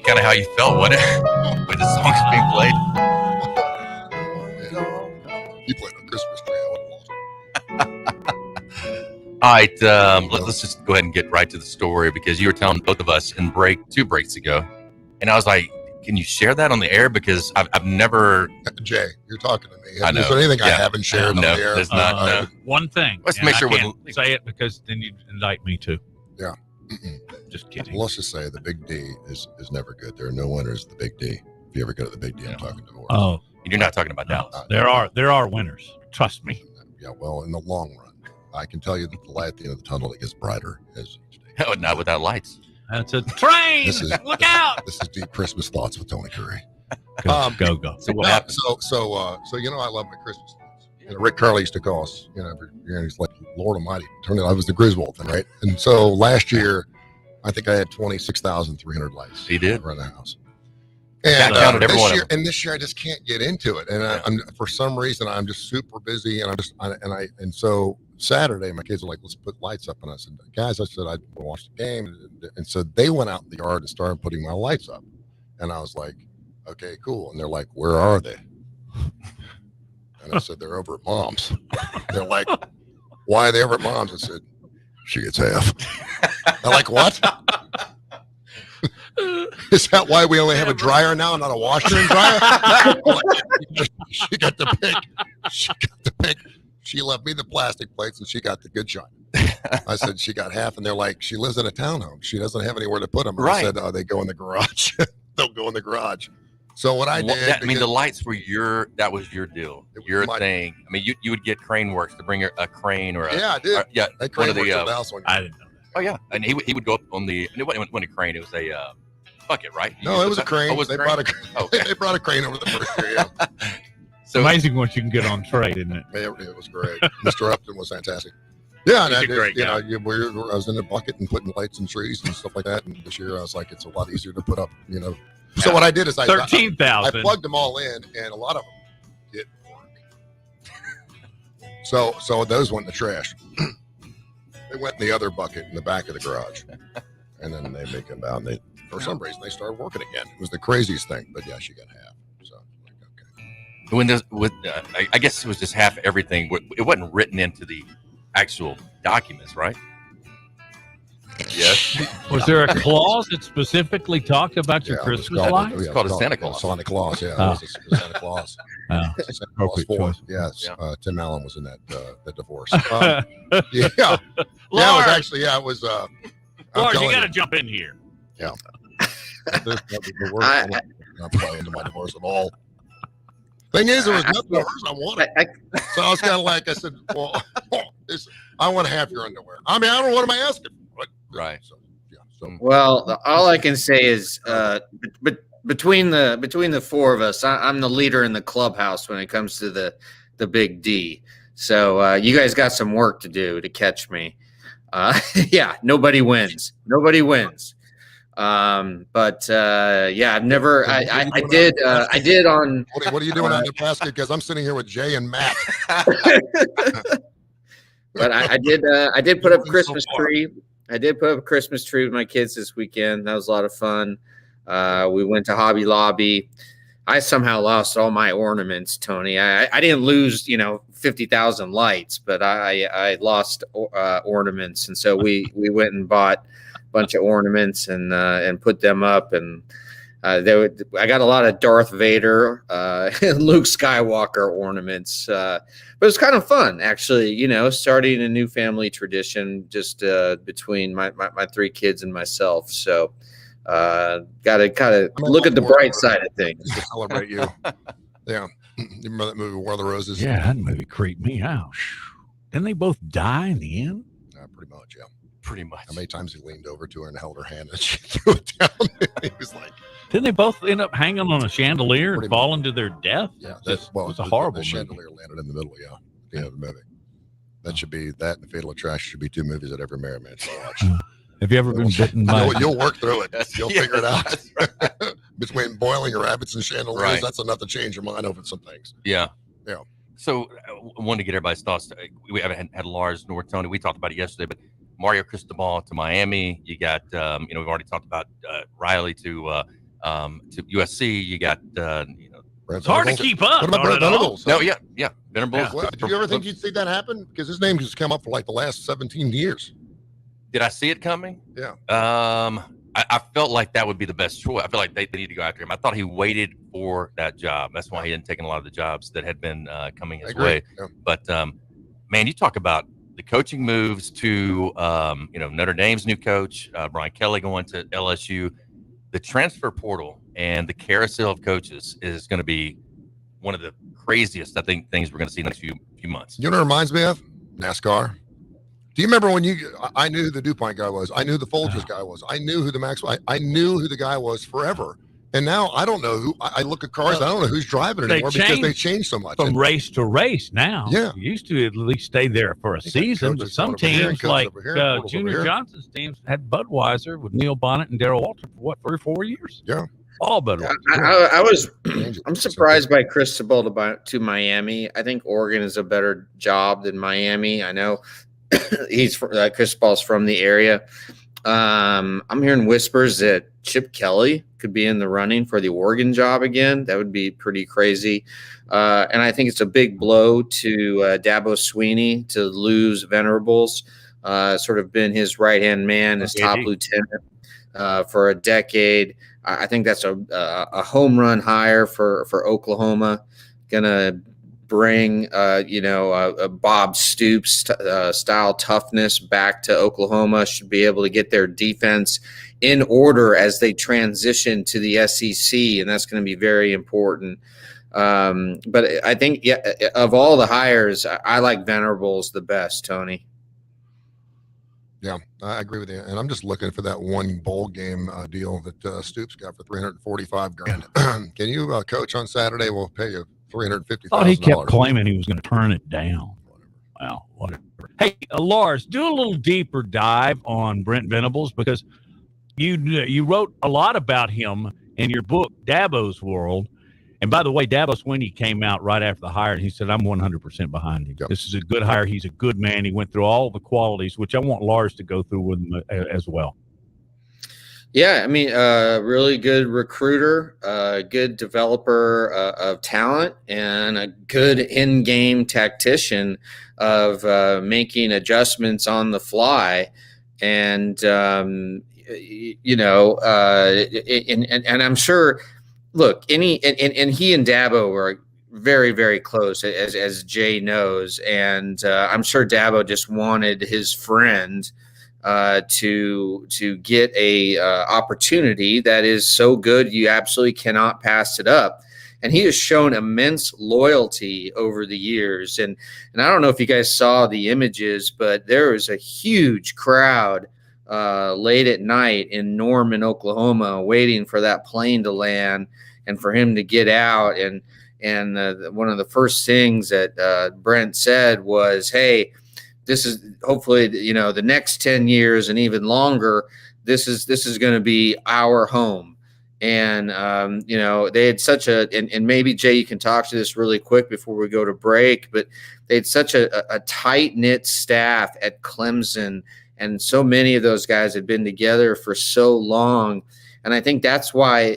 Kind of how you felt, wasn't it? When the song's being played. You played on Christmas tree. All right, let's just go ahead and get right to the story because you were telling both of us in two breaks ago, and I was like, "Can you share that on the air?" Because I've never. Jay, you're talking to me. I know. Is there anything I haven't shared on the air? There's not. No. One thing. Let's make sure we say it because then you indict me too. Yeah. Just kidding. Well, let's just say the Big D is never good. There are no winners at the Big D. If you ever go to the Big D, I'm talking to Morris. Oh, you're not talking about Dallas. There are winners. Trust me. Yeah. Well, in the long run, I can tell you that the light at the end of the tunnel it gets brighter as each day. Oh, not without lights. That's a train. Look out! This is Deep Christmas Thoughts with Tony Curry. Go. So what happened? So you know I love my Christmas thoughts. You know, Rick Carly used to call us. You know, every year he's like, Lord Almighty, turn it. I was the Griswold thing, right? And so last year, I think I had 26,300 lights. He did around the house. And this year I just can't get into it. And I'm for some reason I'm just super busy, and so Saturday, my kids were like, let's put lights up. And I said, guys, I want to watch the game. And so they went out in the yard and started putting my lights up. And I was like, okay, cool. And they're like, where are they? And I said, they're over at Mom's. They're like, why are they over at Mom's? I said, she gets half. They're like, what? Is that why we only have a dryer now, not a washer and dryer? She got the pick. She left me the plastic plates and she got the good shine. I said she got half, and they're like, she lives in a townhome. She doesn't have anywhere to put them. And I said, oh, they go in the garage. They'll go in the garage. So what I did, the lights were that was your deal, your thing. I mean, you would get Crane Works to bring a crane or I did. One of the I didn't know that. Oh yeah, and he would go up on the. It wasn't a crane. It was a bucket, right? No, it was a crane. Oh, They brought a crane over the first year. Yeah. So amazing what you can get on trade, isn't it? It was great. Mr. Upton was fantastic. Yeah, and He's a great guy. I was in the bucket and putting lights and trees and stuff like that. And this year I was like, it's a lot easier to put up, So what I did is I 13,000. I plugged them all in, and a lot of them didn't work. So those went in the trash. They went in the other bucket in the back of the garage, and then they make them out. And for some reason they started working again. It was the craziest thing. But yeah, she got half. So okay. I guess it was just half everything. It wasn't written into the actual documents, right? Yes. Was there a clause that specifically talked about your Christmas lights? It's called a Santa Claus. Santa Claus, yeah. It was a Santa Claus. Santa Claus 4. Yes. Tim Allen was in that divorce. Yeah. Yeah, it was actually, it was. Lars, you got to jump in here. Yeah. This was the worst one. I'm probably into my divorce of all. Thing is, there was nothing worse I wanted. So I was kind of like, I said, well, I want half your underwear. I mean, I don't know what am I asking for. Right. So, yeah. So. Well, all I can say is, between the four of us, I'm the leader in the clubhouse when it comes to the big D. So you guys got some work to do to catch me. Yeah, nobody wins. Nobody wins. But I've never. I did on. What are you doing on Nebraska? Because I'm sitting here with Jay and Matt. But I did put up a Christmas tree. I did put up a Christmas tree with my kids this weekend. That was a lot of fun. We went to Hobby Lobby. I somehow lost all my ornaments, Tony. I didn't lose, 50,000 lights, but I lost ornaments, and so we went and bought a bunch of ornaments and put them up. And I got a lot of Darth Vader and Luke Skywalker ornaments. But it was kind of fun, actually, starting a new family tradition just between my three kids and myself. So got to kind of look at the bright side of things. To celebrate you. Yeah. You remember that movie, War of the Roses? Yeah, that movie creeped me out. Didn't they both die in the end? Pretty much, yeah. Pretty much. How many times he leaned over to her and held her hand and she threw it down? He was like... Didn't they both end up hanging on a chandelier and falling to their death? Yeah, it was a horrible movie. The chandelier landed in the middle, at the end of the movie. That should be, that and Fatal Attraction should be two movies that every married man should watch. Have you ever been bitten by? You'll work through it. You'll figure it out. Right. Between boiling your rabbits and chandeliers, that's enough to change your mind over some things. Yeah. Yeah. So I wanted to get everybody's thoughts. We haven't had Lars nor Tony. We talked about it yesterday, but Mario Cristobal to Miami. You got, we've already talked about Riley to USC. You got, it's hard to keep up. What about Brent Venables? No, yeah. Venables. Well, did you ever think you'd see that happen? Because his name has come up for like the last 17 years. Did I see it coming? Yeah. I felt like that would be the best choice. I feel like they need to go after him. I thought he waited for that job. That's why he hadn't taken a lot of the jobs that had been coming his way. Yeah. But man, you talk about the coaching moves to Notre Dame's new coach, Brian Kelly going to LSU. The transfer portal and the carousel of coaches is going to be one of the craziest, I think, things we're going to see in the next few months. You know what it reminds me of? NASCAR. Do you remember when I knew who the DuPont guy was? I knew the Folgers guy was. I knew who the Maxwell. I knew who the guy was forever. And now I don't know who. I look at cars. I don't know who's driving it anymore because they changed so much. From race to race now. Yeah. You used to at least stay there for a season. But some teams like Junior Johnson's teams had Budweiser with Neil Bonnet and Darrell Walter for 3 or 4 years. Yeah. All but I'm surprised by Cristobal to Miami. I think Oregon is a better job than Miami. I know Cristobal's from the area. I'm hearing whispers that Chip Kelly could be in the running for the Oregon job again. That would be pretty crazy. And I think it's a big blow to Dabo Swinney to lose Venables. Sort of been his right-hand man, his top lieutenant for a decade. I think that's a home run hire for Oklahoma. Gonna bring Bob Stoops style toughness back to Oklahoma. Should be able to get their defense in order as they transition to the SEC, and that's going to be very important. But I think of all the hires, I like Venables the best, Tony. Yeah, I agree with you. And I'm just looking for that one bowl game deal that Stoops got for $345,000. Can you coach on Saturday? We'll pay you $350,000. Thought he kept claiming he was going to turn it down. Well, whatever. Hey, Lars, do a little deeper dive on Brent Venables, because you wrote a lot about him in your book, Dabo's World. And by the way, Dabo Swinney came out right after the hire, and he said, I'm 100% behind him. Yep. This is a good hire. He's a good man. He went through all the qualities, which I want Lars to go through with him as well. Yeah, I mean, really good recruiter, good developer of talent, and a good in-game tactician of making adjustments on the fly. And, and I'm sure – look, and he and Dabo were very, very close, as Jay knows, and I'm sure Dabo just wanted his friend to get a opportunity that is so good you absolutely cannot pass it up. And he has shown immense loyalty over the years. And I don't know if you guys saw the images, but there was a huge crowd late at night in Norman, Oklahoma, waiting for that plane to land and for him to get out. And one of the first things that Brent said was, hey, this is hopefully, the next 10 years and even longer, this is going to be our home. And, they had such and maybe Jay, you can talk to this really quick before we go to break, but they had such a tight knit staff at Clemson. And so many of those guys had been together for so long. And I think that's why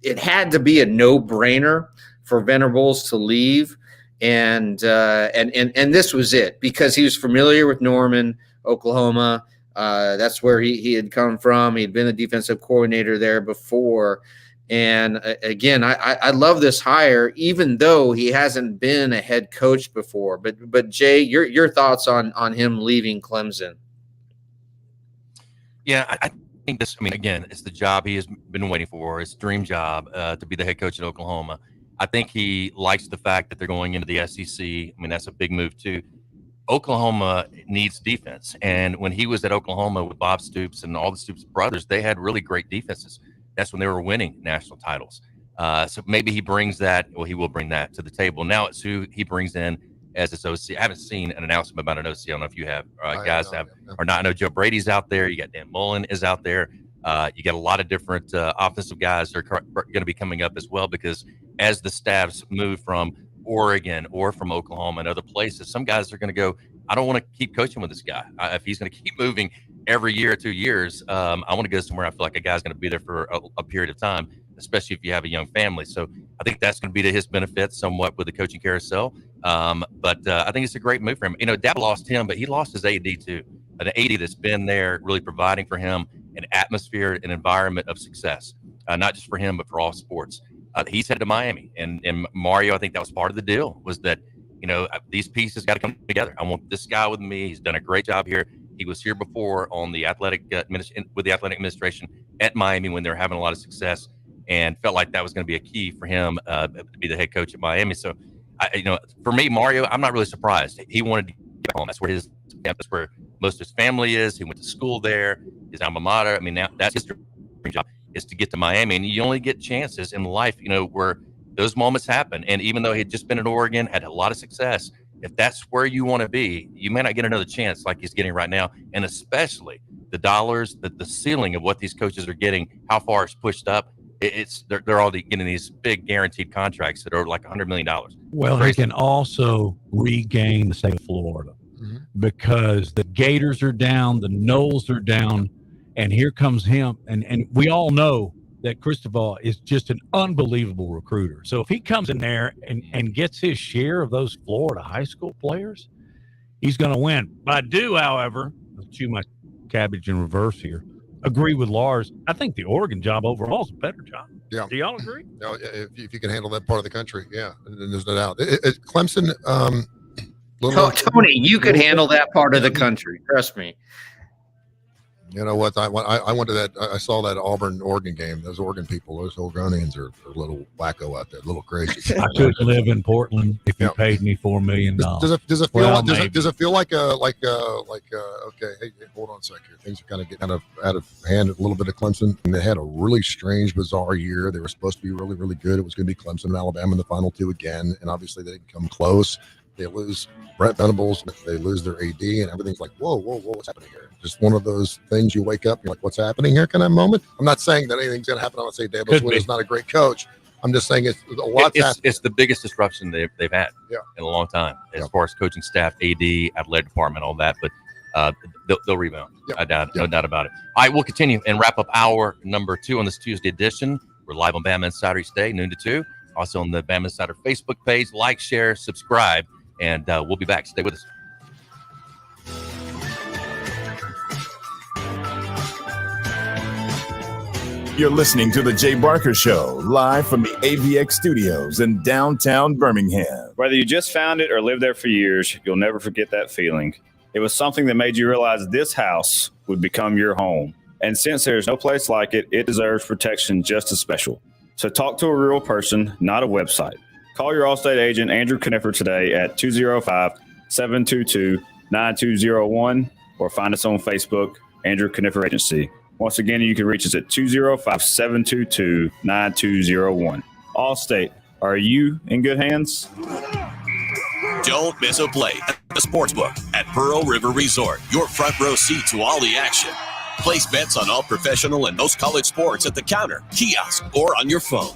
it had to be a no-brainer for Venables to leave. And this was it, because he was familiar with Norman, Oklahoma. That's where he had come from. He'd been a defensive coordinator there before. And again, I love this hire, even though he hasn't been a head coach before. But Jay, your thoughts on him leaving Clemson? Yeah, I think this, again, it's the job he has been waiting for, his dream job, to be the head coach at Oklahoma. I think he likes the fact that they're going into the SEC. That's a big move too. Oklahoma needs defense. And when he was at Oklahoma with Bob Stoops and all the Stoops brothers, they had really great defenses. That's when they were winning national titles. So maybe he brings that, he will bring that to the table. Now it's who he brings in as his OC. I haven't seen an announcement about an OC. I don't know if you have, guys have or not. I know Joe Brady's out there. You got Dan Mullen is out there. You got a lot of different offensive guys that are going to be coming up as well, because as the staffs move from Oregon or from Oklahoma and other places, some guys are going to go, I don't want to keep coaching with this guy. If he's going to keep moving every year or 2 years, I want to go somewhere I feel like a guy's going to be there for a period of time, especially if you have a young family. So I think that's going to be to his benefit somewhat with the coaching carousel. But I think it's a great move for him. Dabo lost him, but he lost his AD too. An AD that's been there really providing for him an atmosphere, an environment of success, not just for him, but for all sports. He's headed to Miami. And Mario, I think that was part of the deal, was that, these pieces got to come together. I want this guy with me. He's done a great job here. He was here before on the athletic with the athletic administration at Miami when they were having a lot of success, and felt like that was going to be a key for him to be the head coach at Miami. So, for me, Mario, I'm not really surprised. He wanted to get home. That's where most of his family is. He went to school there. His alma mater. Now that's his dream job, is to get to Miami. And you only get chances in life, where those moments happen. And even though he had just been in Oregon, had a lot of success, if that's where you want to be, you may not get another chance like he's getting right now. And especially the dollars, the ceiling of what these coaches are getting, how far it's pushed up. they're all getting these big guaranteed contracts that are like $100 million. Well, he can also regain the state of Florida because the Gators are down, the Knowles are down, and here comes him. And we all know that Cristobal is just an unbelievable recruiter. So if he comes in there and gets his share of those Florida high school players, he's going to win. But I do, however, I'll chew my cabbage in reverse here, agree with Lars. I think the Oregon job overall is a better job. Yeah. Do y'all agree? No, if you can handle that part of the country, yeah, and there's no doubt. Clemson, Tony, you could handle that part of the country. Trust me. You know what? I went to that. I saw that Auburn-Oregon game. Those Oregon people, those Oregonians are a little wacko out there, a little crazy. I could live in Portland if you paid me $4 million. Does it feel like okay? Hey, hold on a second. Things are kind of getting out of hand a little bit at Clemson, and they had a really strange, bizarre year. They were supposed to be really, really good. It was going to be Clemson and Alabama in the final two again, and obviously they didn't come close. They lose Brent Venables, they lose their AD, and everything's like, whoa, what's happening here? Just one of those things you wake up, you're like, what's happening here kind of moment. I'm not saying that anything's going to happen. I'm not saying Dabo Swinney is not a great coach. I'm just saying it's a lot. It's the biggest disruption they've had in a long time as far as coaching staff, AD, athletic department, all that. But they'll rebound. No doubt about it. All right, we'll continue and wrap up hour number 2 on this Tuesday edition. We're live on Bama Insider each day, noon to 2. Also on the Bama Insider Facebook page. Like, share, subscribe. And we'll be back. Stay with us. You're listening to The Jay Barker Show, live from the AVX studios in downtown Birmingham. Whether you just found it or lived there for years, you'll never forget that feeling. It was something that made you realize this house would become your home. And since there's no place like it, it deserves protection just as special. So talk to a real person, not a website. Call your Allstate agent, Andrew Kniffer, today at 205-722-9201 or find us on Facebook, Andrew Kniffer Agency. Once again, you can reach us at 205-722-9201. Allstate, are you in good hands? Don't miss a play at the Sportsbook at Pearl River Resort. Your front row seat to all the action. Place bets on all professional and most college sports at the counter, kiosk, or on your phone.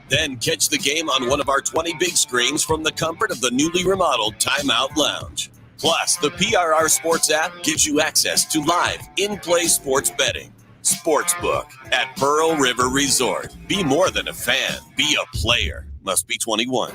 Then catch the game on one of our 20 big screens from the comfort of the newly remodeled Timeout Lounge. Plus, the PRR Sports app gives you access to live, in-play sports betting. Sportsbook at Pearl River Resort. Be more than a fan. Be a player. Must be 21.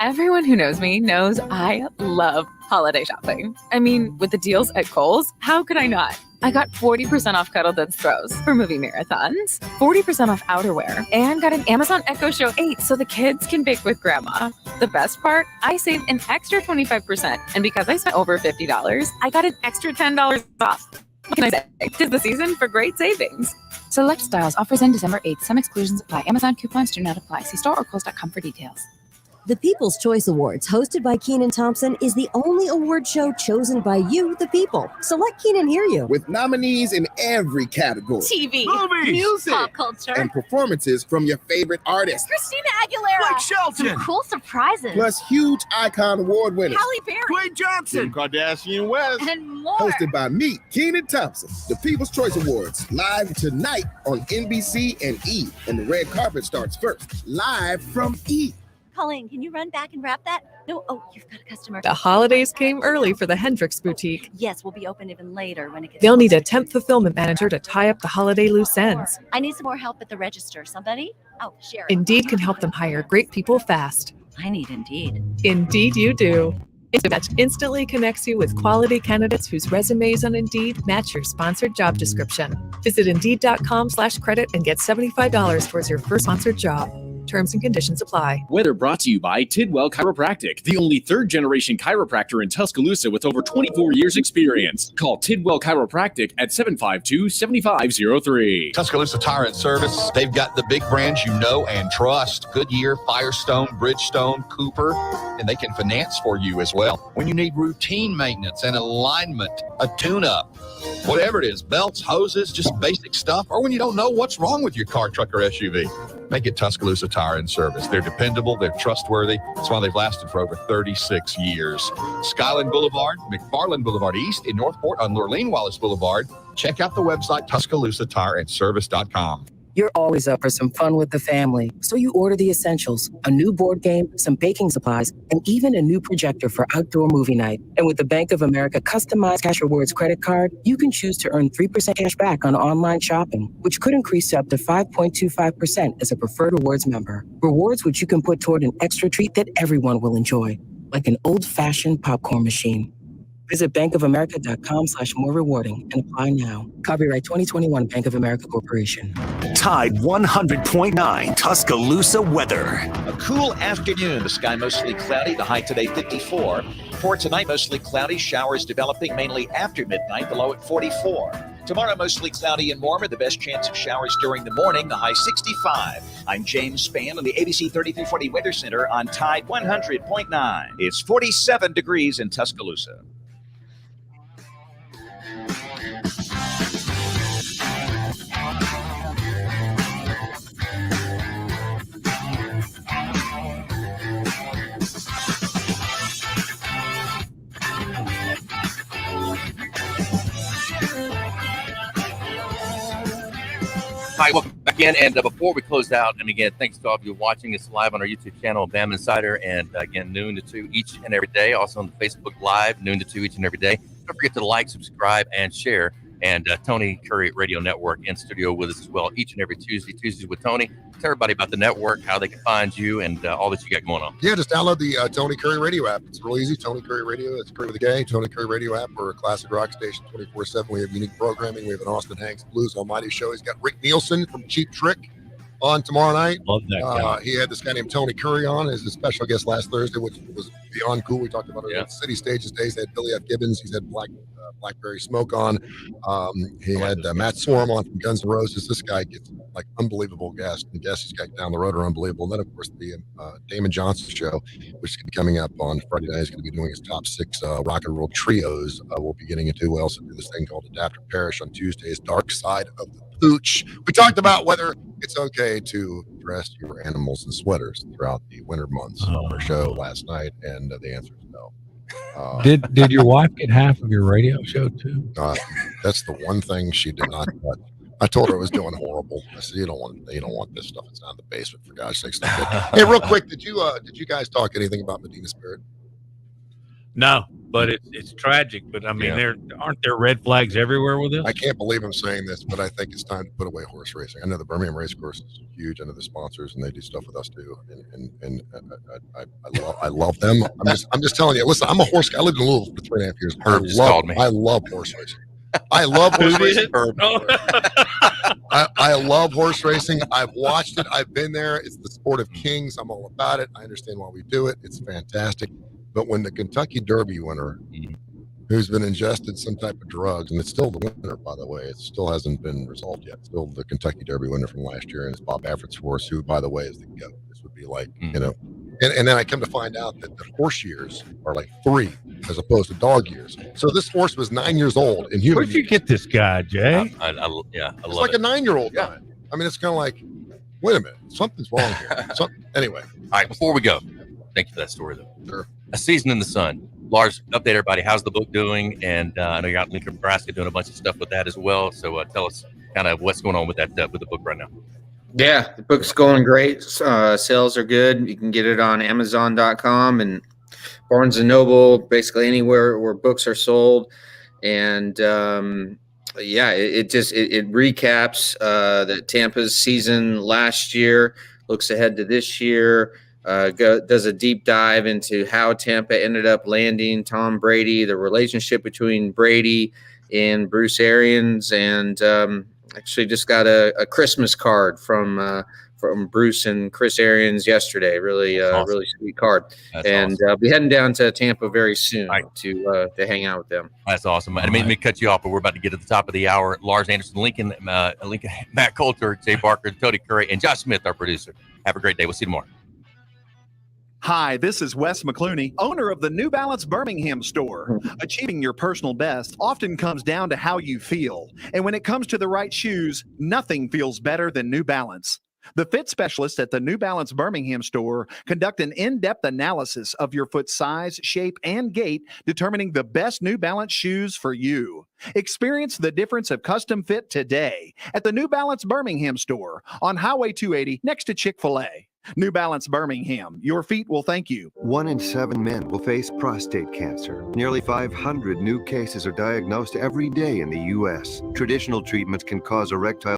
Everyone who knows me knows I love holiday shopping. I mean, with the deals at Kohl's, how could I not? I got 40% off Cuddle Duds throws for movie marathons, 40% off outerwear, and got an Amazon Echo Show 8 so the kids can bake with grandma. The best part, I saved an extra 25%, and because I spent over $50, I got an extra $10 off. What can I say? 'Tis the season for great savings. Select styles, offers end December 8th. Some exclusions apply. Amazon coupons do not apply. See store or Kohl's.com for details. The People's Choice Awards, hosted by Keenan Thompson, is the only award show chosen by you, the people. So let Keenan hear you. With nominees in every category. TV, movies, music, pop culture, and performances from your favorite artists. Christina Aguilera, Blake Shelton. some cool surprises, Plus huge icon award winners. Halle Berry, Dwayne Johnson, Kim Kardashian West, and more. Hosted by me, Keenan Thompson. The People's Choice Awards, live tonight on NBC and E. And the red carpet starts first, live from E. Colleen, can you run back and wrap that? No, you've got a customer. The holidays came early for the Hendricks Boutique. Yes, we'll be open even later when it gets They'll need a closer. temp fulfillment manager to tie up the holiday loose ends. I need some more help at the register. Somebody? Oh, Sherry. Indeed can help them hire great people fast. I need Indeed. Indeed you do. Match instantly connects you with quality candidates whose resumes on Indeed match your sponsored job description. Visit Indeed.com/credit and get $75 towards your first sponsored job. Terms and conditions apply. Weather brought to you by Tidwell Chiropractic, the only third-generation chiropractor in Tuscaloosa with over 24 years experience. Call Tidwell Chiropractic at 752-7503. Tuscaloosa Tire and Service. They've got the big brands you know and trust. Goodyear, Firestone, Bridgestone, Cooper, and they can finance for you as well. When you need routine maintenance and alignment, a tune-up, whatever it is, belts, hoses, just basic stuff, or when you don't know what's wrong with your car, truck, or SUV, make it Tuscaloosa Tire and Service. They're dependable, they're trustworthy. That's why they've lasted for over 36 years. Skyland Boulevard, McFarland Boulevard East in Northport on Lurleen Wallace Boulevard. Check out the website, TuscaloosaTireandService.com. You're always up for some fun with the family, so you order the essentials, a new board game, some baking supplies, and even a new projector for outdoor movie night. And with the Bank of America customized Cash Rewards credit card, you can choose to earn 3% cash back on online shopping, which could increase to up to 5.25% as a preferred rewards member. Rewards which you can put toward an extra treat that everyone will enjoy, like an old-fashioned popcorn machine. Visit bankofamerica.com/more rewarding and apply now. Copyright 2021 Bank of America Corporation. Tide 100.9 Tuscaloosa weather. A cool afternoon. The sky mostly cloudy. The high today 54. For tonight, mostly cloudy. Showers developing mainly after midnight. The low at 44. Tomorrow, mostly cloudy and warmer. The best chance of showers during the morning. The high 65. I'm James Spann on the ABC 3340 Weather Center on Tide 100.9. It's 47 degrees in Tuscaloosa. Hi, welcome back in. And before we close out, and again, thanks to all of you watching us live on our YouTube channel, BamaInsider, and again, noon to 2 each and every day. Also on the Facebook Live, noon to 2 each and every day. Don't forget to like, subscribe, and share. And Tony Curry Radio Network in studio with us as well each and every Tuesday. Tuesdays with Tony. Tell everybody about the network, how they can find you, and all that you got going on. Yeah, just download the Tony Curry Radio app. It's real easy. Tony Curry Radio. It's Curry with a K. Tony Curry Radio app. We're a classic rock station 24/7. We have unique programming. We have an Austin Hanks Blues Almighty show. He's got Rick Nielsen from Cheap Trick on tomorrow night. Love that guy. He had this guy named Tony Curry on as a special guest last Thursday, which was beyond cool. We talked about it at City Stages Days. They had Billy F. Gibbons. He's had Blackberry Smoke on. He had Matt Sorum on from Guns N' Roses. This guy gets like unbelievable guests. The guests he's got down the road are unbelievable. And then, of course, the Damon Johnson show, which is going to be coming up on Friday night. He's going to be doing his top 6 rock and roll trios. We'll be getting into. We also do this thing called Adapt or Perish on Tuesdays, Dark Side of the Pooch. We talked about whether it's okay to dress your animals in sweaters throughout the winter months on our show last night, and the answer is no. Did your wife get half of your radio show too? That's the one thing she did not cut. I told her it was doing horrible. I said, you don't want this stuff. It's not in the basement, for God's sakes. Hey, real quick, did you guys talk anything about Medina Spirit? No, but it's tragic. But I mean, aren't there red flags everywhere with this? I can't believe I'm saying this, but I think it's time to put away horse racing. I know the Birmingham Racecourse is huge. I know the sponsors, and they do stuff with us too. And I love them. I'm just telling you. Listen, I'm a horse guy. I lived in Louisville for 3.5 years. I love horse racing. I love horse racing. I love horse racing. I've watched it. I've been there. It's the sport of kings. I'm all about it. I understand why we do it. It's fantastic. But when the Kentucky Derby winner, who's been ingested some type of drugs, and it's still the winner, by the way, it still hasn't been resolved yet. Still the Kentucky Derby winner from last year, and it's Bob Baffert's horse, who, by the way, is the GOAT. This would be like, and then I come to find out that the horse years are like 3 as opposed to dog years. So this horse was 9 years old in human. Where'd you get this guy, Jay? I love it's like a 9-year-old guy. I mean, it's kind of like, wait a minute, something's wrong here. Anyway. All right, before we go, thank you for that story, though. Sure. A Season in the Sun. Lars, update everybody. How's the book doing? And I know you got Lincoln, Nebraska doing a bunch of stuff with that as well. So tell us kind of what's going on with that with the book right now. Yeah, the book's going great. Sales are good. You can get it on Amazon.com and Barnes & Noble, basically anywhere where books are sold. And it recaps the Tampa's season last year, looks ahead to this year. Does a deep dive into how Tampa ended up landing Tom Brady, the relationship between Brady and Bruce Arians, and actually just got a Christmas card from Bruce and Chris Arians yesterday. Really, awesome. Really sweet card. That's awesome. I'll be heading down to Tampa very soon to hang out with them. That's awesome. I didn't mean to cut you off, but we're about to get to the top of the hour. Lars Anderson, Lincoln, Matt Coulter, Jay Barker, Tony Curry, and Josh Smith, our producer. Have a great day. We'll see you tomorrow. Hi, this is Wes McClooney, owner of the New Balance Birmingham store. Achieving your personal best often comes down to how you feel. And when it comes to the right shoes, nothing feels better than New Balance. The fit specialists at the New Balance Birmingham store conduct an in-depth analysis of your foot size, shape, and gait, determining the best New Balance shoes for you. Experience the difference of custom fit today at the New Balance Birmingham store on Highway 280 next to Chick-fil-A. New Balance Birmingham, your feet will thank you. 1 in 7 men will face prostate cancer. Nearly 500 new cases are diagnosed every day in the U.S. Traditional treatments can cause erectile